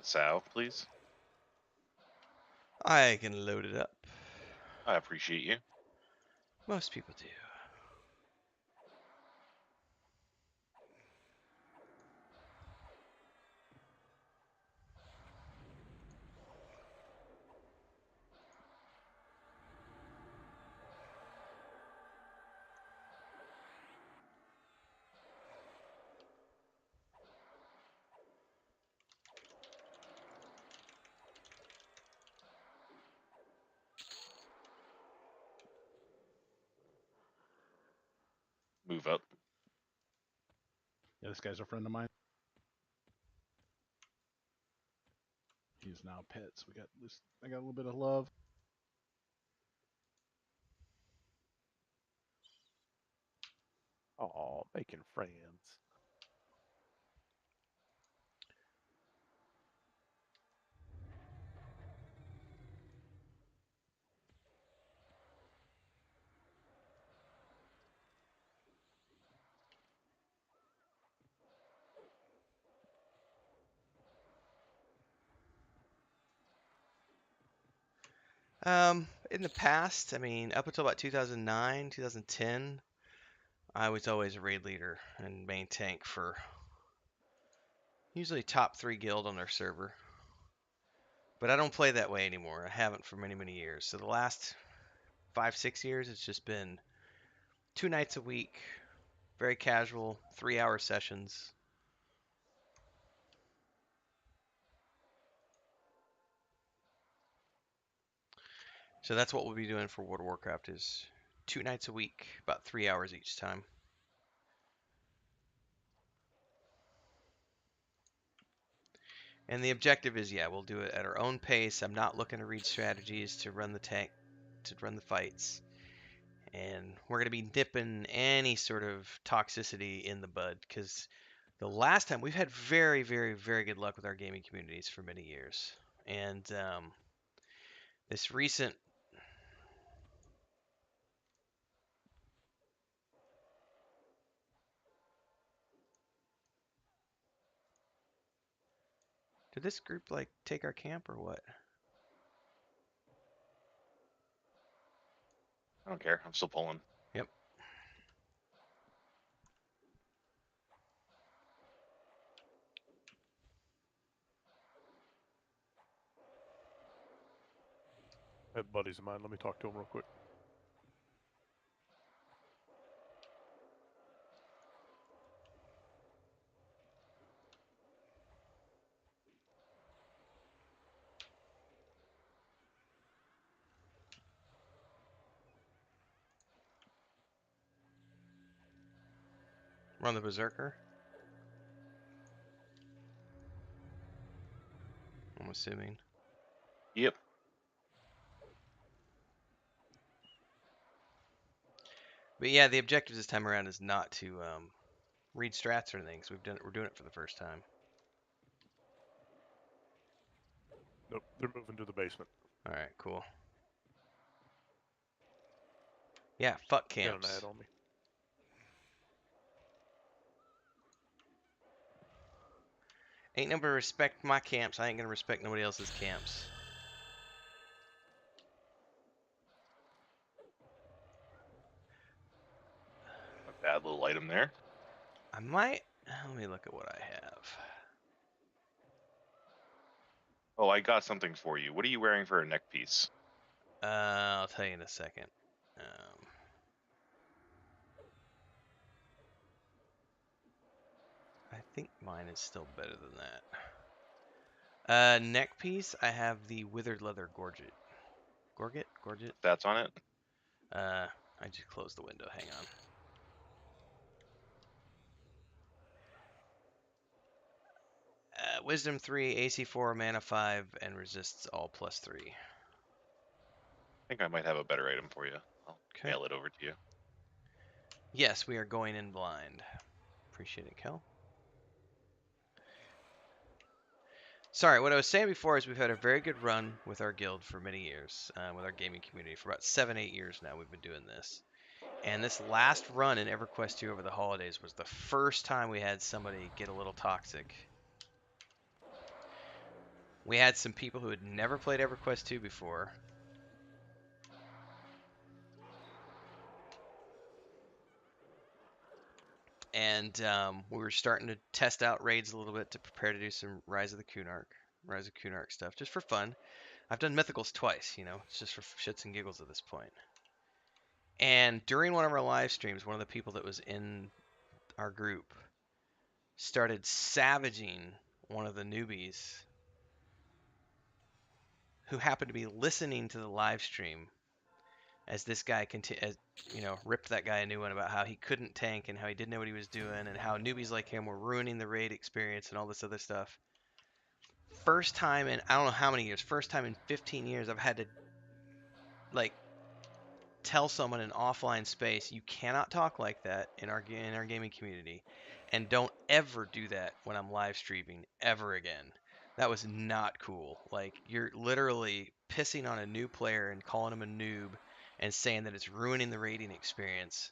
Sal, please. I can load it up. I appreciate you. Most people do. Move up. Yeah, this guy's a friend of mine. He's now pets. We got this. I got a little bit of love. Oh, making friends. In the past, I mean, up until about 2009, 2010, I was always a raid leader and main tank for usually top 3 guild on their server. But I don't play that way anymore. I haven't for many, many years. So the last 5, 6 years, it's just been 2 nights a week, very casual, 3-hour sessions. So that's what we'll be doing for World of Warcraft is 2 nights a week, about 3 hours each time. And the objective is, yeah, we'll do it at our own pace. I'm not looking to read strategies to run the tank, to run the fights. And we're going to be nipping any sort of toxicity in the bud, because the last time we've had very, very, very good luck with our gaming communities for many years. And this recent did this group like take our camp or what? I don't care. I'm still pulling. Yep. That buddies of mine. Let me talk to him real quick. Run the Berserker. I'm assuming. Yep. But yeah, the objective this time around is not to read strats or anything. So we're doing it for the first time. Nope, they're moving to the basement. All right, cool. Yeah, fuck Got an camps. ad on me. Ain't nobody respect my camps. I ain't gonna respect nobody else's camps. A bad little item there. I might. Let me look at what I have. Oh, I got something for you. What are you wearing for a neck piece? I'll tell you in a second. I think mine is still better than that. Neck piece, I have the withered leather gorget. Gorget? That's on it. I just closed the window. Hang on. Wisdom 3, AC 4, mana 5, and resists all +3. I think I might have a better item for you. I'll Okay. mail it over to you. Yes, we are going in blind. Appreciate it, Kel. Sorry, what I was saying before is we've had a very good run with our guild for many years, with our gaming community. For about 7-8 years now, we've been doing this. And this last run in EverQuest 2 over the holidays was the first time we had somebody get a little toxic. We had some people who had never played EverQuest 2 before. And we were starting to test out raids a little bit to prepare to do some Rise of Kunark stuff, just for fun. I've done Mythicals twice, you know, it's just for shits and giggles at this point. And during one of our live streams, one of the people that was in our group started savaging one of the newbies who happened to be listening to the live stream as this guy ripped that guy a new one about how he couldn't tank and how he didn't know what he was doing and how newbies like him were ruining the raid experience and all this other stuff. First time in I don't know how many years, first time in 15 years I've had to like tell someone in offline space, you cannot talk like that in our gaming community, and don't ever do that when I'm live streaming ever again. That was not cool. Like, you're literally pissing on a new player and calling him a noob and saying that it's ruining the raiding experience.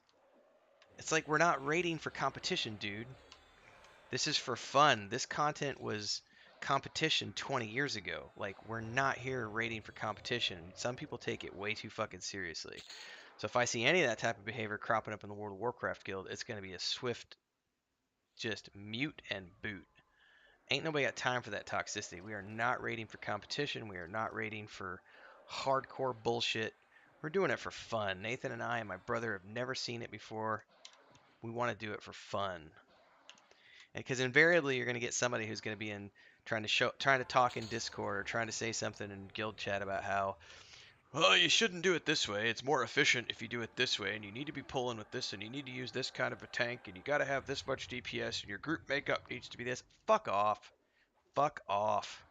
It's like, we're not raiding for competition, dude. This is for fun. This content was competition 20 years ago. Like, we're not here raiding for competition. Some people take it way too fucking seriously. So if I see any of that type of behavior cropping up in the World of Warcraft guild, it's going to be a swift just mute and boot. Ain't nobody got time for that toxicity. We are not raiding for competition. We are not raiding for hardcore bullshit. We're doing it for fun. Nathan and I and my brother have never seen it before. We want to do it for fun. And because invariably you're going to get somebody who's going to be in trying to talk in Discord or trying to say something in guild chat about how, well, you shouldn't do it this way. It's more efficient if you do it this way, and you need to be pulling with this, and you need to use this kind of a tank, and you got to have this much DPS, and your group makeup needs to be this. Fuck off. Fuck off.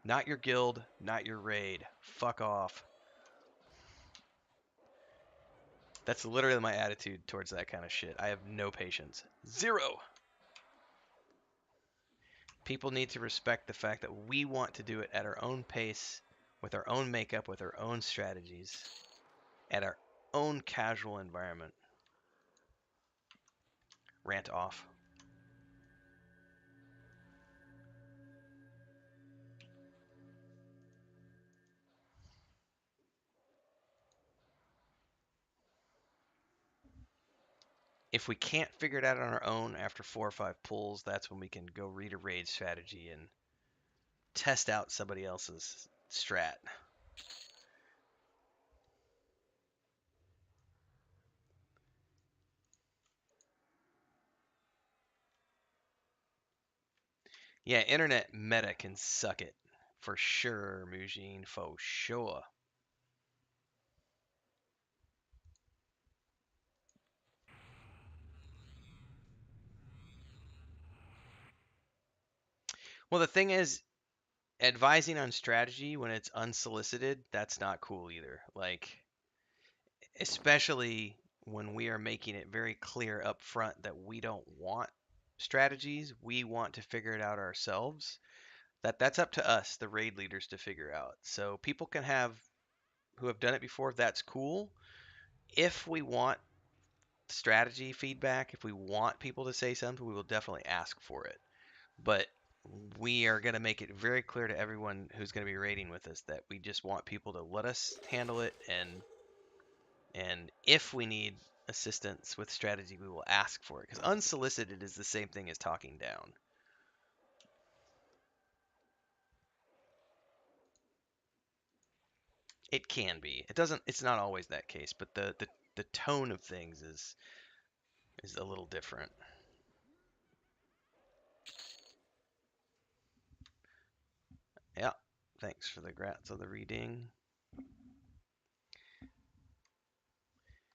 Not your guild, not your raid. Fuck off. That's literally my attitude towards that kind of shit. I have no patience. Zero. People need to respect the fact that we want to do it at our own pace, with our own makeup, with our own strategies, at our own casual environment. Rant off. If we can't figure it out on our own after 4 or 5 pulls, that's when we can go read a raid strategy and test out somebody else's strat. Yeah, internet meta can suck it. For sure, Mujin, for sure. Well, the thing is, advising on strategy when it's unsolicited, that's not cool either. Like, especially when we are making it very clear up front that we don't want strategies, we want to figure it out ourselves. That's up to us, the raid leaders, to figure out. So people can have who have done it before, that's cool. If we want strategy feedback, if we want people to say something, we will definitely ask for it. But we are going to make it very clear to everyone who's going to be raiding with us that we just want people to let us handle it, and if we need assistance with strategy, we will ask for it, because unsolicited is the same thing as talking down. It can be. It's not always that case, but the tone of things is a little different. Yeah. Thanks for the grats of the reading.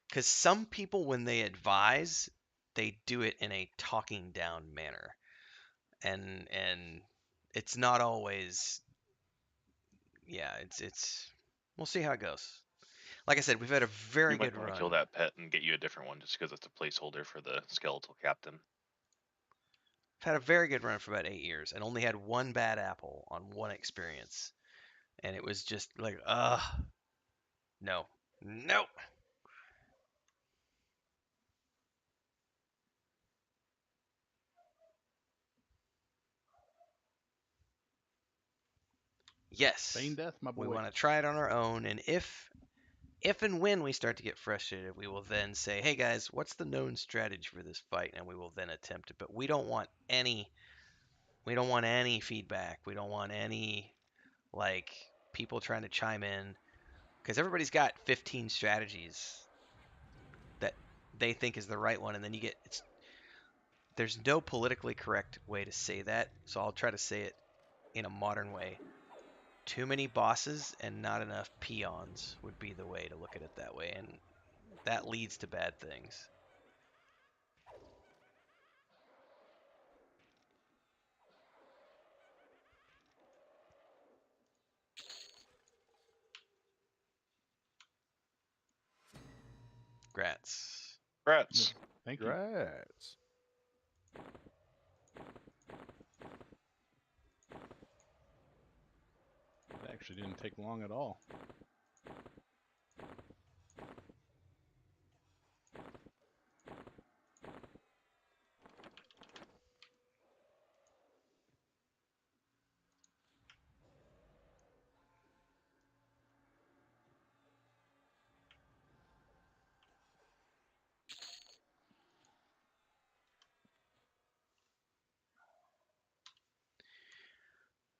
Because some people, when they advise, they do it in a talking down manner, and it's not always. Yeah, it's. We'll see how it goes. Like I said, we've had a very You might good want to run. kill that pet and get you a different one, just because it's a placeholder for the skeletal captain. I've had a very good run for about 8 years, and only had one bad apple on one experience, and it was just like, no, nope. Yes, Feign death, my we boy. want to try it on our own, and if and when we start to get frustrated, we will then say, hey guys, what's the known strategy for this fight? And we will then attempt it. But we don't want any feedback. We don't want any like people trying to chime in, because everybody's got 15 strategies that they think is the right one, and then there's no politically correct way to say that, so I'll try to say it in a modern way. Too many bosses and not enough peons would be the way to look at it that way, and that leads to bad things. Grats. Rats. Thank you. Congrats. It actually didn't take long at all.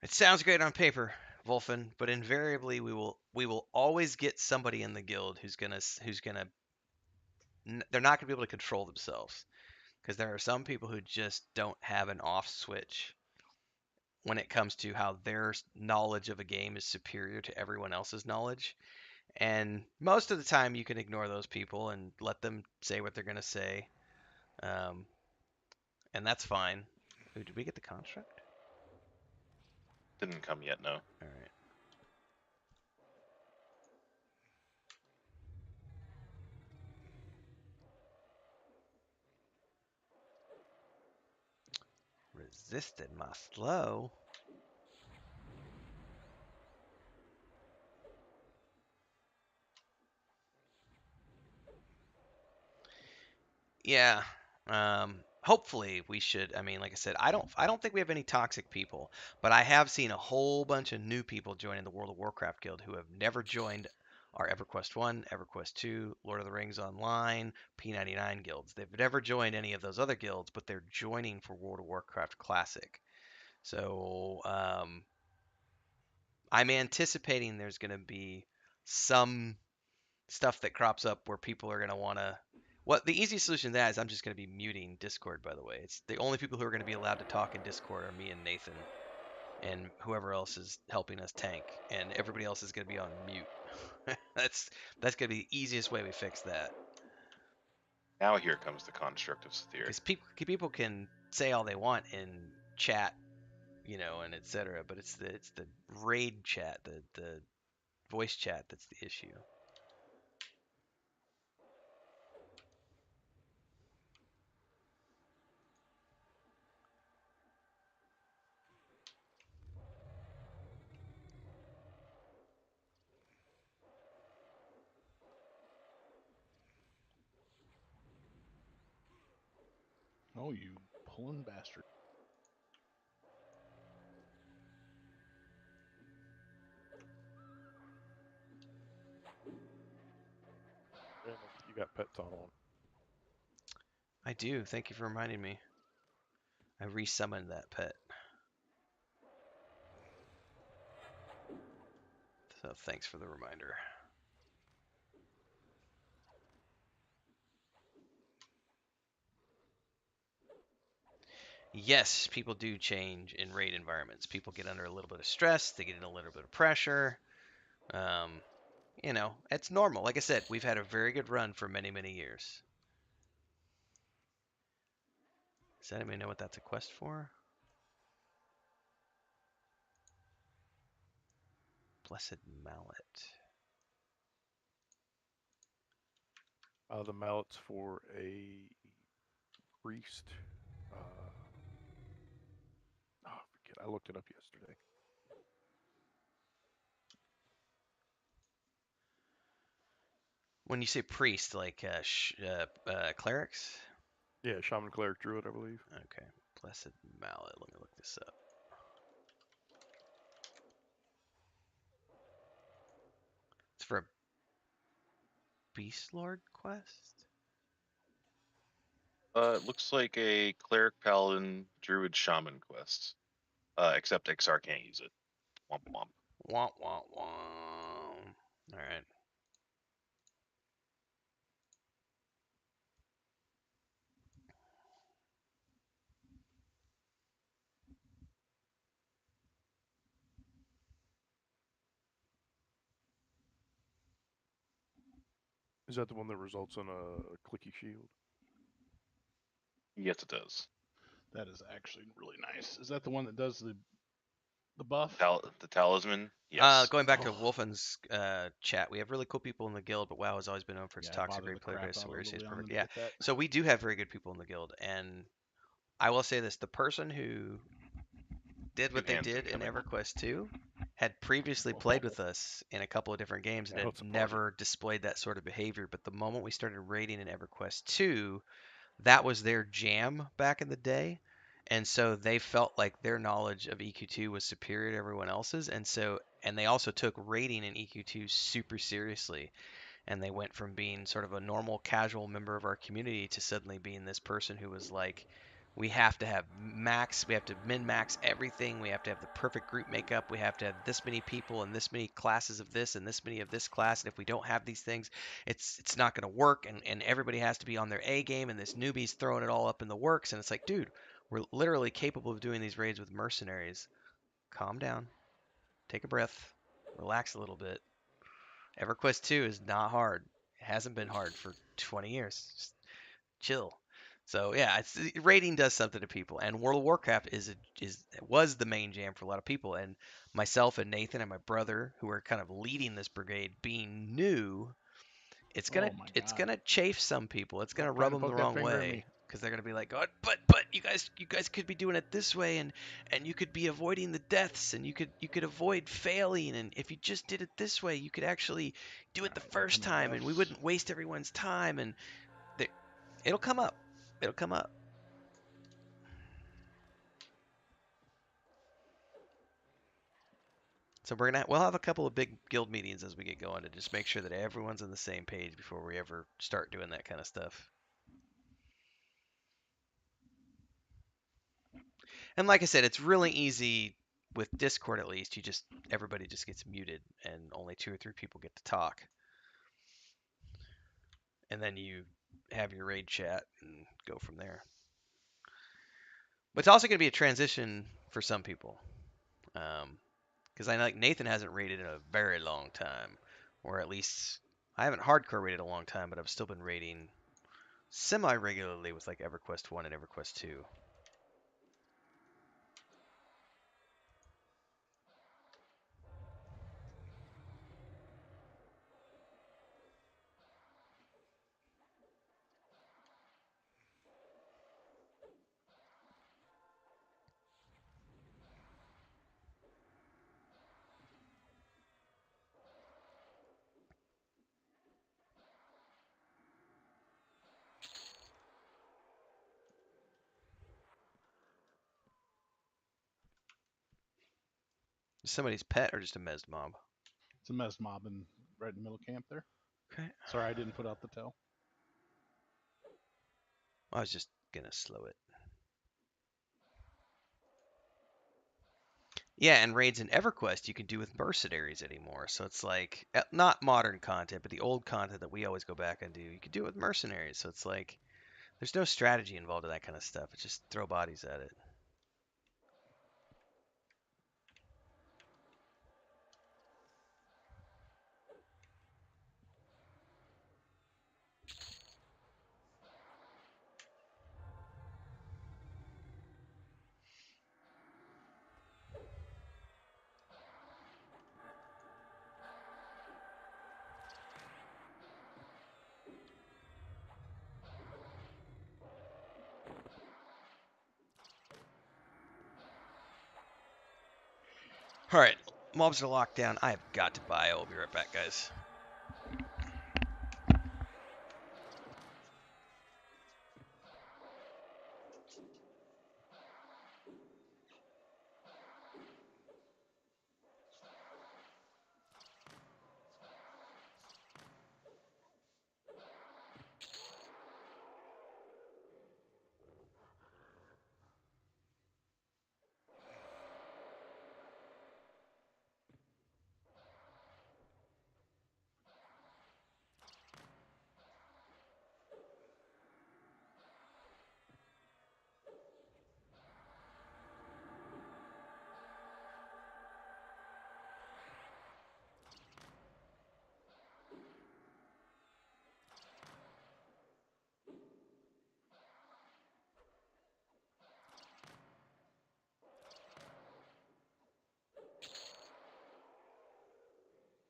It sounds great on paper, Wolfen, but invariably we will always get somebody in the guild who's gonna they're not gonna be able to control themselves, because there are some people who just don't have an off switch when it comes to how their knowledge of a game is superior to everyone else's knowledge. And most of the time, you can ignore those people and let them say what they're gonna say, um, and that's fine. Ooh, did we get the construct? Didn't come yet, no. All right. Resisted my slow. Yeah. Hopefully we should. I mean, like I said, I don't think we have any toxic people, but I have seen a whole bunch of new people joining the World of Warcraft Guild who have never joined our EverQuest 1, EverQuest 2, Lord of the Rings Online, P99 guilds. They've never joined any of those other guilds, but they're joining for World of Warcraft Classic. So, I'm anticipating there's going to be some stuff that crops up where people are going to want to. What the easiest solution to that is I'm just going to be muting Discord, by the way. It's the only people who are going to be allowed to talk in Discord are me and Nathan and whoever else is helping us tank, and everybody else is going to be on mute. That's going to be the easiest way we fix that. Now here comes the construct of Sathir. Because people can say all they want in chat, you know, and etc. But it's the raid chat, the voice chat that's the issue. Oh, you pulling bastard. Yeah, Nick, you got pet ton on. I do. Thank you for reminding me. I resummoned that pet. So thanks for the reminder. Yes, people do change in raid environments. People get under a little bit of stress. They get in a little bit of pressure. You know, it's normal. Like I said, we've had a very good run for many, many years. Does anybody know what that's a quest for? Blessed Mallet. The mallet's for a priest. Oh, I forget. I looked it up yesterday. When you say priest, like clerics? Yeah, shaman, cleric, druid, I believe. Okay. Blessed Mallet. Let me look this up. It's for a Beast Lord quest? It looks like a cleric, paladin, druid, shaman quest. Except XR can't use it. Womp womp. Womp womp womp. Alright. Is that the one that results in a clicky shield? Yes, it does. That is actually really nice. Is that the one that does the buff? The talisman. Yes. Going back to Oh. Wolfen's chat, we have really cool people in the guild, but WoW has always been known for its Yeah, it toxic bothered raid the player crap base, so out we of say it's Liliana perfect. to Yeah, get that. so we do have very good people in the guild, and I will say this: the person who did Two what they hands did in incoming. EverQuest 2 had previously played with us in a couple of different games and Now had it's a party. never displayed that sort of behavior. But the moment we started raiding in EverQuest 2, that was their jam back in the day. And so they felt like their knowledge of EQ2 was superior to everyone else's. And they also took raiding in EQ2 super seriously. And they went from being sort of a normal, casual member of our community to suddenly being this person who was like, we have to have max, we have to min max everything, we have to have the perfect group makeup, we have to have this many people and this many classes of this and this many of this class, and if we don't have these things, it's not going to work, and everybody has to be on their A game, and this newbie's throwing it all up in the works, and it's like, dude, we're literally capable of doing these raids with mercenaries. Calm down, take a breath, relax a little bit. EverQuest 2 is not hard. It hasn't been hard for 20 years. Just chill. So yeah, rating does something to people, and World of Warcraft was the main jam for a lot of people. And myself and Nathan and my brother, who are kind of leading this brigade, being new, Oh my it's god. gonna chafe some people. It's gonna Stop rub trying to them the poke that wrong finger at way me. because they're gonna be like, "God, but you guys could be doing it this way, and you could be avoiding the deaths, and you could avoid failing, and if you just did it this way, you could actually do it the Alright, back on first the time, and we buffs. wouldn't waste everyone's time." And it'll come up. It'll come up. So we'll have a couple of big guild meetings as we get going to just make sure that everyone's on the same page before we ever start doing that kind of stuff. And like I said, it's really easy with Discord at least. Everybody just gets muted and only 2 or 3 people get to talk. And then you have your raid chat and go from there. But it's also going to be a transition for some people. Because I know like Nathan hasn't raided in a very long time, or at least I haven't hardcore raided a long time, but I've still been raiding semi-regularly with like EverQuest 1 and EverQuest 2. Somebody's pet or just a mezd mob? It's a mess mob right in the middle camp there. Okay. Sorry, I didn't put out the tell. I was just gonna slow it. Yeah, and raids in EverQuest you can do with mercenaries anymore. So it's like not modern content, but the old content that we always go back and do. You can do it with mercenaries. So it's like there's no strategy involved in that kind of stuff. It's just throw bodies at it. All right, mobs are locked down. I have got to buy. I'll be right back, guys.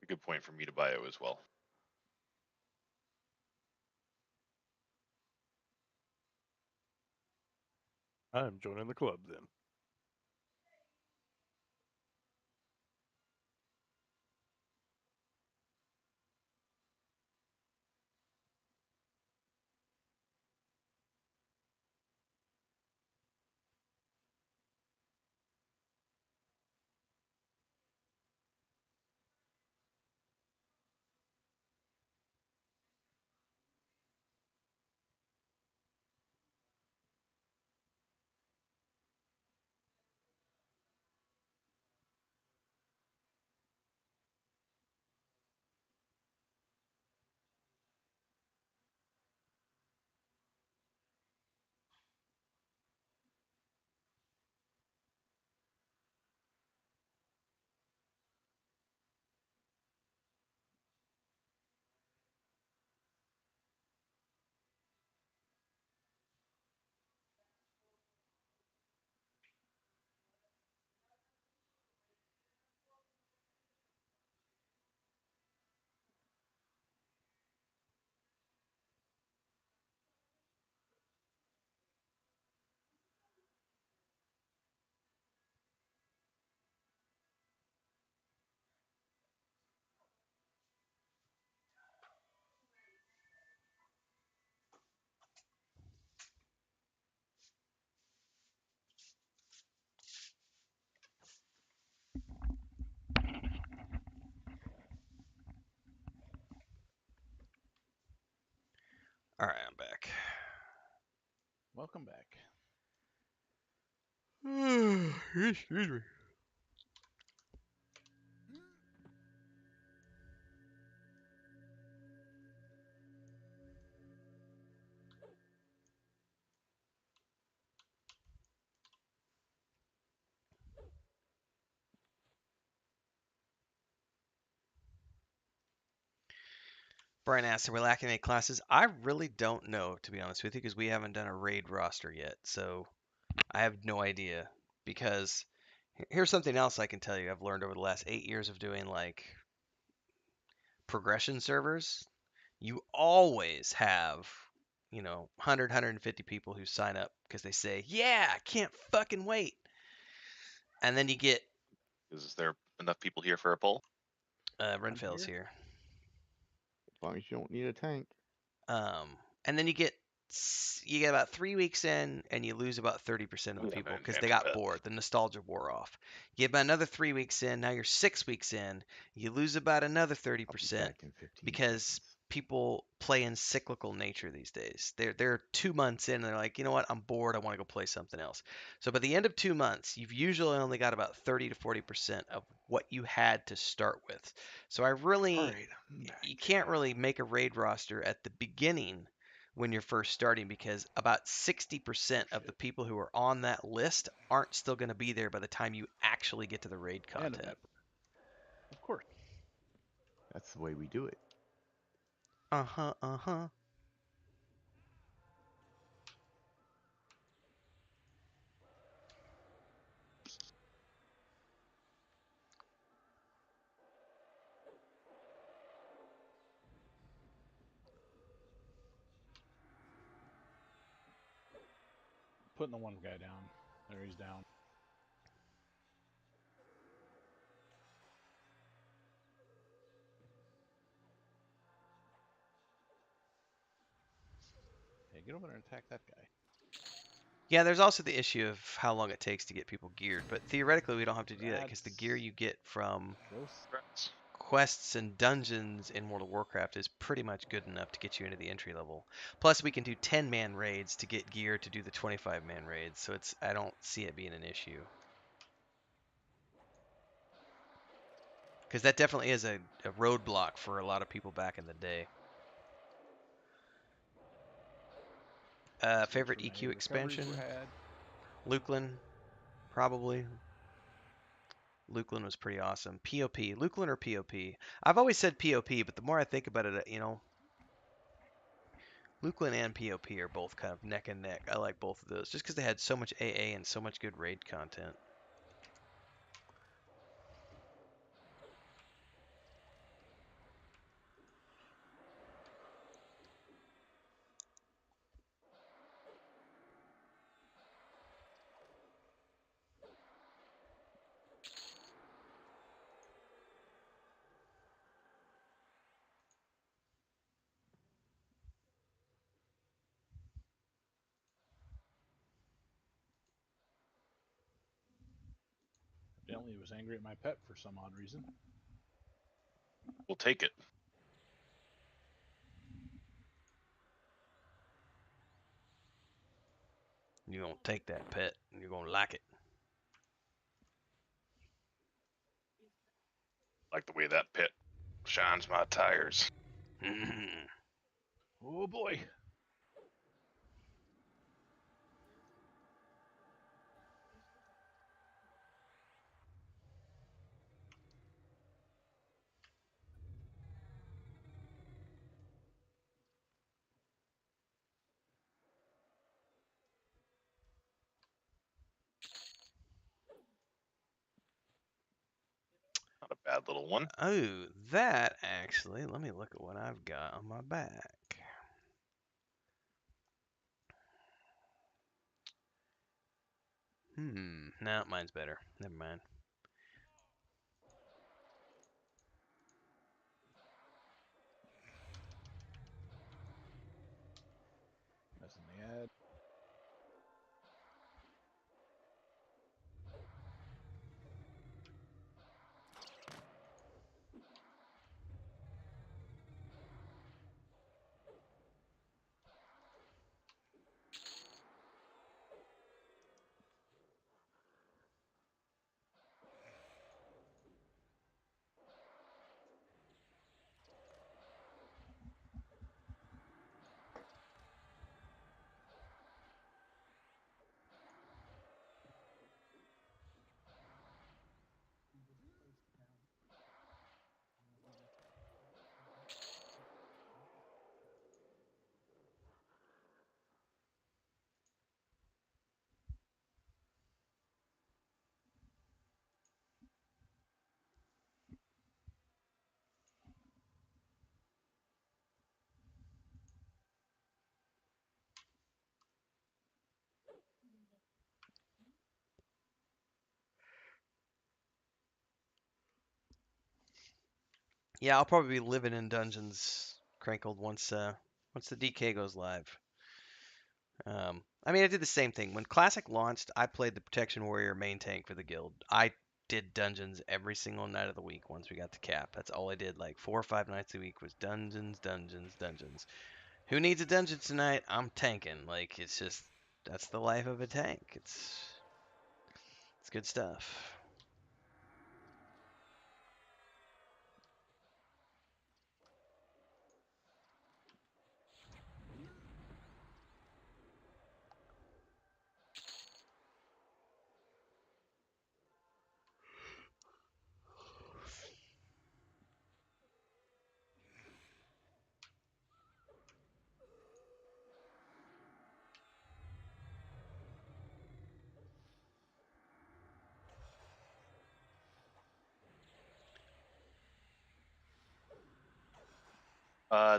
A good point for me to bio as well. I'm joining the club then. All right, I'm back. Welcome back. Excuse me. Brian asked, are we lacking any classes? I really don't know, to be honest with you, because we haven't done a raid roster yet. So I have no idea. Because here's something else I can tell you I've learned over the last 8 years of doing like progression servers. You always have, 100, 150 people who sign up because they say, yeah, I can't fucking wait. And then you get Is there enough people here for a poll? Renfell's here. As long as you don't need a tank. And then you get about 3 weeks in and you lose about 30% of the Yeah, people man, because can't they do got that. bored. The nostalgia wore off. You get about another 3 weeks in. Now you're 6 weeks in. You lose about another I'll be 30% back in 15 because seconds. people play in cyclical nature these days. They're 2 months in and they're like, you know what, I'm bored. I want to go play something else. So by the end of 2 months, you've usually only got about 30 to 40% of what you had to start with. So I All really, right, I'm back. you can't really make a raid roster at the beginning when you're first starting because about 60% of the people who are on that list aren't still going to be there by the time you actually get to the raid And a content. map. Of course. That's the way we do it. Uh-huh, uh-huh. Putting the one guy down. There, he's down. Hey, get over there and attack that guy. Yeah, there's also the issue of how long it takes to get people geared, but theoretically we don't have to do that because the gear you get from Gross. Congrats. quests and dungeons in World of Warcraft is pretty much good enough to get you into the entry level. Plus we can do 10-man raids to get gear to do the 25-man raids, so I don't see it being an issue. Because that definitely is a roadblock for a lot of people back in the day. Favorite Too many EQ recoveries expansion? were had. Luklin, probably. Luklin was pretty awesome. POP, Luklin or POP? I've always said POP, but the more I think about it, Luklin and POP are both kind of neck and neck. I like both of those just because they had so much AA and so much good raid content. Evidently, he was angry at my pet for some odd reason. We'll take it. You're going to take that pet and you're going to like it. Like the way that pit shines my tires. Oh boy. Not a bad little one. Oh, that actually, let me look at what I've got on my back. No, mine's better. Never mind. That's in the ad. Yeah, I'll probably be living in dungeons, Crankled, once the DK goes live. I mean, I did the same thing when Classic launched. I played the Protection Warrior main tank for the guild. I did dungeons every single night of the week once we got to cap. That's all I did. Like 4 or 5 nights a week was dungeons, dungeons, dungeons. Who needs a dungeon tonight? I'm tanking. Like it's just that's the life of a tank. It's good stuff.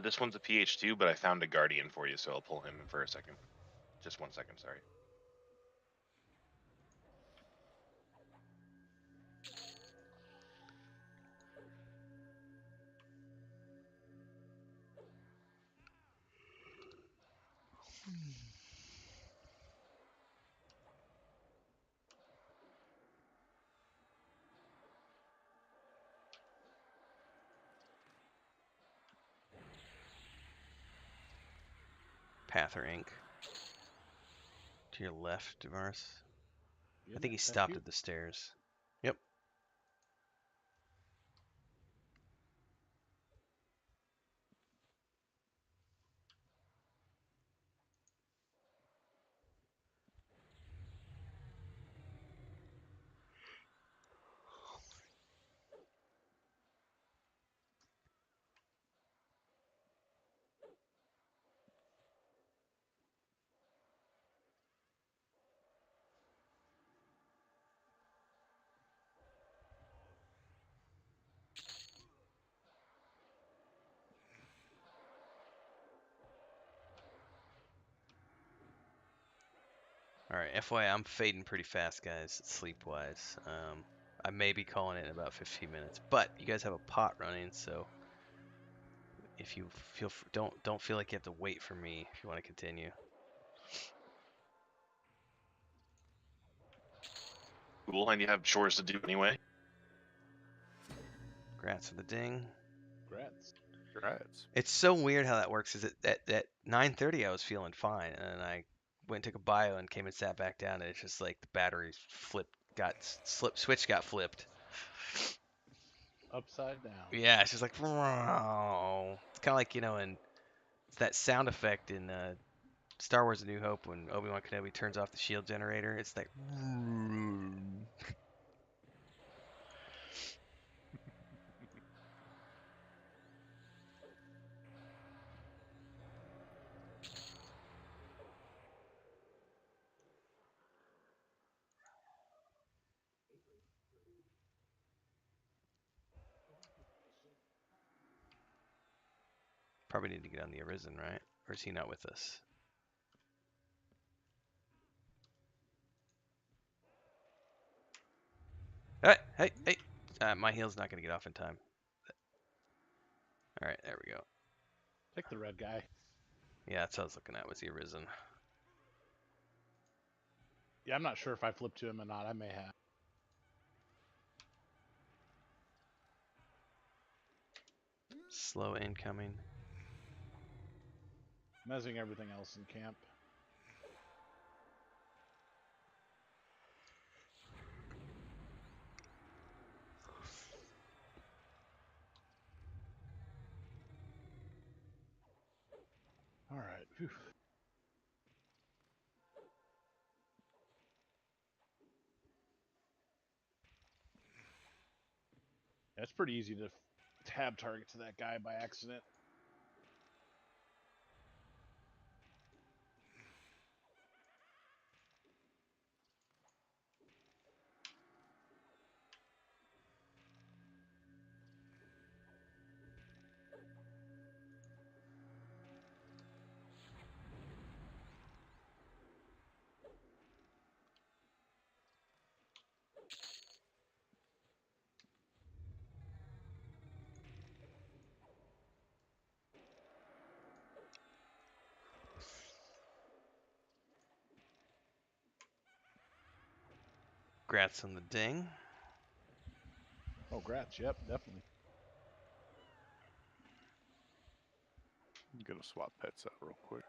This one's a PH2, but I found a guardian for you, so I'll pull him for a second. Just 1 second, sorry. Pather Inc. To your left, Damaris. Yeah, I think he thank stopped you. at the stairs. Yep. All right, FYI, I'm fading pretty fast, guys, sleep-wise. I may be calling it in about 15 minutes, but you guys have a pot running, so if you don't feel like you have to wait for me if you want to continue. Cool, and you have chores to do anyway. Grats for the ding. Congrats. Congrats. It's so weird how that works. Is it at 9:30 I was feeling fine, and then I went and took a bio and came and sat back down, and it's just like the batteries switch got flipped. Upside down. Yeah, it's just like, it's kind of like, and it's that sound effect in Star Wars: A New Hope when Obi-Wan Kenobi turns off the shield generator. It's like, probably need to get on the Arisen, right? Or is he not with us? Hey! My heal's not gonna get off in time. All right, there we go. Take the red guy. Yeah, that's what I was looking at. Was the Arisen? Yeah, I'm not sure if I flipped to him or not. I may have. Slow incoming. Mezzing everything else in camp. All right. Whew. Yeah, it's pretty easy to tab target to that guy by accident. Grats on the ding. Oh, grats. Yep, definitely. I'm gonna swap pets out real quick.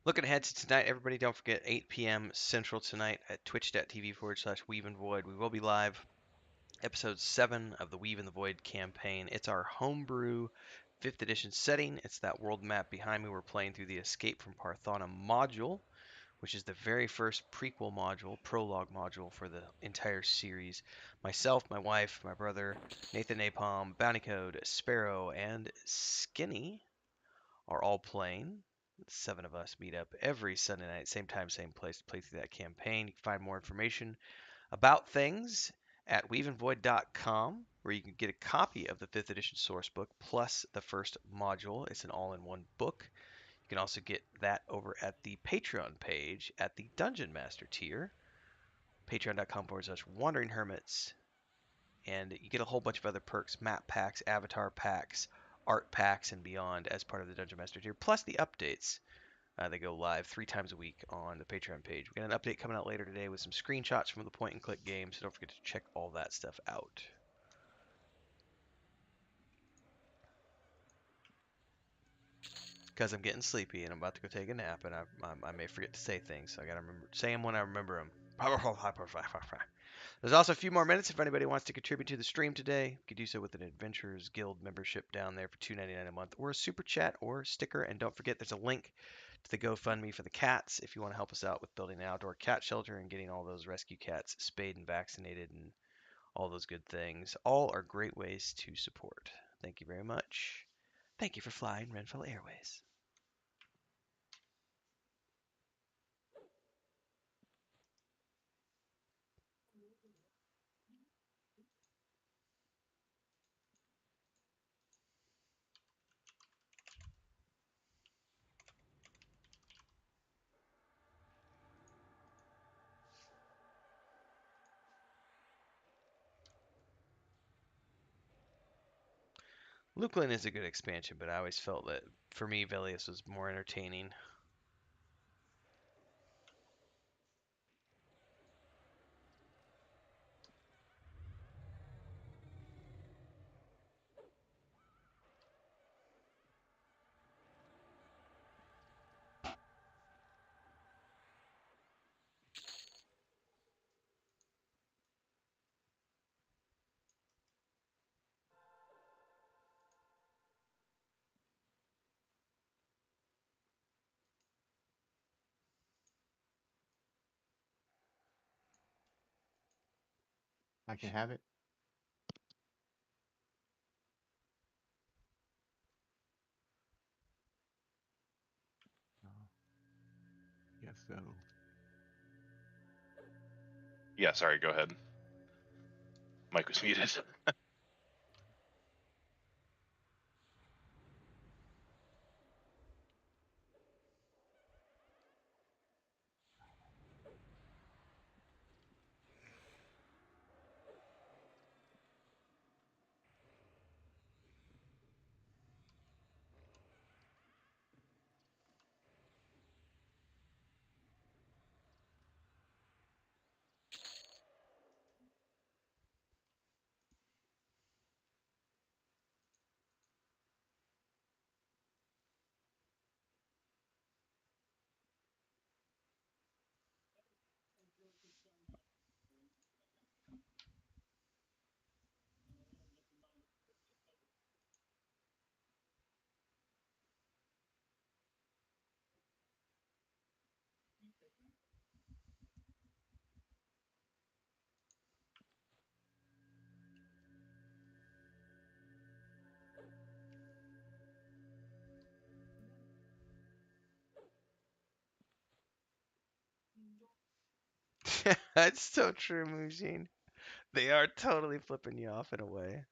Looking ahead to tonight, everybody, don't forget 8 p.m. Central tonight at twitch.tv/Weave and Void. We will be live. Episode 7 of the Weave and the Void campaign. It's our homebrew 5th edition setting. It's that world map behind me. We're playing through the Escape from Parthana module, which is the very first prequel module, prologue module for the entire series. Myself, my wife, my brother, Nathan Napalm, Bounty Code, Sparrow, and Skinny are all playing. 7 of us meet up every Sunday night, same time, same place to play through that campaign. You can find more information about things at weaveandvoid.com, where you can get a copy of the 5th edition source book plus the first module. It's an all-in-one book. You can also get that over at the Patreon page at the Dungeon Master tier, patreon.com/Wandering Hermits, and you get a whole bunch of other perks, map packs, avatar packs, art packs, and beyond as part of the Dungeon Master tier, plus the updates. They go live 3 times a week on the Patreon page. We got an update coming out later today with some screenshots from the point-and-click game, so don't forget to check all that stuff out. Because I'm getting sleepy and I'm about to go take a nap, and I may forget to say things, so I gotta say them when I remember them. There's also a few more minutes if anybody wants to contribute to the stream today. You could do so with an Adventurers Guild membership down there for $2.99 a month, or a super chat or sticker. And don't forget, there's a link to the GoFundMe for the cats if you want to help us out with building an outdoor cat shelter and getting all those rescue cats spayed and vaccinated and all those good things. All are great ways to support. Thank you very much. Thank you for flying Renfell Airways. Lukeland is a good expansion, but I always felt that, for me, Velius was more entertaining. I can have it. Yes, so. Yeah, sorry, go ahead. Mike was muted. That's so true, Mujin. They are totally flipping you off in a way.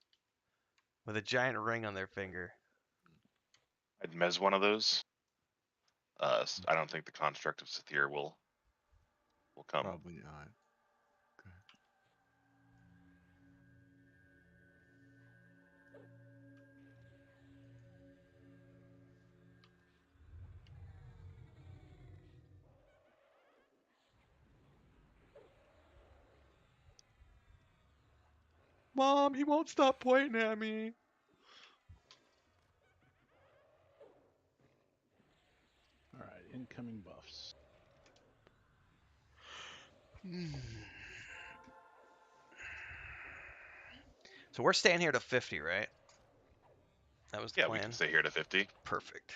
With a giant ring on their finger. I'd mez one of those. I don't think the construct of Sathir will come. Probably not. Okay. Mom, he won't stop pointing at me. Alrighty. Incoming buffs. So we're staying here to 50, right? That was the Yeah, we plan. can stay here to 50. Perfect.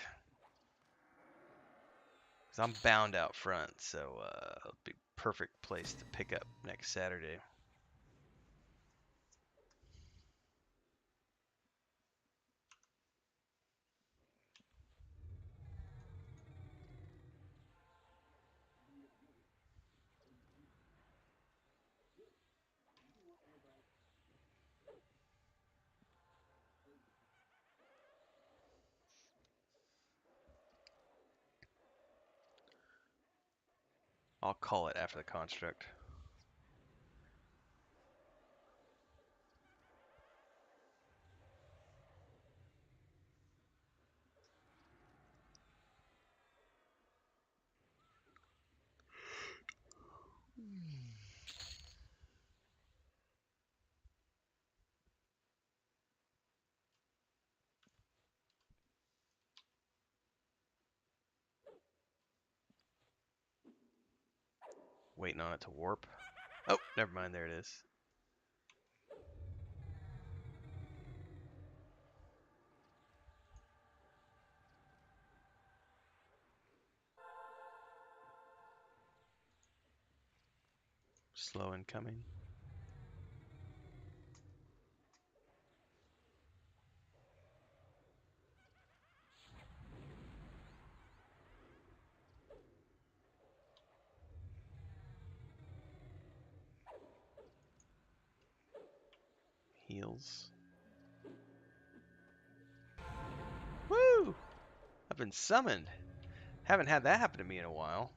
Because I'm bound out front, so it'll be perfect place to pick up next Saturday. I'll call it after the construct. Waiting on it to warp. Oh, never mind. There it is. Slow incoming. Heals. Woo! I've been summoned. Haven't had that happen to me in a while.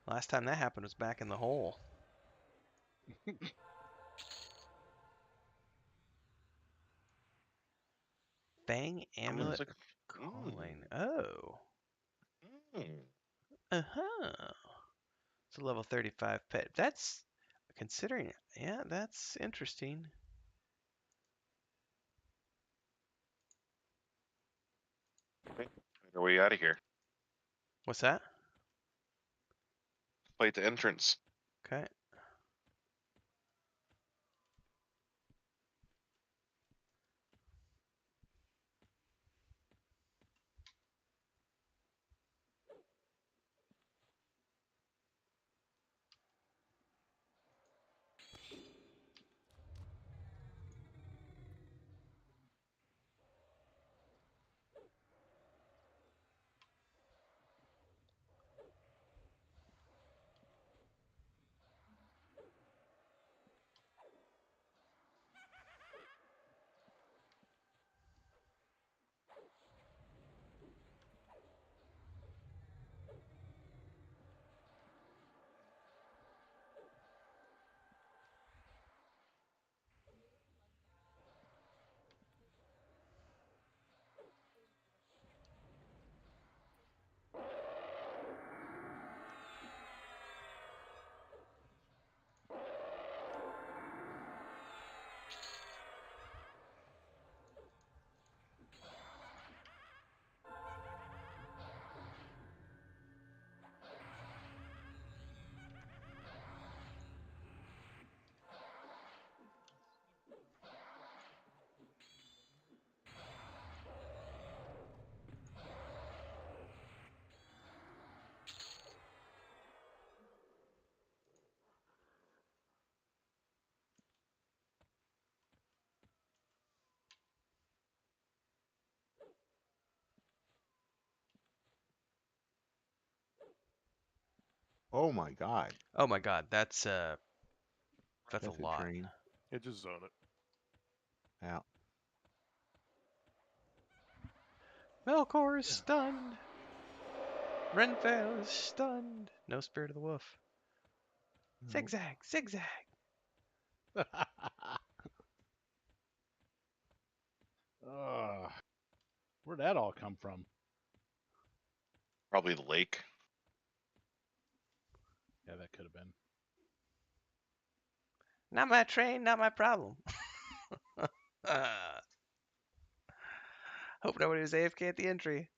Last time that happened was back in the hole. Bang amulet Like, calling. Oh. mm. Uh-huh. It's a level 35 pet. That's considering, yeah, that's interesting. Okay, are we out of here? What's that? Fight the entrance. Okay. Oh my god. Oh my god, that's a That's a lot. train. Yeah, just zone it. Out. Melkor is stunned. Renfail is stunned. No Spirit of the Wolf. Nope. Zigzag, zigzag. Where'd that all come from? Probably the lake. Yeah, that could have been. Not my train, not my problem. Hope nobody was AFK at the entry.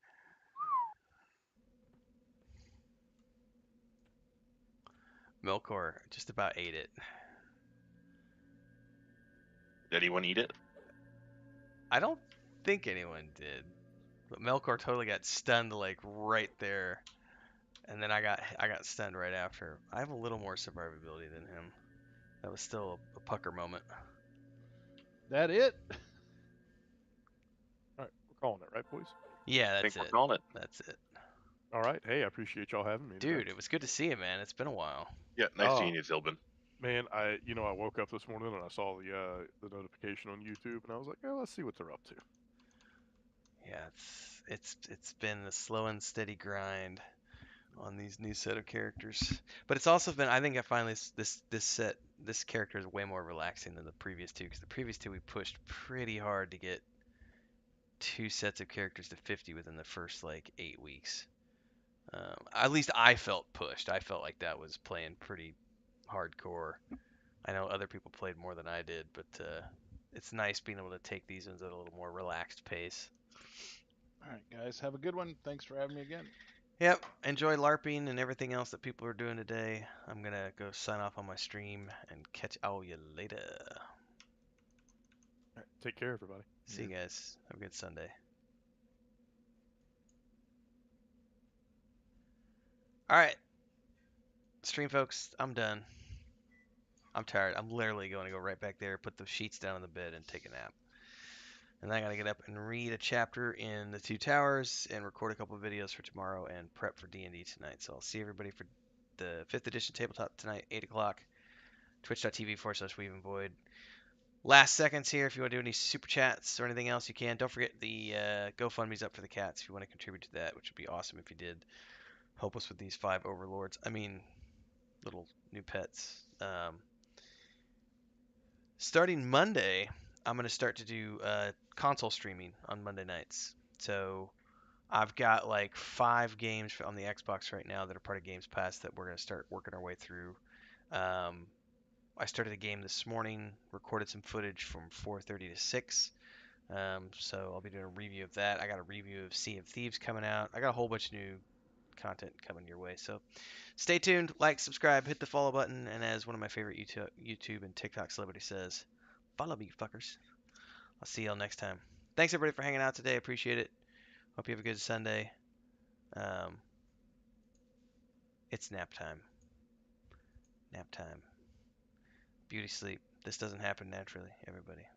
Melkor just about ate it. Did anyone eat it? I don't think anyone did, but Melkor totally got stunned like right there, and then I got stunned right after. I have a little more survivability than him. That was still a pucker moment. That it? All right, we're calling it, right, boys? Yeah, I that's think we're it. calling it. That's it. All right. Hey, I appreciate y'all having me today. Dude, it was good to see you, man. It's been a while. Yeah, nice Oh. seeing you, Zilbin. Man, I woke up this morning and I saw the notification on YouTube, and I was like, oh, let's see what they're up to. Yeah, it's been a slow and steady grind on these new set of characters. But it's also been, I think I finally, this character is way more relaxing than the previous two, because the previous two we pushed pretty hard to get 2 sets of characters to 50 within the first like 8 weeks. At least I felt pushed. I felt like that was playing pretty hardcore. I know other people played more than I did, but it's nice being able to take these ones at a little more relaxed pace. All right, guys, have a good one. Thanks for having me again. Yep, enjoy LARPing and everything else that people are doing today. I'm gonna go sign off on my stream and catch all you later. All right, take care, everybody. See you guys. Have a good Sunday. All right, stream folks, I'm done. I'm tired. I'm literally going to go right back there, put the sheets down on the bed, and take a nap. And then I gotta get up and read a chapter in the Two Towers and record a couple of videos for tomorrow and prep for D&D tonight. So I'll see everybody for the 5th edition tabletop tonight, 8 o'clock. Twitch.tv/WeaveandVoid. Last seconds here. If you want to do any super chats or anything else, you can. Don't forget the GoFundMe's up for the cats if you want to contribute to that, which would be awesome if you did. Help us with these 5 overlords. I mean, little new pets. Starting Monday, I'm going to start to do console streaming on Monday nights. So I've got like 5 games on the Xbox right now that are part of Games Pass that we're going to start working our way through. I started a game this morning, recorded some footage from 4:30 to 6. So I'll be doing a review of that. I got a review of Sea of Thieves coming out. I got a whole bunch of new content coming your way. So stay tuned, like, subscribe, hit the follow button, and as one of my favorite YouTube and TikTok celebrities says, follow me, fuckers. I'll see y'all next time. Thanks everybody for hanging out today. Appreciate it. Hope you have a good Sunday. It's nap time. Nap time. Beauty sleep. This doesn't happen naturally, everybody.